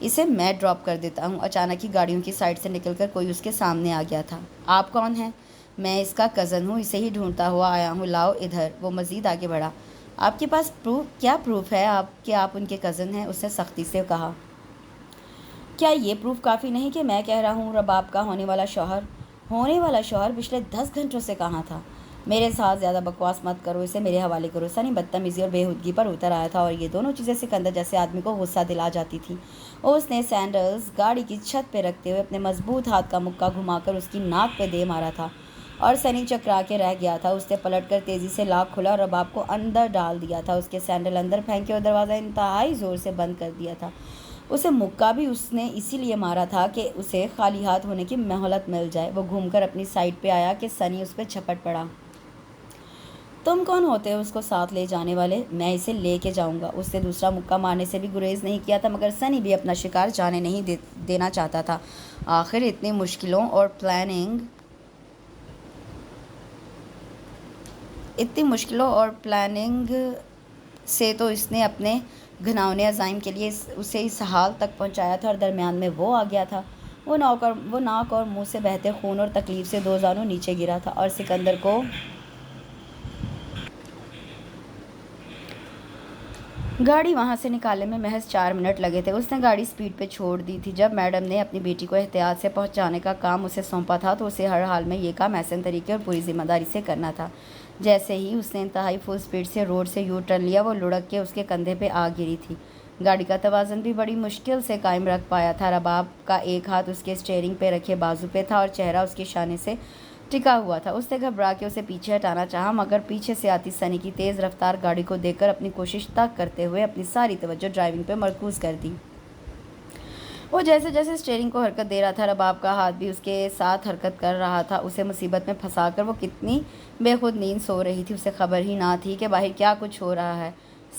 اسے میں ڈراپ کر دیتا ہوں۔ اچانک ہی گاڑیوں کی سائڈ سے نکل کر کوئی اس کے سامنے آ گیا تھا۔ آپ کون ہیں؟ میں اس کا کزن ہوں، اسے ہی ڈھونڈتا ہوا آیا ہوں، لاؤ ادھر۔ وہ مزید آگے بڑھا۔ آپ کے پاس کیا پروف ہے کہ آپ ان کے کزن ہیں؟ اس نے سختی سے کہا۔ کیا یہ پروف کافی نہیں کہ میں کہہ رہا ہوں رباب کا ہونے والا شوہر پچھلے 10 گھنٹوں سے کہاں تھا؟ میرے ساتھ زیادہ بکواس مت کرو، اسے میرے حوالے کرو۔ سنی بدتمیزی اور بےہودگی پر اتر آیا تھا اور یہ دونوں چیزیں سکندر جیسے آدمی کو غصہ دلا جاتی تھی۔ اس نے سینڈلز گاڑی کی چھت پہ رکھتے ہوئے اپنے مضبوط ہاتھ کا مکہ گھما کر اس کی ناک پہ دے مارا تھا اور سنی چکرا کے رہ گیا تھا۔ اس نے پلٹ کر تیزی سے لاک کھولا اور رباب کو اندر ڈال دیا تھا۔ اس کے سینڈل اندر پھینکے اور دروازہ انتہائی زور سے بند کر دیا تھا۔ اسے مکہ بھی اس نے اسی لیے مارا تھا کہ اسے خالی ہاتھ ہونے کی مہلت مل جائے۔ وہ گھوم کر اپنی سائڈ پہ آیا کہ سنی اس پہ جھپٹ پڑا۔ تم کون ہوتے ہو اس کو ساتھ لے جانے والے؟ میں اسے لے کے جاؤں گا۔ اس نے دوسرا مکہ مارنے سے بھی گریز نہیں کیا تھا، مگر سنی بھی اپنا شکار جانے نہیں دینا چاہتا تھا۔ آخر اتنی مشکلوں اور پلاننگ سے تو اس نے اپنے گھناؤنے عزائم کے لیے اسے اس حال تک پہنچایا تھا اور درمیان میں وہ آ گیا تھا۔ وہ ناک اور منہ سے بہتے خون اور تکلیف سے دو زانوں نیچے گرا تھا اور سکندر کو گاڑی وہاں سے نکالنے میں محض 4 منٹ لگے تھے۔ اس نے گاڑی سپیڈ پہ چھوڑ دی تھی۔ جب میڈم نے اپنی بیٹی کو احتیاط سے پہنچانے کا کام اسے سونپا تھا تو اسے ہر حال میں یہ کام احسن طریقے اور پوری ذمہ داری سے کرنا تھا۔ جیسے ہی اس نے انتہائی فل سپیڈ سے روڈ سے یو ٹرن لیا، وہ لڑک کے اس کے کندھے پہ آ گری تھی۔ گاڑی کا توازن بھی بڑی مشکل سے قائم رکھ پایا تھا۔ رباب کا ایک ہاتھ اس کے اسٹیئرنگ پہ رکھے بازو پہ تھا اور چہرہ اس کے شانے سے ٹکا ہوا تھا۔ اس نے گھبرا کے اسے پیچھے ہٹانا چاہا، مگر پیچھے سے آتی سنی کی تیز رفتار گاڑی کو دیکھ کر اپنی کوشش ترک کرتے ہوئے اپنی ساری توجہ ڈرائیونگ پہ مرکوز کر دی۔ وہ جیسے جیسے اسٹیئرنگ کو حرکت دے رہا تھا، رباب کا ہاتھ بھی اس کے ساتھ حرکت کر رہا تھا۔ اسے مصیبت میں پھنسا کر وہ کتنی بے خود نیند سو رہی تھی، اسے خبر ہی نہ تھی کہ باہر کیا کچھ ہو رہا ہے۔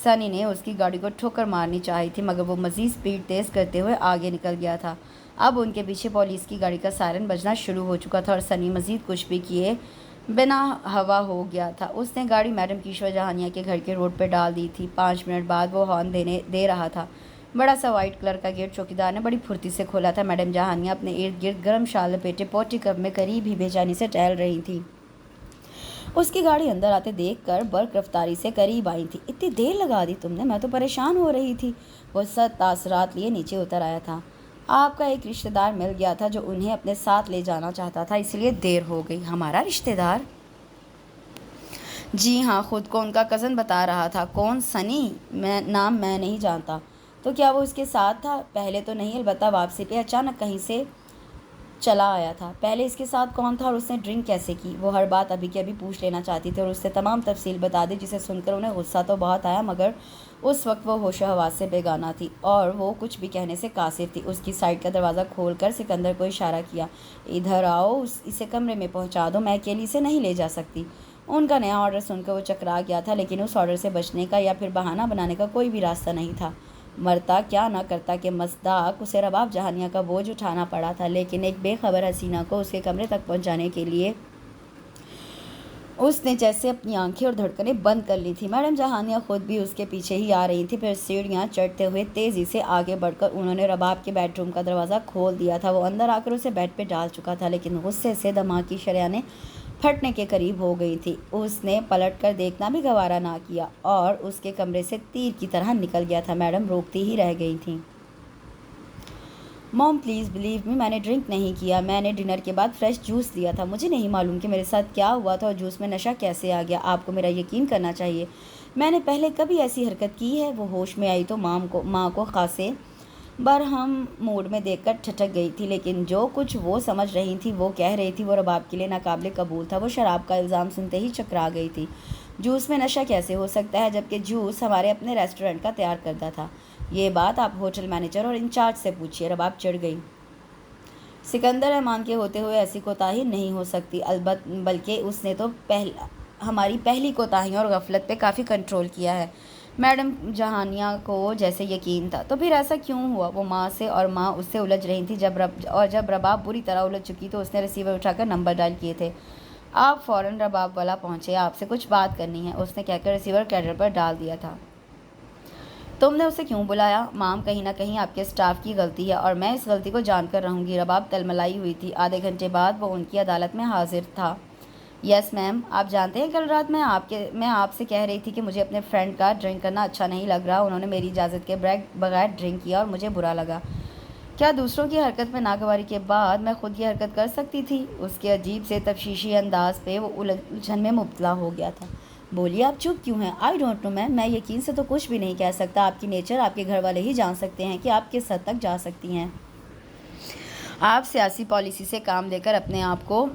سنی نے اس کی گاڑی کو ٹھوکر مارنی چاہی تھی، مگر وہ مزید سپیڈ تیز کرتے ہوئے آگے نکل گیا تھا۔ اب ان کے پیچھے پولیس کی گاڑی کا سائرن بجنا شروع ہو چکا تھا اور سنی مزید کچھ بھی کیے بنا ہوا ہو گیا تھا۔ اس نے گاڑی میڈم کیشور جہانیہ کے گھر کے روڈ پہ ڈال دی تھی۔ 5 منٹ بعد وہ ہارن دے رہا تھا۔ بڑا سا وائٹ کلر کا گیٹ چوکیدار نے بڑی پھرتی سے کھولا تھا۔ میڈم جہانیہ اپنے ارد گرد گرم شال لپیٹے پوٹی کب میں قریب ہی بے چینی سے ٹہل رہی تھی۔ اس کی گاڑی اندر آتے دیکھ کر برق رفتاری سے قریب آئی تھی۔ اتنی دیر لگا دی تم نے، میں تو پریشان ہو رہی تھی۔ وہ سخت تاثرات لیے نیچے اتر آیا تھا۔ آپ کا ایک رشتہ دار مل گیا تھا جو انہیں اپنے ساتھ لے جانا چاہتا تھا، اس لیے دیر ہو گئی۔ ہمارا رشتہ دار؟ جی ہاں، خود کو ان کا کزن بتا رہا تھا۔ کون؟ سنی؟ نام میں نہیں جانتا۔ تو کیا وہ اس کے ساتھ تھا؟ پہلے تو نہیں، البتہ واپسی پہ اچانک کہیں سے چلا آیا تھا۔ پہلے اس کے ساتھ کون تھا اور اس نے ڈرنک کیسے کی؟ وہ ہر بات ابھی کے ابھی پوچھ لینا چاہتی تھی اور اس سے تمام تفصیل بتا دی، جسے سن کر انہیں غصہ تو بہت آیا، مگر اس وقت وہ ہوش و حواس سے بیگانہ تھی اور وہ کچھ بھی کہنے سے قاصر تھی۔ اس کی سائڈ کا دروازہ کھول کر سکندر کو اشارہ کیا۔ ادھر آؤ، اسے کمرے میں پہنچا دو، میں اکیلی اسے نہیں لے جا سکتی۔ ان کا نیا آرڈر سن کر وہ چکرا گیا تھا، لیکن اس آرڈر سے بچنے کا یا پھر بہانہ بنانے کا کوئی بھی راستہ نہیں تھا۔ مرتا کیا نہ کرتا کہ مصداق اسے رباب جہانیہ کا بوجھ اٹھانا پڑا تھا، لیکن ایک بے خبر حسینہ کو اس کے کمرے تک پہنچانے کے لیے اس نے جیسے اپنی آنکھیں اور دھڑکنیں بند کر لی تھی۔ میڈم جہانیہ خود بھی اس کے پیچھے ہی آ رہی تھی۔ پھر سیڑھیاں چڑھتے ہوئے تیزی سے آگے بڑھ کر انہوں نے رباب کے بیڈ روم کا دروازہ کھول دیا تھا۔ وہ اندر آ کر اسے بیڈ پہ ڈال چکا تھا، لیکن غصے سے دماغ کی شریانیں پھٹنے کے قریب ہو گئی تھی۔ اس نے پلٹ کر دیکھنا بھی گوارا نہ کیا اور اس کے کمرے سے تیر کی طرح نکل گیا تھا۔ میڈم روکتی ہی رہ گئی تھیں۔ موم پلیز بلیو می، میں نے ڈرنک نہیں کیا۔ میں نے ڈنر کے بعد فریش جوس لیا تھا۔ مجھے نہیں معلوم کہ میرے ساتھ کیا ہوا تھا اور جوس میں نشہ کیسے آ گیا۔ آپ کو میرا یقین کرنا چاہیے، میں نے پہلے کبھی ایسی حرکت کی ہے؟ وہ ہوش میں آئی تو ماں کو خاصے برہم موڈ میں دیکھ کر ٹھٹک گئی تھی، لیکن جو کچھ وہ سمجھ رہی تھی وہ کہہ رہی تھی وہ رباب کے لیے ناقابل قبول تھا۔ وہ شراب کا الزام سنتے ہی چکرا گئی تھی۔ جوس میں نشہ کیسے ہو سکتا ہے جبکہ جوس ہمارے اپنے ریسٹورنٹ کا تیار کردہ تھا؟ یہ بات آپ ہوٹل مینیجر اور انچارج سے پوچھیے۔ رباب چڑھ گئی۔ سکندر احمان کے ہوتے ہوئے ایسی کوتاہی نہیں ہو سکتی، بلکہ اس نے تو ہماری پہلی کوتاہیوں اور غفلت پہ کافی کنٹرول کیا ہے۔ میڈم جہانیہ کو جیسے یقین تھا۔ تو پھر ایسا کیوں ہوا؟ وہ ماں اس سے الجھ رہی تھی۔ جب رباب بری طرح الجھ چکی تو اس نے ریسیور اٹھا کر نمبر ڈائل کیے تھے۔ آپ فوراً رباب والا پہنچے، آپ سے کچھ بات کرنی ہے، اس نے کہہ کر ریسیور کیڈر پر ڈال دیا تھا۔ تم نے اسے کیوں بلایا؟ مام، کہیں نہ کہیں آپ کے اسٹاف کی غلطی ہے اور میں اس غلطی کو جان کر رہوں گی۔ رباب تلملائی ہوئی تھی۔ آدھے گھنٹے بعد وہ ان کی عدالت میں حاضر تھا۔ یس میم، آپ جانتے ہیں کل رات میں آپ سے کہہ رہی تھی کہ مجھے اپنے فرینڈ کا ڈرنک کرنا اچھا نہیں لگ رہا۔ انہوں نے میری اجازت کے بغیر ڈرنک کیا اور مجھے برا لگا۔ کیا دوسروں کی حرکت میں ناگواری کے بعد میں خود یہ حرکت کر سکتی تھی؟ اس کے عجیب سے تفتیشی انداز پہ وہ الجھن میں مبتلا ہو گیا تھا۔ بولیے، آپ چپ کیوں ہیں؟ آئی ڈونٹ نو میم، میں یقین سے تو کچھ بھی نہیں کہہ سکتا۔ آپ کی نیچر آپ کے گھر والے ہی جان سکتے ہیں کہ آپ کس حد تک جا سکتی ہیں۔ آپ سیاسی پالیسی سے کام لے کر اپنے آپ کو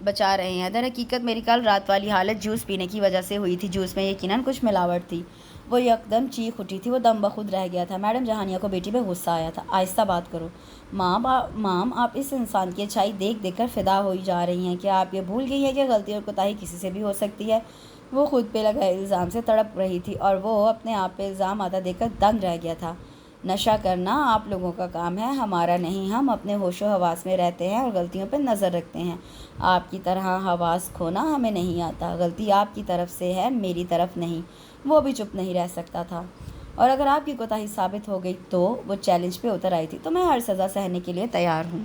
بچا رہے ہیں۔ در حقیقت میری کل رات والی حالت جوس پینے کی وجہ سے ہوئی تھی۔ جوس میں یقیناً کچھ ملاوٹ تھی۔ وہ یکدم چیخ اٹھی تھی۔ وہ دم بخود رہ گیا تھا۔ میڈم جہانیہ کو بیٹی پہ غصہ آیا تھا۔ آہستہ بات کرو۔ مام، آپ اس انسان کی اچھائی دیکھ دیکھ کر فدا ہوئی جا رہی ہیں۔ کیا آپ یہ بھول گئی ہیں کہ غلطی اور کوتاہی کسی سے بھی ہو سکتی ہے؟ وہ خود پہ لگائے الزام سے تڑپ رہی تھی اور وہ اپنے آپ پہ الزام آتا دیکھ کر دنگ رہ گیا تھا۔ نشہ کرنا آپ لوگوں کا کام ہے، ہمارا نہیں۔ ہم اپنے ہوش و حواس میں رہتے ہیں اور غلطیوں پہ نظر رکھتے ہیں۔ آپ کی طرح حواس کھونا ہمیں نہیں آتا۔ غلطی آپ کی طرف سے ہے، میری طرف نہیں۔ وہ بھی چپ نہیں رہ سکتا تھا۔ اور اگر آپ کی کوتاہی ثابت ہو گئی تو وہ چیلنج پہ اتر آئی تھی، تو میں ہر سزا سہنے کے لیے تیار ہوں۔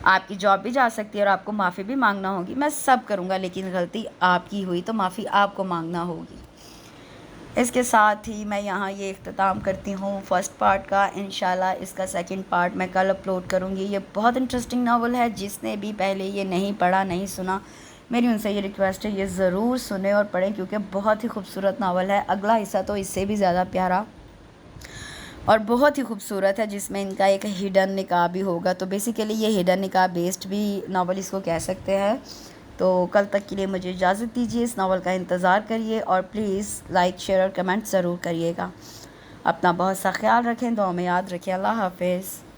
آپ کی جاب بھی جا سکتی ہے اور آپ کو معافی بھی مانگنا ہوگی۔ میں سب کروں گا، لیکن غلطی آپ کی ہوئی تو معافی آپ کو مانگنا ہوگی۔ اس کے ساتھ ہی میں یہاں یہ اختتام کرتی ہوں فرسٹ پارٹ کا۔ انشاءاللہ اس کا سیکنڈ پارٹ میں کل اپلوڈ کروں گی۔ یہ بہت انٹرسٹنگ ناول ہے۔ جس نے بھی پہلے یہ نہیں پڑھا، نہیں سنا، میری ان سے یہ ریکویسٹ ہے یہ ضرور سنیں اور پڑھیں، کیونکہ بہت ہی خوبصورت ناول ہے۔ اگلا حصہ تو اس سے بھی زیادہ پیارا اور بہت ہی خوبصورت ہے، جس میں ان کا ایک ہڈن نکاح بھی ہوگا۔ تو بیسیکلی یہ ہڈن نکاح بیسڈ بھی ناول اس کو کہہ سکتے ہیں۔ تو کل تک کے لیے مجھے اجازت دیجیے، اس ناول کا انتظار کریے اور پلیز لائک، شیئر اور کمنٹ ضرور کریے گا۔ اپنا بہت سا خیال رکھیں، دعاؤں میں یاد رکھیں۔ اللہ حافظ۔